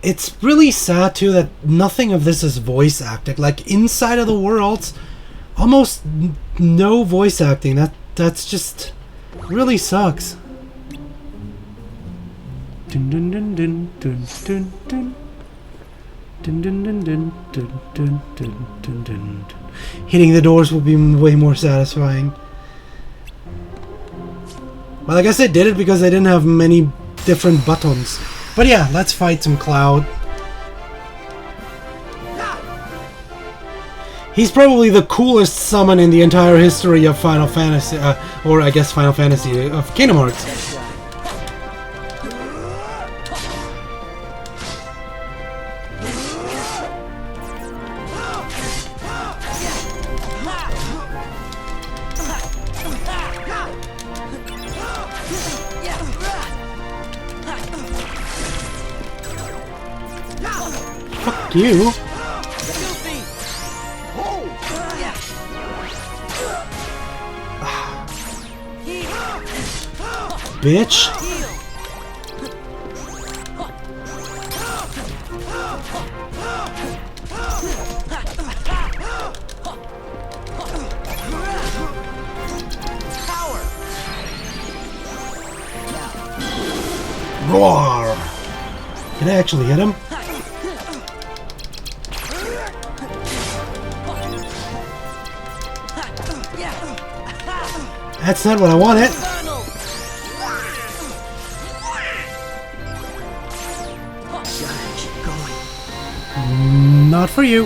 It's really sad too that nothing of this is voice acted. Like inside of the worlds, almost no voice acting. That's just really sucks. Dun dun dun dun dun dun dun. Dun dun dun dun dun dun dun dun dun. Hitting the doors will be way more satisfying. Well, I guess I did it because I didn't have many different buttons. But yeah, let's fight some Cloud. He's probably the coolest summon in the entire history of Final Fantasy, or I guess Final Fantasy, of Kingdom Hearts. Fuck you. Bitch. Roar! Can I actually hit him? That's not what I wanted. Not for you.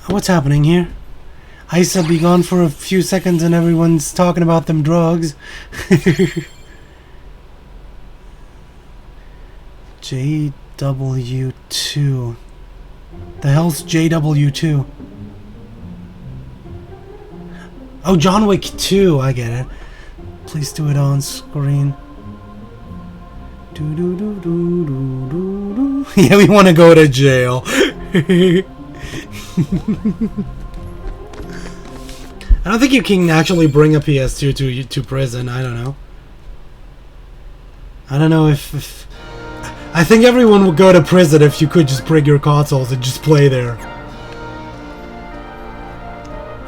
What's happening here? Isa be gone for a few seconds and everyone's talking about them drugs. JW2. The hell's JW2? Oh, John Wick 2, I get it. Please do it on screen. Yeah, we want to go to jail. I don't think you can actually bring a PS2 to prison. I don't know. I don't know if I think everyone would go to prison if you could just bring your consoles and just play there.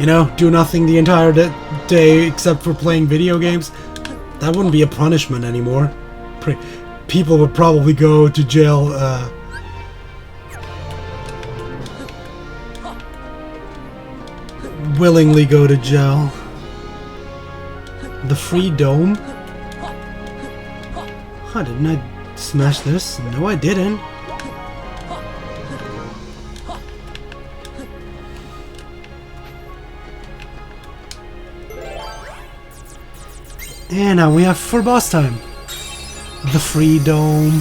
You know, do nothing the entire day except for playing video games. That wouldn't be a punishment anymore. People would probably go to jail. Willingly go to jail. The free dome? Huh, didn't I smash this? No, I didn't. And now we have for boss time. The free dome.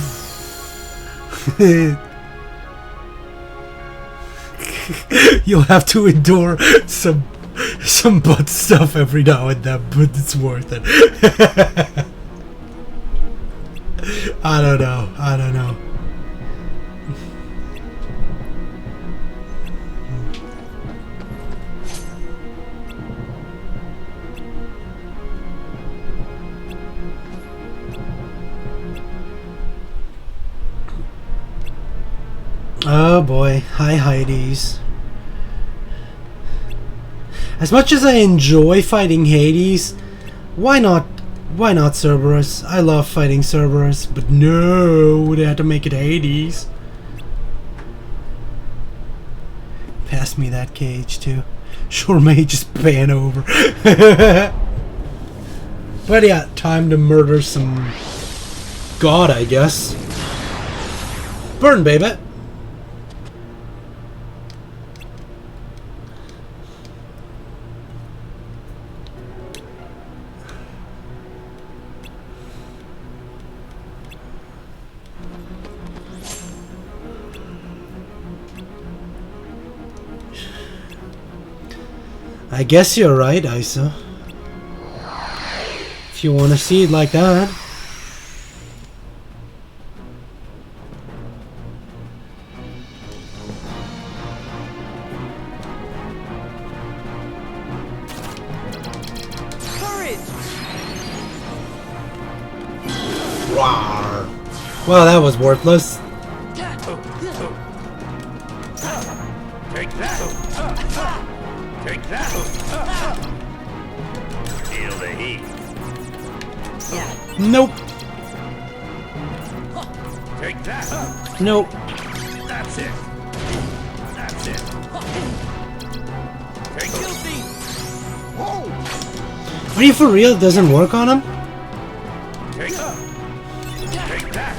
You'll have to endure some butt stuff every now and then, but it's worth it. I don't know. I don't know. Oh boy, hi Hades. As much as I enjoy fighting Hades, why not Cerberus? I love fighting Cerberus, but no, they had to make it Hades. Pass me that cage too. Sure may just pan over. But yeah, time to murder some god, I guess. Burn, baby. I guess you're right, Isa. If you want to see it like that. Courage! Rawr. Well, that was worthless. Take that! Take that! Feel the heat. Nope. Take that! Nope. That's it. That's it. Take it. Are you for real? It doesn't work on him? Take that. Take that.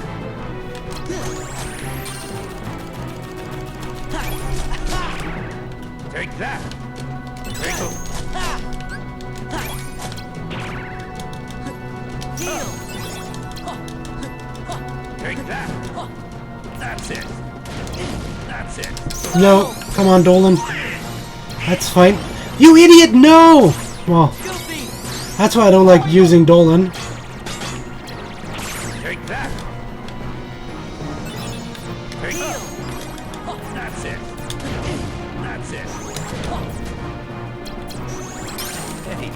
Take that. Take it. Take that. That's it. That's it. No. Come on, Dolan. That's fine. You idiot! No! Well, that's why I don't like using Dolan. Take that. Take it. That's it. That's it. Hey,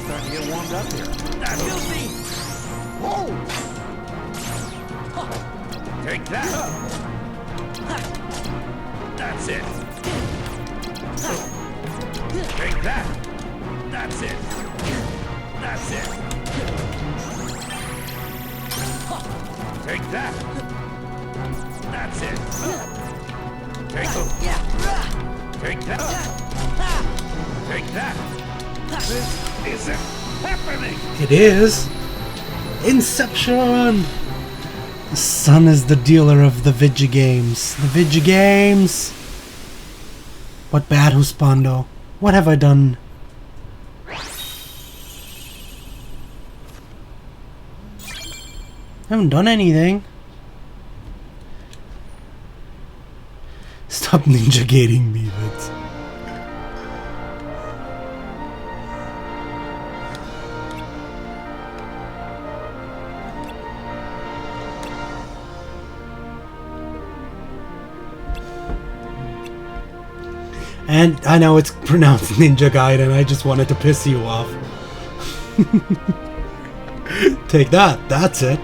starting to get warmed up here. That's it. Take that. That's it. Take that. That's it. That's it. Take that. That's it. Take Take that. Take that. This isn't happening. It is. Inception! The sun is the dealer of the Vigi games. The Vigi games! What bad, Husbando? What have I done? I haven't done anything. Stop ninja gating me, Vince. And I know it's pronounced Ninja Gaiden, I just wanted to piss you off. Take that, that's it.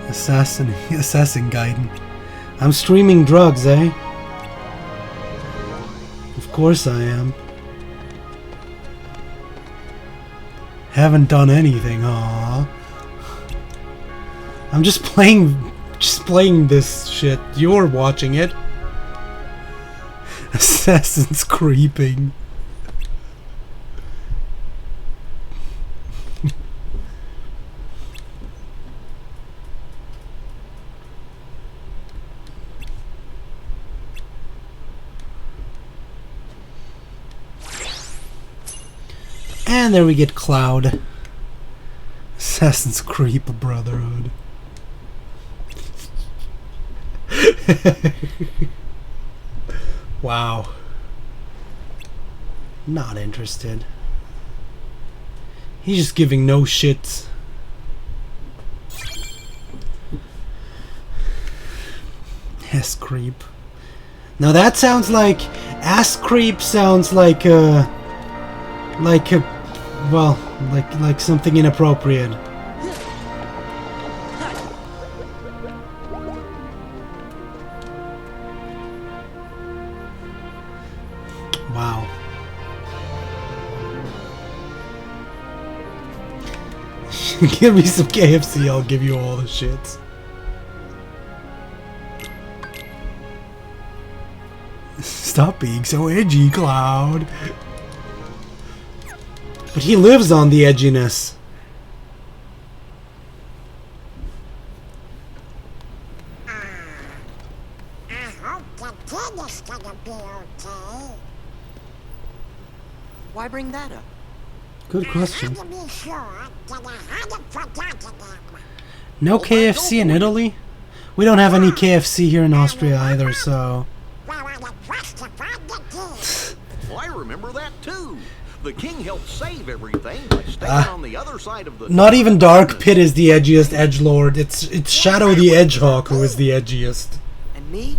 Assassin Gaiden. I'm streaming drugs, eh? Of course I am. Haven't done anything, aww. I'm just playing this shit. You're watching it. Assassin's creeping. And there we get Cloud. Assassin's Creep Brotherhood. Wow. Not interested. He's just giving no shits. Ass creep. Now that sounds like ass creep sounds like well, like something inappropriate. Wow. Give me some KFC, I'll give you all the shits. Stop being so edgy, Cloud. But he lives on the edginess. I hope the kid is gonna be okay. Why bring that up? Good question. I had to be sure that I hadn't forgotten him. No KFC in Italy? We don't have any KFC here in Austria either, so... Well, I trust to find the kid. Well, I remember that too. The king helped save everything by staying on the other side of the... Not even Dark Pit is the edgiest edgelord. It's Shadow the Edgehawk who is the edgiest. And me?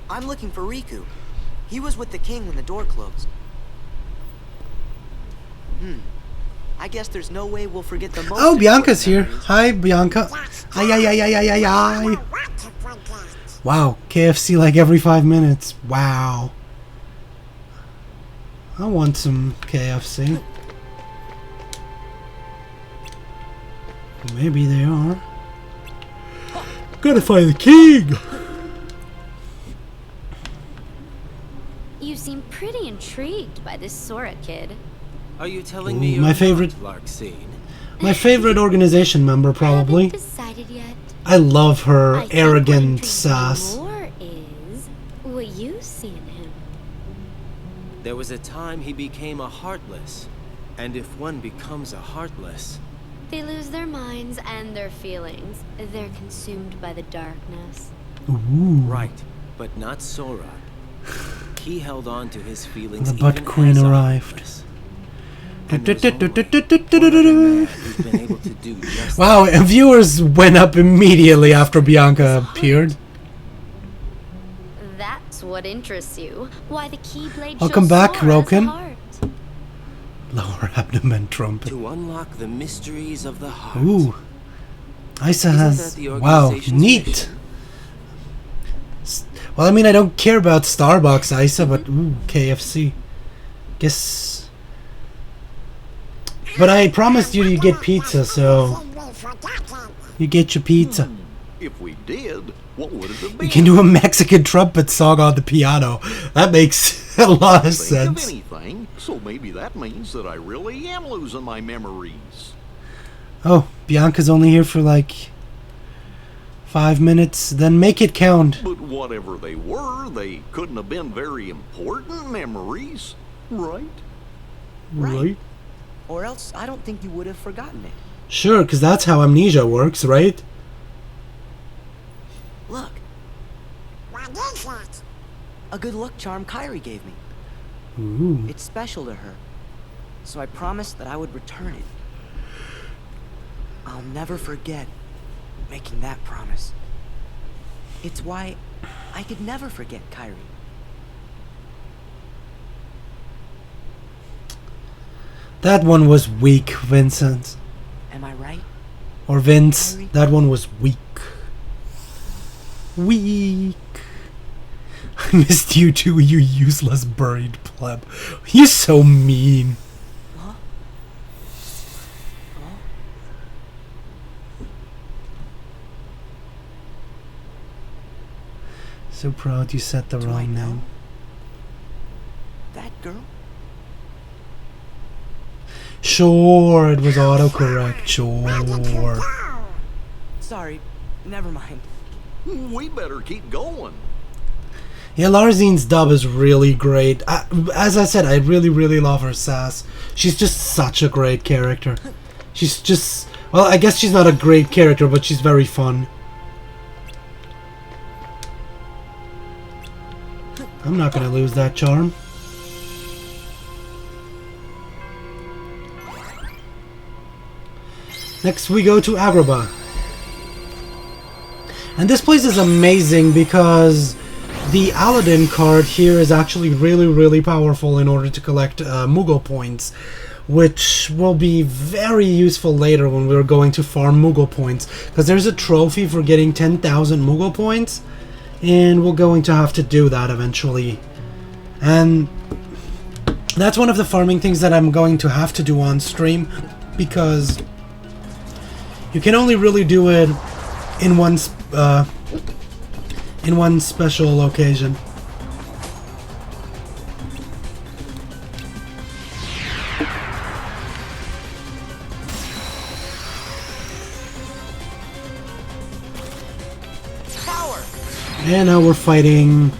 I'm looking for Riku. He was with the king when the door closed. I guess there's no way we'll forget the most. Oh, Bianca's here. memories. Hi, Bianca. Ay, ay, ay, ay, ay, ay, ay. What to forget? Wow, KFC like every 5 minutes. Wow. I want some KFC. Maybe they are. Gotta find the king! You seem pretty intrigued by this Sora kid. Are you telling Ooh, me you're my favorite- not Larxene? My favorite organization member, probably. Haven't decided yet. I love her I think arrogant what intrigues me sass. more is what you see in him. There was a time he became a Heartless. And if one becomes a Heartless, They lose their minds and their feelings. They're consumed by the darkness. Ooh. right, but not Sora. He held on to his feelings The Butt even Queen as a arrived. Heartless. And there's only one other man who's been able to do just Wow, and viewers went up immediately after Bianca appeared. That's what interests you. Why the Keyblade Welcome shows back, Sora as a Roken. heart. Lower abdomen trumpet. to unlock the mysteries of the heart. Ooh. Isa Isn't has... that the Wow, organization's neat. mission? Well, I mean, I don't care about Starbucks, Isa, but ooh, KFC. Guess... But I promised you to get pizza, so... We've forgotten. You get your pizza. If we did, what would it have been? You can do a Mexican trumpet song on the piano. That makes a lot of Think of sense. anything, so maybe that means that I really am losing my memories. Oh, Bianca's only here for like 5 minutes. Then make it count. But whatever they were, they couldn't have been very important memories, right? Right? Or else I don't think you would have forgotten it. Sure, because that's how amnesia works, right? Look, What is it? a good luck charm Kyrie gave me. Ooh. It's special to her, so I promised that I would return it. I'll never forget making that promise. It's why I could never forget Kyrie. That one was weak, Vincent. Am I right? Or Vince. That one was weak. Weak. I missed you too, you useless buried pleb. You're so mean. Huh? Huh? So proud you said the Do I wrong know name. that girl? Sure, it was autocorrect. Sure. Go. Sorry, never mind. We better keep going. Yeah, Larzine's dub is really great. As I said, I really, really love her sass. She's just such a great character. She's just... Well, I guess she's not a great character, but she's very fun. I'm not gonna lose that charm. Next we go to Agrabah. And this place is amazing because the Aladdin card here is actually really, really powerful in order to collect Mughal points, which will be very useful later when we're going to farm Mughal points, because there's a trophy for getting 10,000 Mughal points, and we're going to have to do that eventually. And that's one of the farming things that I'm going to have to do on stream, because you can only really do it in one special occasion. Power! And now we're fighting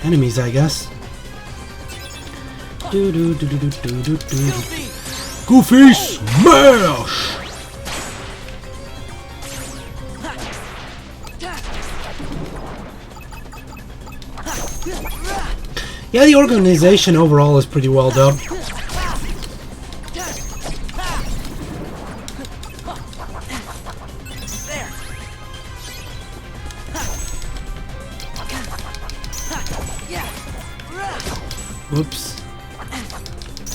enemies, I guess. Do do do do do do do do. Goofy! Goofy smash! Yeah, the organization overall is pretty well done. There! Yeah! Whoops.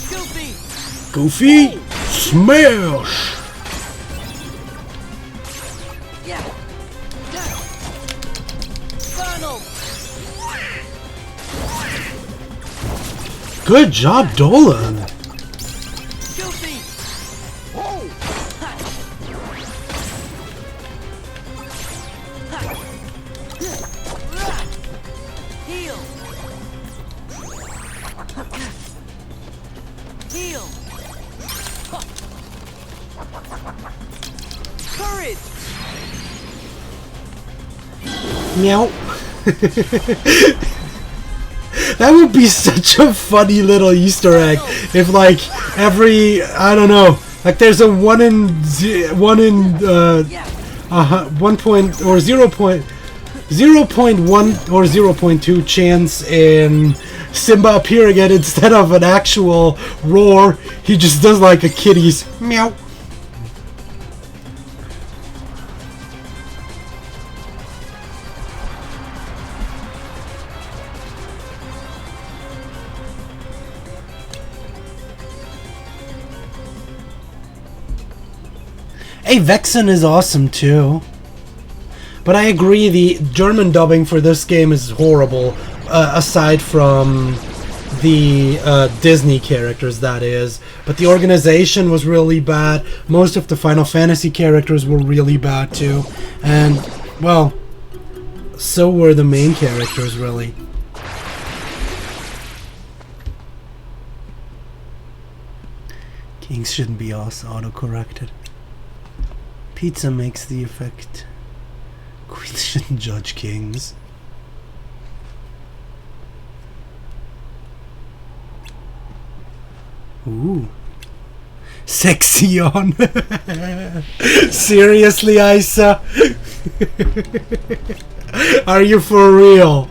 Goofy! Goofy smash! Yeah! Funnel! Good job, Dolan. Goofy! Heal! Heal! Courage! Meow. That would be such a funny little Easter egg if, like, every, I don't know, like there's a 1 in 1 point or 0.1 or 0.2 chance in Simba appearing it instead of an actual roar. He just does like a kitty's meow. Hey, Vexen is awesome too. But I agree, the German dubbing for this game is horrible, aside from the Disney characters, that is. But the organization was really bad. Most of the Final Fantasy characters were really bad too. And, well, so were the main characters, really. Kings shouldn't be auto-corrected. Pizza makes the effect. Queens shouldn't judge kings. Ooh. Sexy on. Seriously, Isa? Are you for real?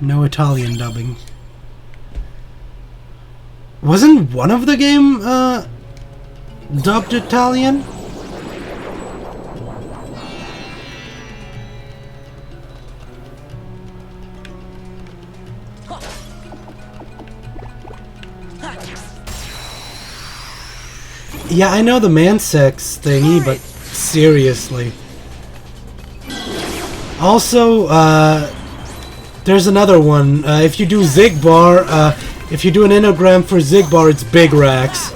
No Italian dubbing. Wasn't one of the game dubbed Italian? Yeah, I know the man sex thingy, but seriously. Also, there's another one. If you do Zigbar, if you do an anagram for Zigbar, it's Big Rax.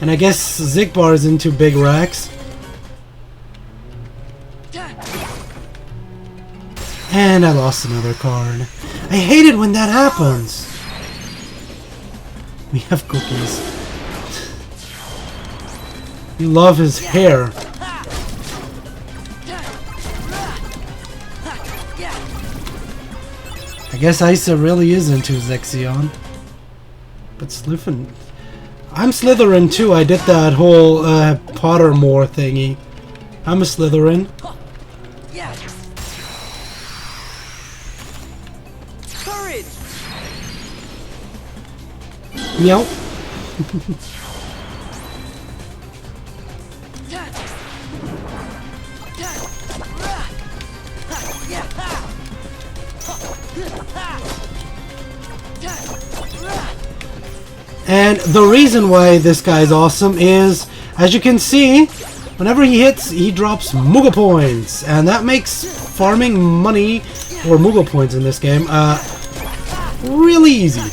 And I guess Zigbar is into Big Rax. And I lost another card. I hate it when that happens. We have cookies. You love his hair. I guess Isa really is into Zexion. But Slytherin... I'm Slytherin too. I did that whole Pottermore thingy. I'm a Slytherin. Courage! Meow. And the reason why this guy is awesome is, as you can see, whenever he hits, he drops Moogle points. And that makes farming money, or Moogle points in this game, really easy.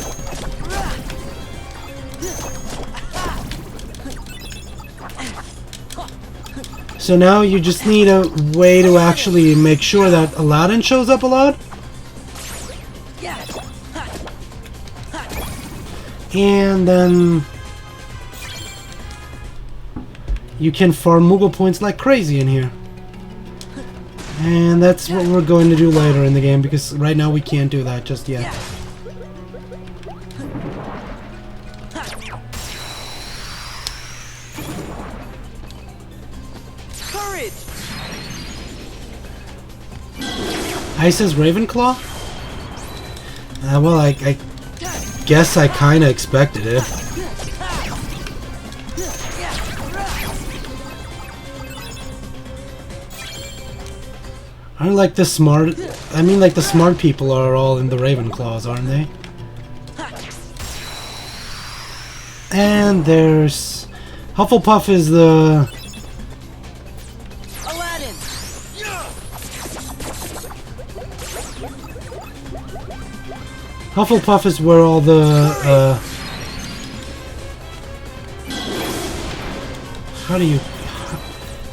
So now you just need a way to actually make sure that Aladdin shows up a lot. And then you can farm Moogle points like crazy in here. And that's what we're going to do later in the game, because right now we can't do that just yet. Courage! Isa's Ravenclaw? Well, I guess I kinda expected it. Aren't like the smart... I mean, like the smart people are all in the Ravenclaws, aren't they? And there's... Hufflepuff is the... Aladdin! Hufflepuff is where all the... How do you...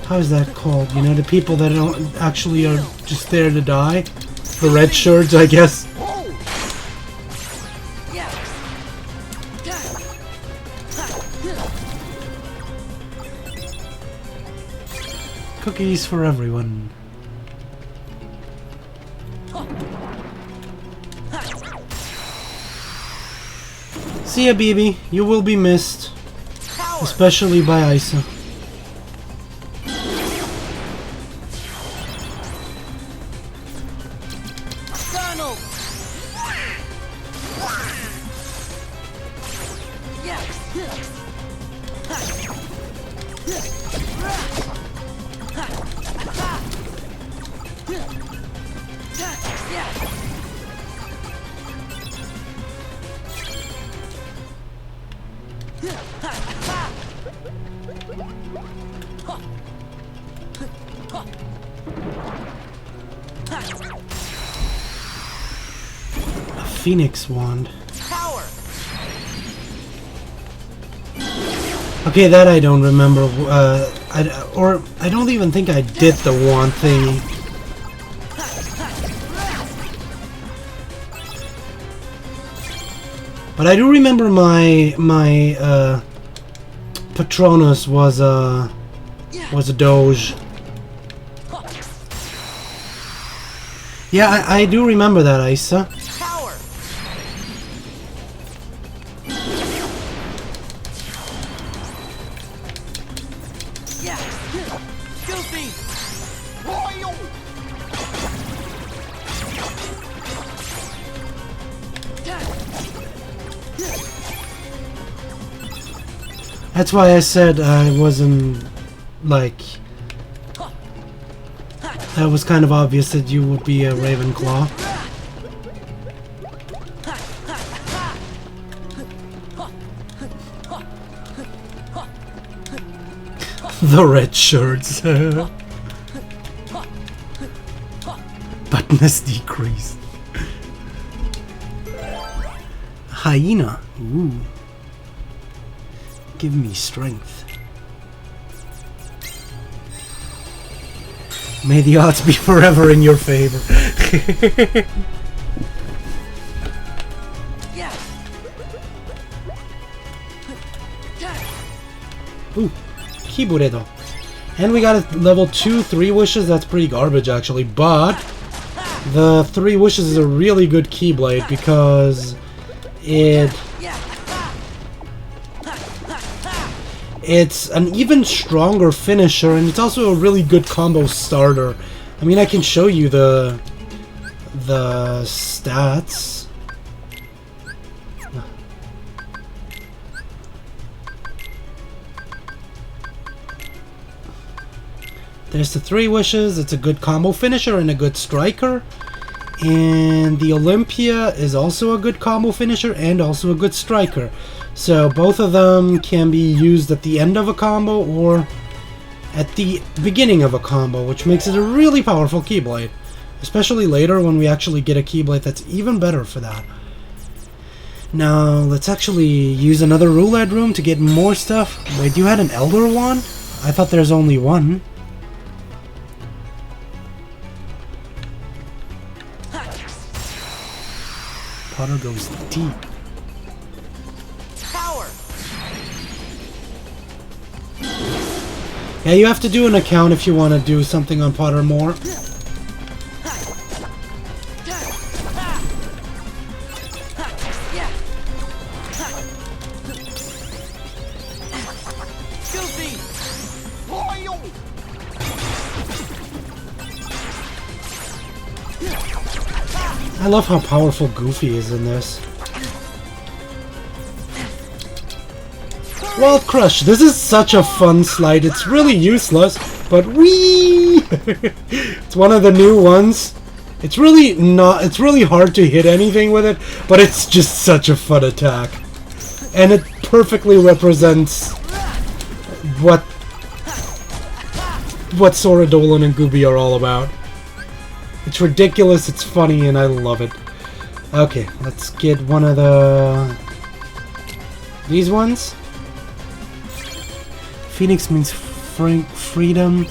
How is that called? You know, the people that don't actually are just there to die? The red shirts, I guess. Cookies for everyone. See ya, BB. You will be missed. Especially by Isa. A Phoenix Wand. Okay, that I don't remember. I don't even think I did the wand thingy. But I do remember my Patronus was a Doge. Yeah, I do remember that, Isa. That's why I said I wasn't, like... That was kind of obvious that you would be a Ravenclaw. The red shirts. Buttons decrease. Hyena. Ooh. Give me strength. May the odds be forever in your favor. Ooh, Kiburedo. And we got a level 2 3 wishes. That's pretty garbage actually, but the 3 wishes is a really good Keyblade because it's an even stronger finisher, and it's also a really good combo starter. I mean, I can show you the stats. There's the 3 wishes. It's a good combo finisher and a good striker. And the Olympia is also a good combo finisher and also a good striker. So both of them can be used at the end of a combo or at the beginning of a combo, which makes it a really powerful Keyblade. Especially later when we actually get a Keyblade that's even better for that. Now, let's actually use another roulette room to get more stuff. Wait, you had an Elder Wand? I thought there's only one. Potter goes deep. Yeah, you have to do an account if you want to do something on Potter more. I love how powerful Goofy is in this. Wild Crush. This is such a fun slide. It's really useless, but whee! It's one of the new ones. It's really hard to hit anything with it, but it's just such a fun attack. And it perfectly represents what Sora, Dolan, and Gooby are all about. It's ridiculous, it's funny, and I love it. Okay, let's get one of these ones. Phoenix means freedom,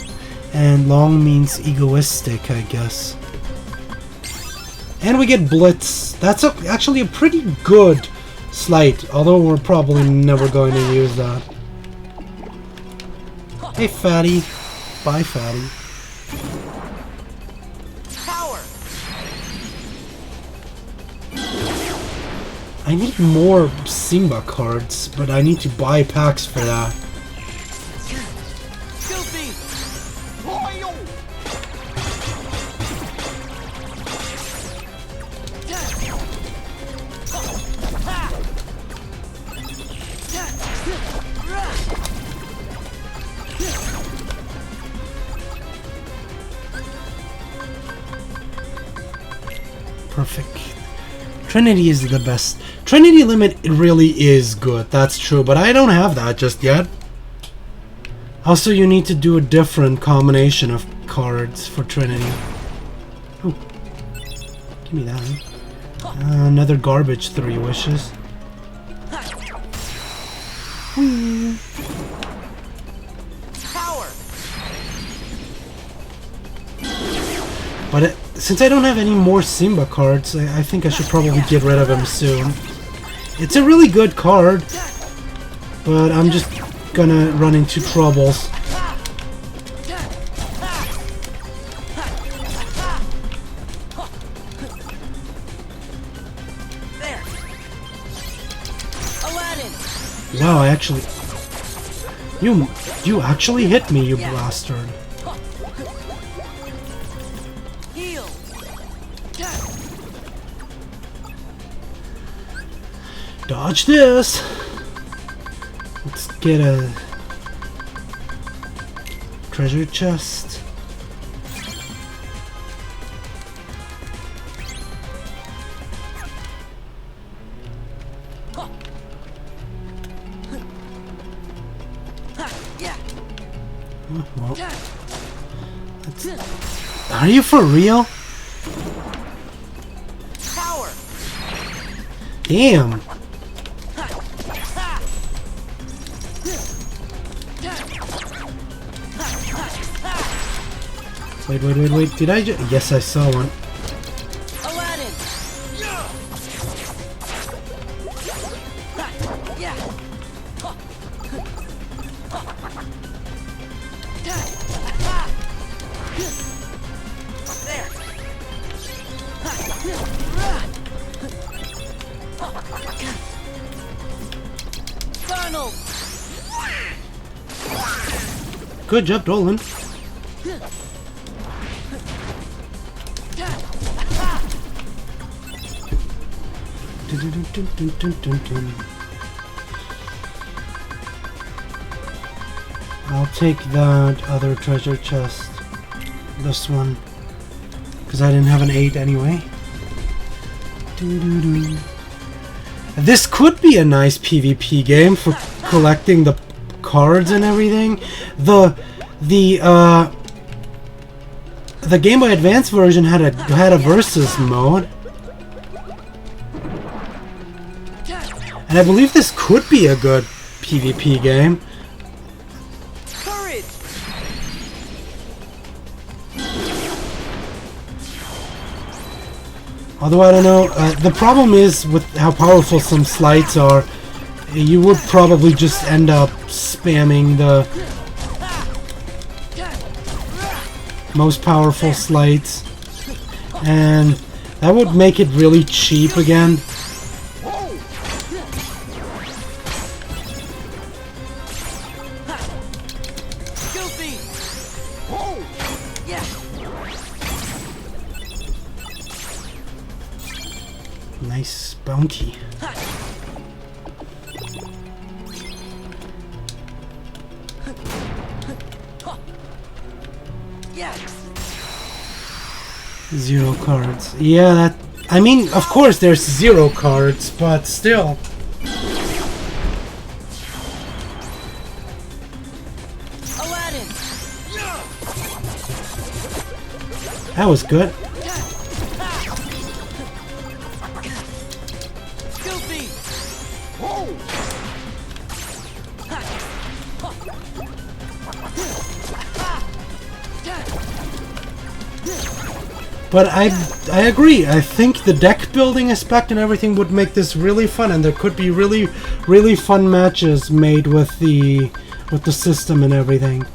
and long means egoistic, I guess. And we get Blitz. That's actually a pretty good sleight, although we're probably never going to use that. Hey, Fatty. Bye, Fatty. I need more Simba cards, but I need to buy packs for that. Perfect. Trinity is the best. Trinity Limit really is good, that's true, but I don't have that just yet. Also, you need to do a different combination of cards for Trinity. Oh, give me that. Another garbage 3 wishes. Whee. But since I don't have any more Simba cards, I think I should probably get rid of him soon. It's a really good card, but I'm just gonna run into troubles. Wow, I actually... You actually hit me, you bastard. Dodge this! Let's get a... treasure chest. Well, are you for real? Damn! Wait, did I just... Yes, I saw one. Good job, Dolan. I'll take that other treasure chest. This one. Because I didn't have an 8 anyway. This could be a nice PvP game for collecting the cards and everything. The Game Boy Advance version had a versus mode. And I believe this could be a good PvP game. Courage! Although I don't know, the problem is with how powerful some slides are, you would probably just end up spamming the most powerful slides, and that would make it really cheap again. Nice bounty. Zero cards. Yeah, that... I mean, of course there's 0 cards, but still. That was good. But I agree. I think the deck building aspect and everything would make this really fun, and there could be really fun matches made with the system and everything.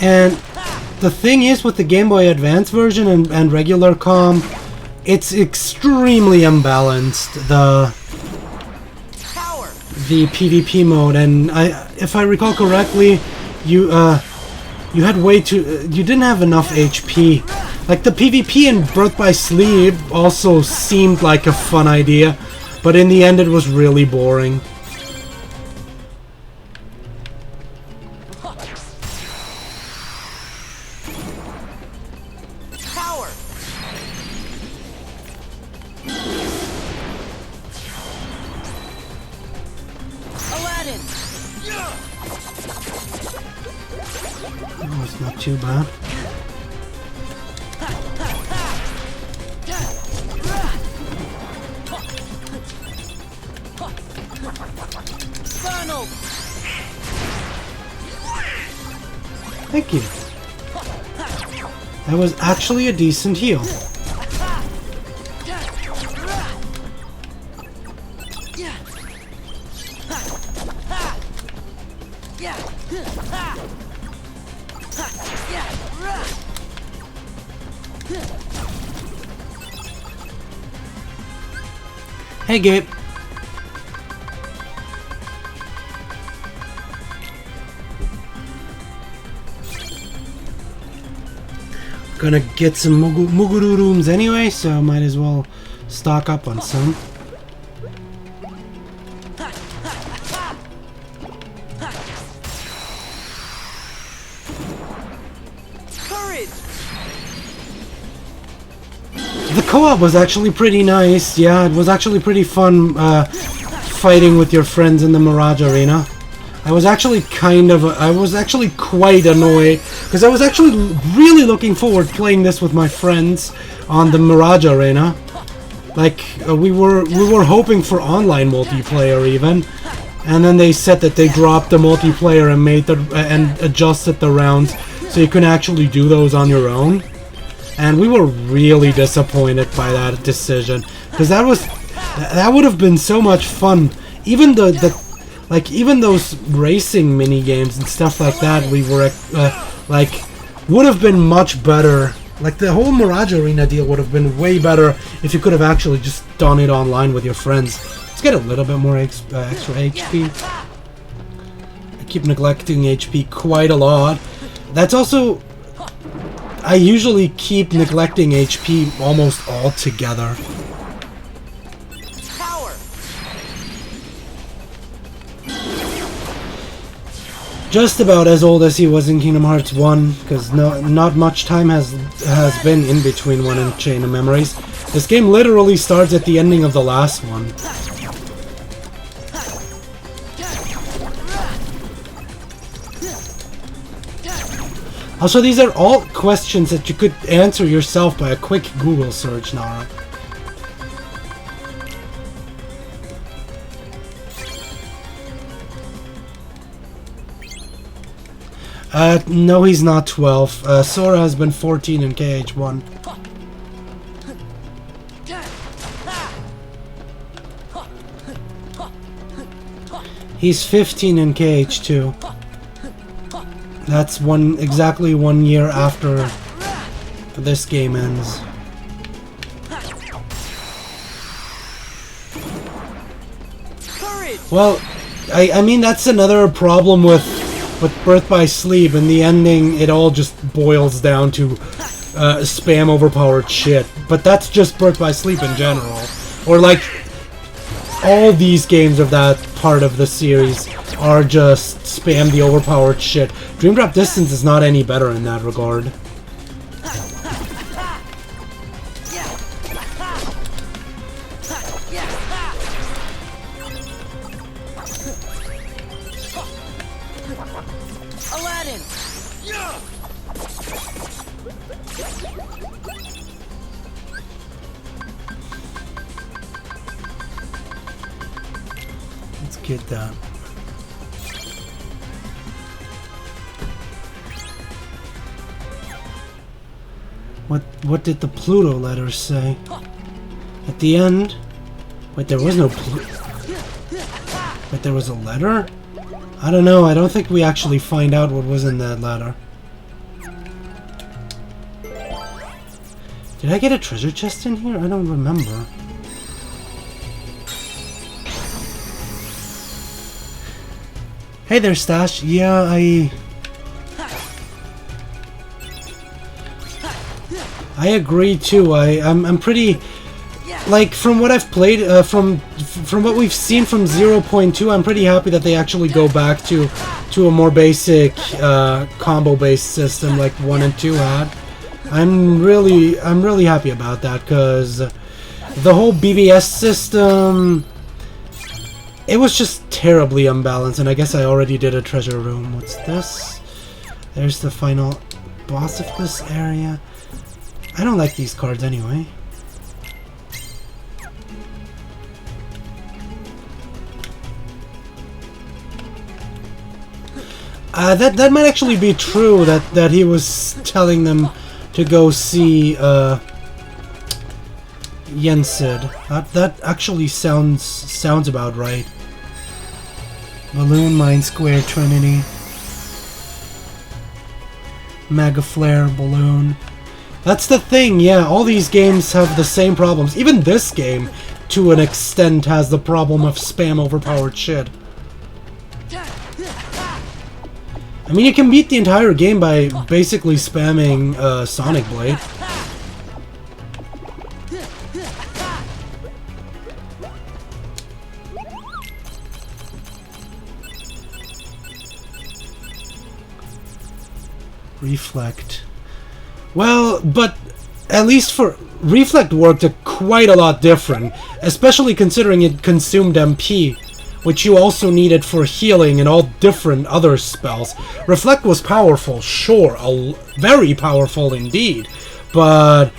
And the thing is, with the Game Boy Advance version and regular COM, it's extremely unbalanced, the PvP mode, and if I recall correctly, you had way too... you didn't have enough HP. Like, the PvP in Birth by Sleep also seemed like a fun idea, but in the end it was really boring. too bad. Thank you. That was actually a decent heal. Hey, Gabe. Gonna get some Muguru rooms anyway, so might as well stock up on some. The co-op was actually pretty nice. Yeah, it was actually pretty fun fighting with your friends in the Mirage Arena. I was actually quite annoyed because I was actually really looking forward to playing this with my friends on the Mirage Arena. Like we were hoping for online multiplayer even, and then they said that they dropped the multiplayer and and adjusted the rounds so you can actually do those on your own. And we were really disappointed by that decision because that would have been so much fun. Even even those racing mini games and stuff like that, we were would have been much better. Like the whole Mirage Arena deal would have been way better if you could have actually just done it online with your friends. Let's get a little bit more extra HP. I keep neglecting HP quite a lot. That's also, I usually keep neglecting HP almost altogether. Just about as old as he was in Kingdom Hearts 1, because not much time has been in between 1 and Chain of Memories. This game literally starts at the ending of the last one. Also, these are all questions that you could answer yourself by a quick Google search, Nara. No, he's not 12. Sora has been 14 in KH1. He's 15 in KH2. That's exactly 1 year after this game ends. Well, I mean, that's another problem with Birth by Sleep. In the ending, it all just boils down to spam overpowered shit. But that's just Birth by Sleep in general. Or like, all these games of that part of the series are just spam the overpowered shit. Dream Drop Distance is not any better in that regard. Let's get that. What did the Pluto letters say? At the end? Wait, there was no Wait, there was a letter? I don't know, I don't think we actually find out what was in that letter. Did I get a treasure chest in here? I don't remember. Hey there, Stash. Yeah, I agree too. I'm pretty, like, from what I've played, from what we've seen from 0.2, I'm pretty happy that they actually go back to a more basic combo-based system like 1 and 2 had. I'm really happy about that, because the whole BBS system, it was just terribly unbalanced. And I guess I already did a treasure room. What's this? There's the final boss of this area. I don't like these cards anyway. That might actually be true, that he was telling them to go see Yensid. That actually sounds about right. Balloon, Mind Square, Trinity. Mega Flare, Balloon. That's the thing, yeah, all these games have the same problems. Even this game, to an extent, has the problem of spam overpowered shit. I mean, you can beat the entire game by basically spamming Sonic Blade. Reflect. Well, but at least for Reflect worked quite a lot different, especially considering it consumed MP, which you also needed for healing and all different other spells. Reflect was powerful, sure, very powerful indeed, but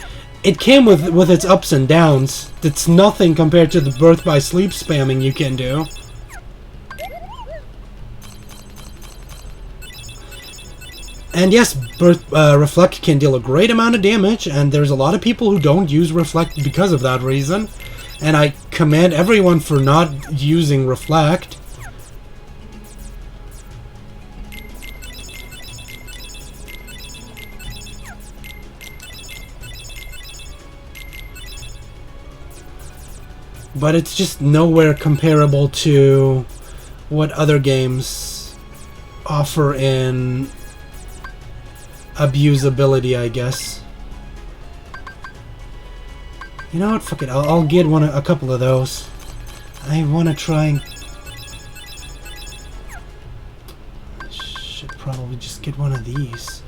it came with its ups and downs. It's nothing compared to the Birth by Sleep spamming you can do. And yes, Reflect can deal a great amount of damage, and there's a lot of people who don't use Reflect because of that reason. And I commend everyone for not using Reflect. But it's just nowhere comparable to what other games offer in abusability, I guess. You know what? Fuck it. I'll get a couple of those. I want to try and... should probably just get one of these.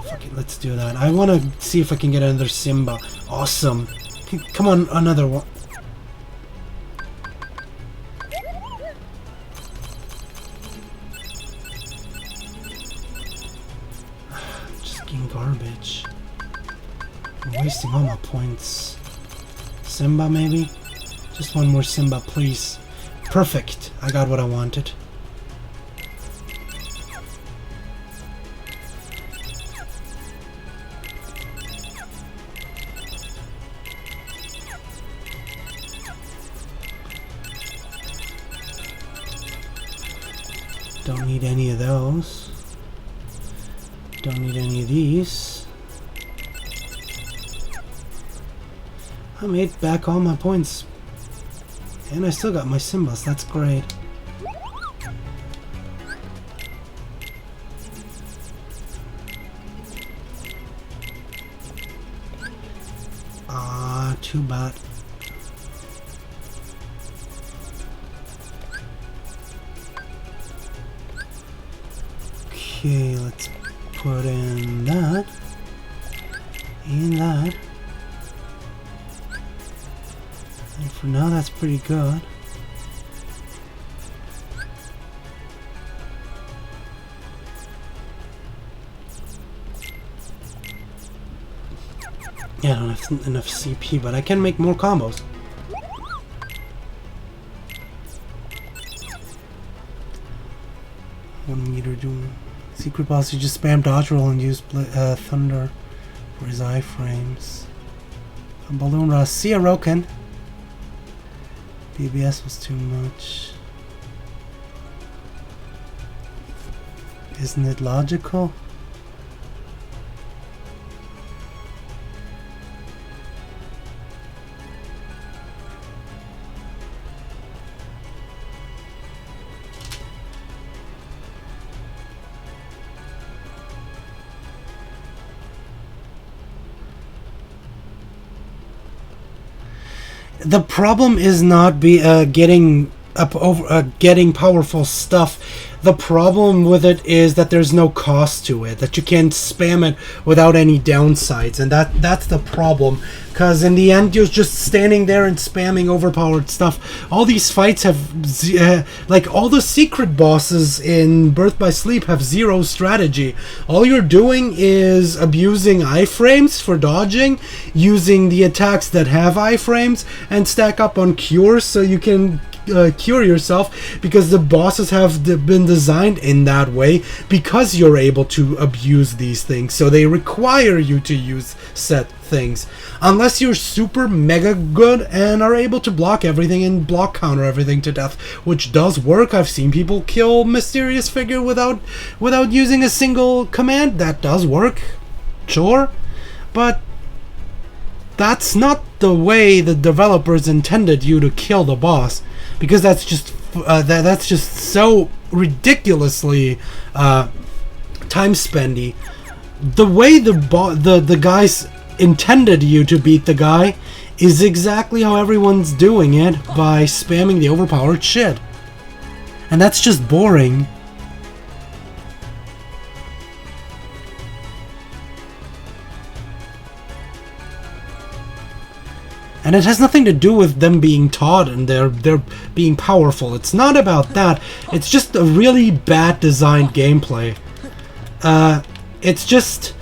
Fuck it, let's do that. I want to see if I can get another Simba. Awesome. Come on, another one. Just getting garbage. I'm wasting all my points. Simba, maybe? Just one more Simba, please. Perfect. I got what I wanted. Don't need any of those. Don't need any of these. I made back all my points. And I still got my Simbas. That's great. Ah, too bad. Okay, let's put in that. And that. And for now, that's pretty good. Yeah, I don't have enough CP, but I can make more combos. One meter doing secret boss. He just spam dodge roll and use thunder for his iframes. A balloon rush. See a Roken. BBS was too much. Isn't it logical? The problem is not getting getting powerful stuff. The problem with it is that there's no cost to it, that you can't spam it without any downsides, and that's the problem, because in the end you're just standing there and spamming overpowered stuff. All these fights have like all the secret bosses in Birth by Sleep have zero strategy. All you're doing is abusing iframes for dodging, using the attacks that have iframes, and stack up on cures so you can cure yourself, because the bosses have been designed in that way because you're able to abuse these things, so they require you to use set things unless you're super mega good and are able to block everything and block counter everything to death, which does work. I've seen people kill Mysterious Figure without using a single command. That does work, sure, but that's not the way the developers intended you to kill the boss, because that's just so ridiculously time spendy. The way the guys intended you to beat the guy is exactly how everyone's doing it, by spamming the overpowered shit, and that's just boring. And it has nothing to do with them being taught and they're being powerful. It's not about that. It's just a really bad designed gameplay. It's just,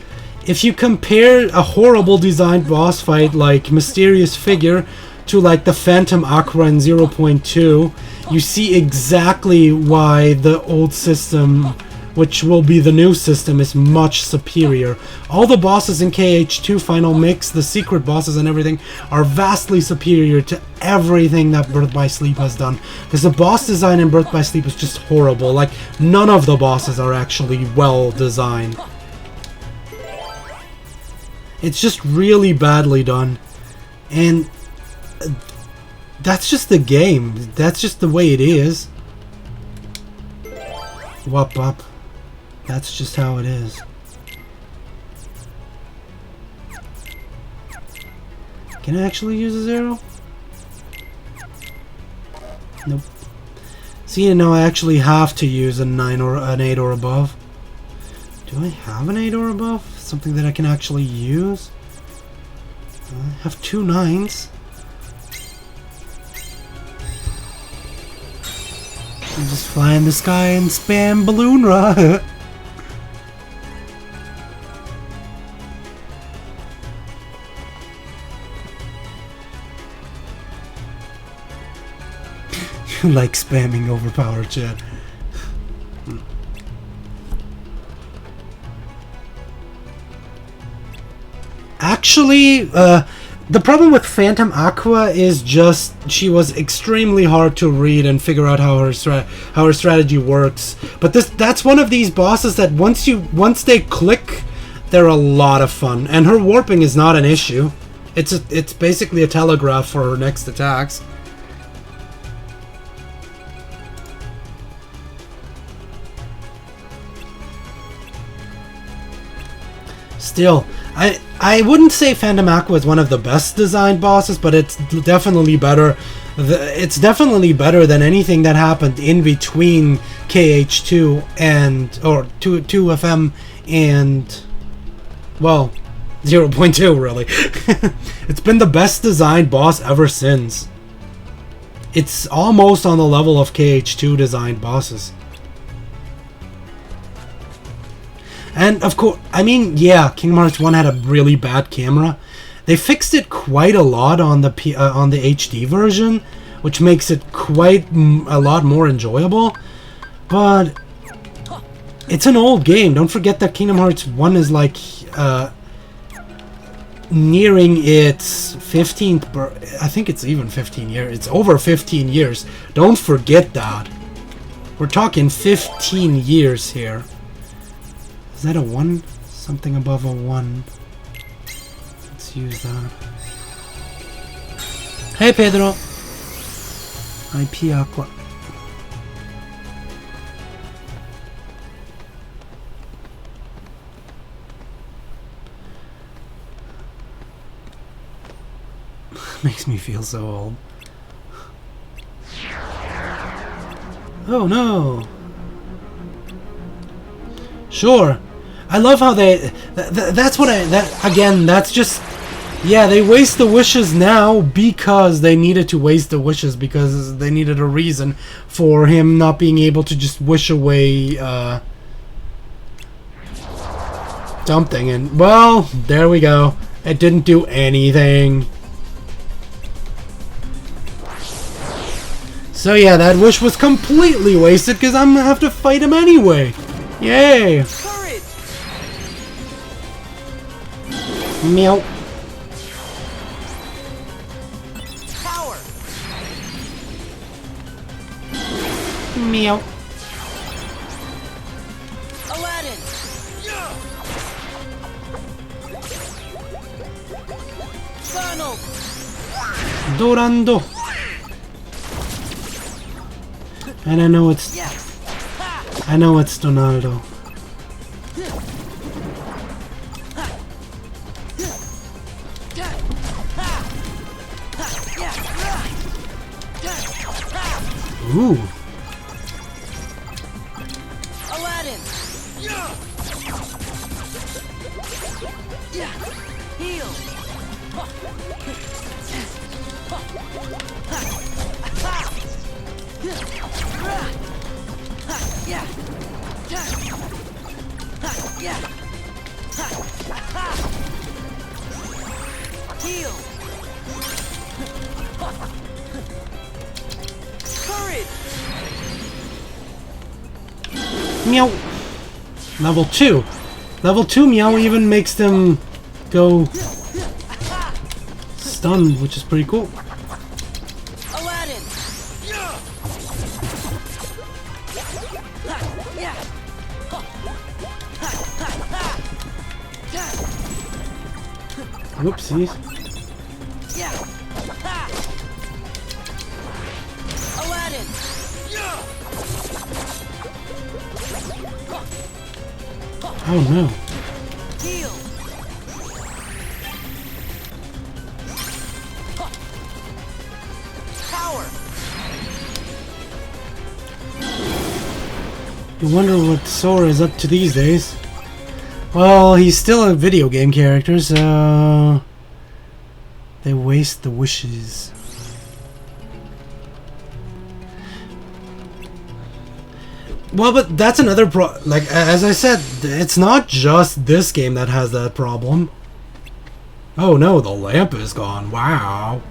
if you compare a horrible designed boss fight like Mysterious Figure to like the Phantom Aqua in 0.2, you see exactly why the old system, which will be the new system, is much superior. All the bosses in KH2 Final Mix, the secret bosses and everything, are vastly superior to everything that Birth by Sleep has done. Because the boss design in Birth by Sleep is just horrible. Like, none of the bosses are actually well designed. It's just really badly done. And that's just the game. That's just the way it is. Wop wop. That's just how it is. Can I actually use a 0? Nope. See, now I actually have to use a 9 or an 8 or above. Do I have an 8 or above? Something that I can actually use? I have 2 9s. I just fly in the sky and spam Balloon Ra. You like spamming overpowered shit. Actually, the problem with Phantom Aqua is just she was extremely hard to read and figure out how her strategy works. But that's one of these bosses that once they click, they're a lot of fun. And her warping is not an issue. It's basically a telegraph for her next attacks. Still, I wouldn't say Phantom Aqua is one of the best designed bosses, but it's definitely better. It's definitely better than anything that happened in between KH2 or 2FM and, well, 0.2 really. It's been the best designed boss ever since. It's almost on the level of KH2 designed bosses. And of course, I mean, yeah, Kingdom Hearts 1 had a really bad camera. They fixed it quite a lot on the HD version, which makes it quite a lot more enjoyable. But it's an old game. Don't forget that Kingdom Hearts 1 is like nearing its 15th. I think it's even 15 years. It's over 15 years. Don't forget that. We're talking 15 years here. Is that a 1? Something above a 1. Let's use that. Hey Pedro! IP Aqua. Makes me feel so old. Oh no. Sure. I love how they... that's what I... again, that's just... Yeah, they waste the wishes now because they needed to waste the wishes because they needed a reason for him not being able to just wish away something. And, well, there we go. It didn't do anything. So yeah, that wish was completely wasted because I'm gonna have to fight him anyway. Yay! Courage! Meow. Power! Meow. Aladdin! Donald! Dorando. And I know it's... Yes! I know it's Donaldo. Ooh. Aladdin! Heal! Heal! Courage! Meow. Level 2. Level 2 Meow even makes them go stunned, which is pretty cool. Aladdin! Whoopsies. Aladdin! Oh no. Heal! Power! You wonder what Sora is up to these days. Well, he's still a video game character, so... They waste the wishes. Well, but that's another like, as I said, it's not just this game that has that problem. Oh no, the lamp is gone. Wow.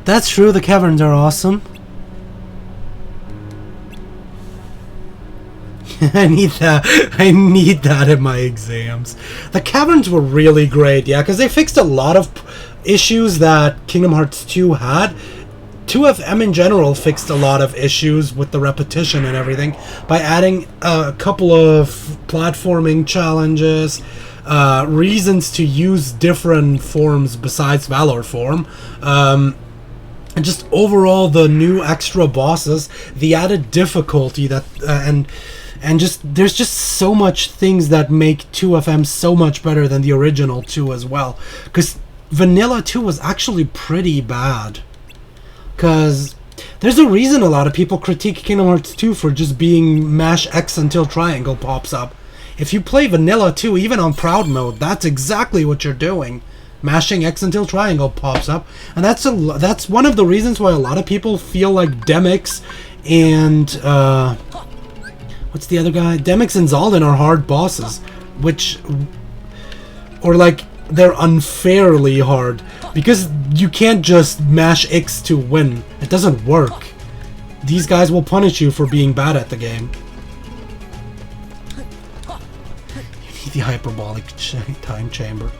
That's true, the caverns are awesome. I need that in my exams. The caverns were really great, yeah, because they fixed a lot of issues that Kingdom Hearts 2 had. 2FM in general fixed a lot of issues with the repetition and everything by adding a couple of platforming challenges, reasons to use different forms besides Valor form, and just overall the new extra bosses, the added difficulty that and just there's just so much things that make 2FM so much better than the original 2 as well. Because Vanilla 2 was actually pretty bad. Because there's a reason a lot of people critique Kingdom Hearts 2 for just being mash X until triangle pops up. If you play Vanilla 2, even on Proud Mode, that's exactly what you're doing. Mashing X until triangle pops up. And that's one of the reasons why a lot of people feel like Demix and... what's the other guy? Demix and Zaldin are hard bosses. Which... Or like... They're unfairly hard. Because you can't just mash X to win. It doesn't work. These guys will punish you for being bad at the game. You need the hyperbolic time chamber.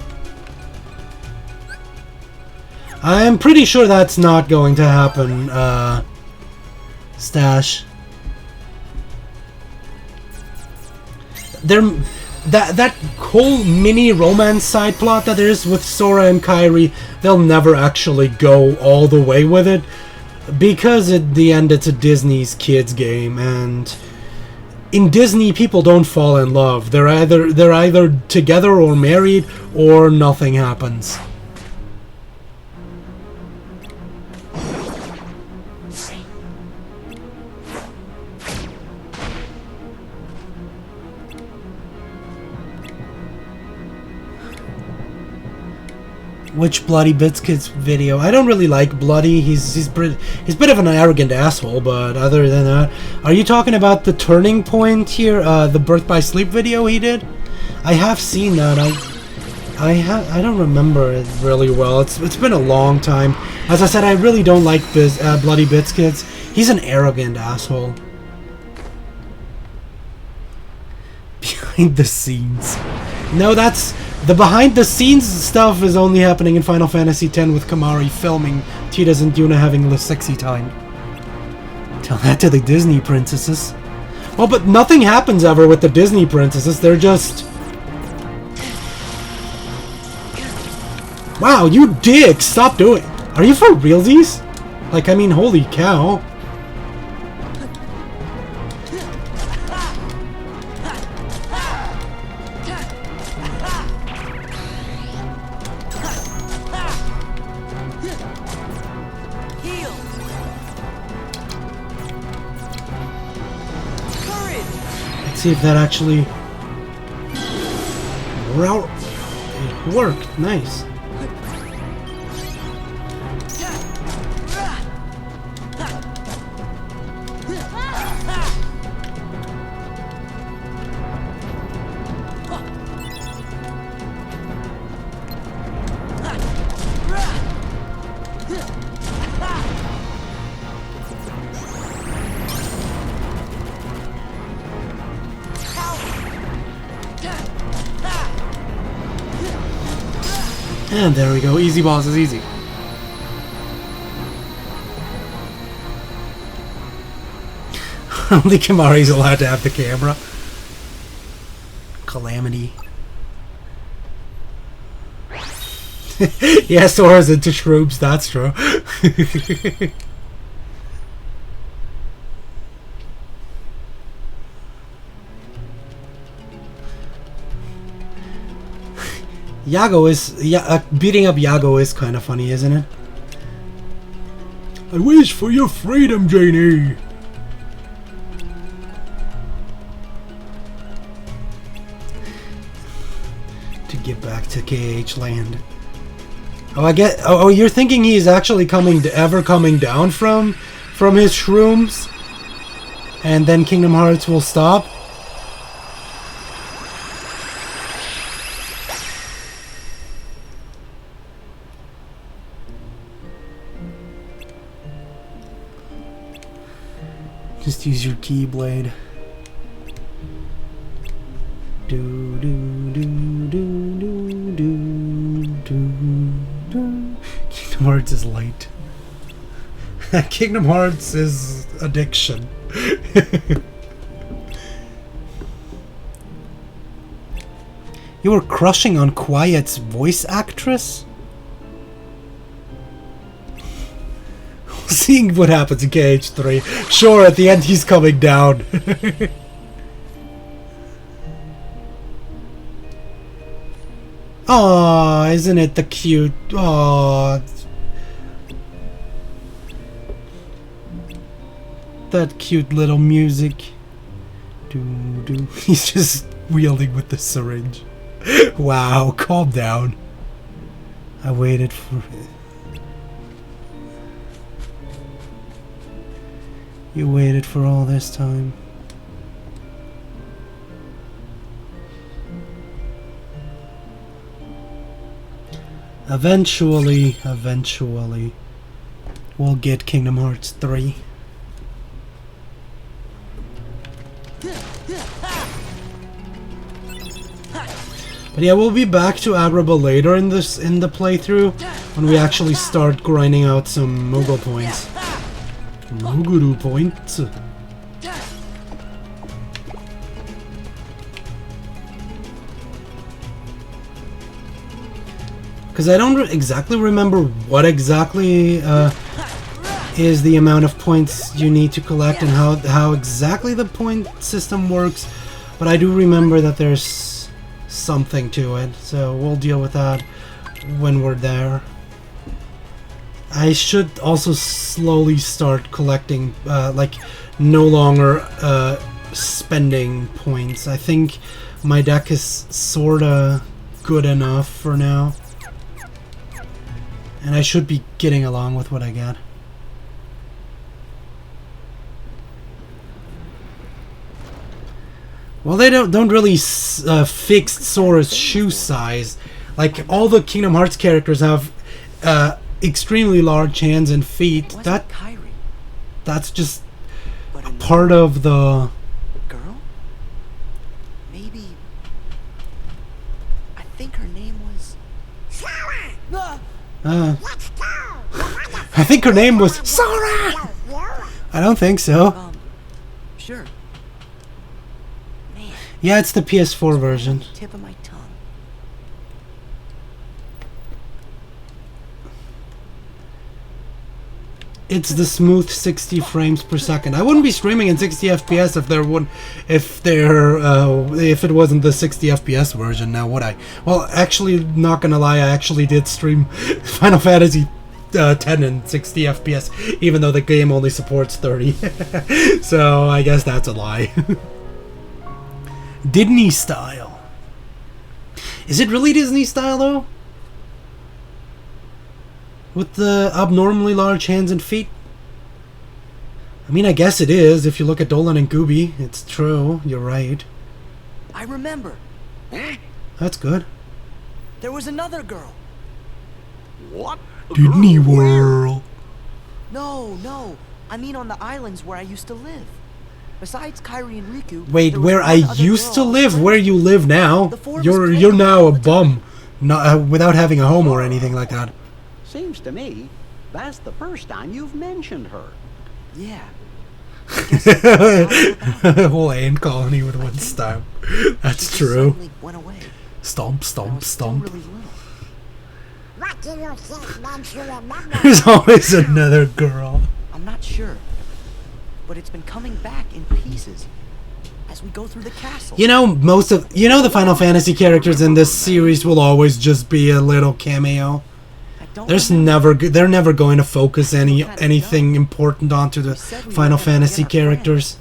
I'm pretty sure that's not going to happen, Stash. That whole mini romance side plot that there is with Sora and Kairi, they'll never actually go all the way with it, because at the end it's a Disney's kids game, and in Disney people don't fall in love. They're either together or married, or nothing happens. Which Bloody Biscuits video? I don't really like Bloody. He's a bit of an arrogant asshole, but other than that, are you talking about the turning point here? The Birth by Sleep video he did? I have seen that. I don't remember it really well. It's been a long time. As I said, I really don't like this Bloody Biscuits. He's an arrogant asshole. Behind the scenes. No, that's the behind the scenes stuff is only happening in Final Fantasy X with Kamari filming Titas and Yuna having the sexy time. Tell that to the Disney princesses. Well, but nothing happens ever with the Disney princesses. They're just... Wow, you dick! Stop doing... Are you for realsies? Like, I mean, holy cow. See if that actually it worked. Nice. And there we go. Easy boss is easy. Only Kamari's allowed to have the camera. Calamity. Yeah, Sora's into shrooms, that's true. Yago is... beating up Yago is kind of funny, isn't it? I wish for your freedom, Janie! To get back to KH land. Oh, I get... Oh, you're thinking he's actually coming down from his shrooms? And then Kingdom Hearts will stop? Just use your Keyblade. Do do do do do do do do. Kingdom Hearts is light. Kingdom Hearts is addiction. You were crushing on Quiet's voice actress? Seeing what happens in KH3. Sure, at the end he's coming down. Aww, isn't it the cute? Aww. That cute little music. Do. He's just wielding with the syringe. Wow, calm down. I waited for it. You waited for all this time. Eventually, we'll get Kingdom Hearts 3. But yeah, we'll be back to Agrabah later in the playthrough when we actually start grinding out some Moogle points. Moogle points. Because I don't exactly remember what exactly is the amount of points you need to collect and how exactly the point system works, but I do remember that there's something to it, so we'll deal with that when we're there. I should also slowly start collecting, like, no longer spending points. I think my deck is sorta good enough for now. And I should be getting along with what I get. Well, they don't really fix Sora's shoe size. Like, all the Kingdom Hearts characters have extremely large hands and feet. That's just a part of the... Girl? Maybe... I think her name was... Sora! Let's go! I think her name was Sora! I don't think so. Sure. Man. Yeah, it's the PS4 version. Tip of my tongue. It's the smooth 60 frames per second. I wouldn't be streaming in 60 FPS if it wasn't the 60 FPS version. Now would I? Well, actually, not gonna lie, I actually did stream Final Fantasy 10 in 60 FPS, even though the game only supports 30. So I guess that's a lie. Disney style. Is it really Disney style though? With the abnormally large hands and feet? I mean, I guess it is. If you look at Dolan and Gooby, it's true. You're right. I remember. That's good. There was another girl. What? Disney World. No. I mean on the islands where I used to live. Besides Kairi and Riku... Wait, where I used to live? Where you live now? You're now a bum. Not, without having a home or anything like that. Seems to me that's the first time you've mentioned her. Yeah. A whole ant colony with one stomp. That's true. Went away. Stomp, stomp, stomp. Really little. What do you think makes you remember? There's always another girl. I'm not sure. But it's been coming back in pieces as we go through the castle. You know, the Final Fantasy characters in this series will always just be a little cameo. They're never going to focus anything important onto the Final Fantasy characters,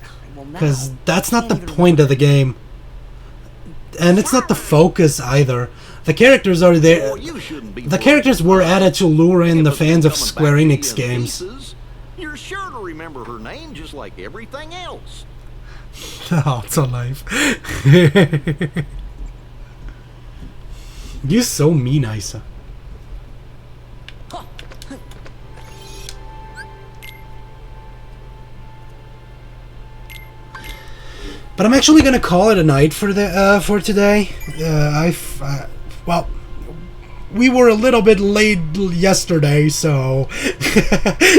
because that's not the point of the game, and it's not the focus either. The characters are there. The characters were added to lure in the fans of Square Enix games. You're sure to remember her name just like everything else. Oh, it's alive. You're so mean, Isa. But I'm actually gonna call it a night for today. Well, we were a little bit late yesterday, so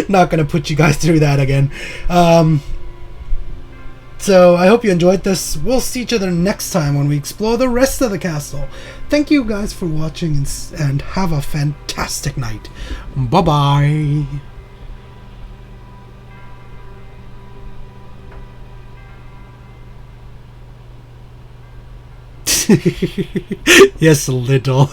not gonna put you guys through that again. So I hope you enjoyed this. We'll see each other next time when we explore the rest of the castle. Thank you guys for watching and have a fantastic night. Bye bye. Yes, a little.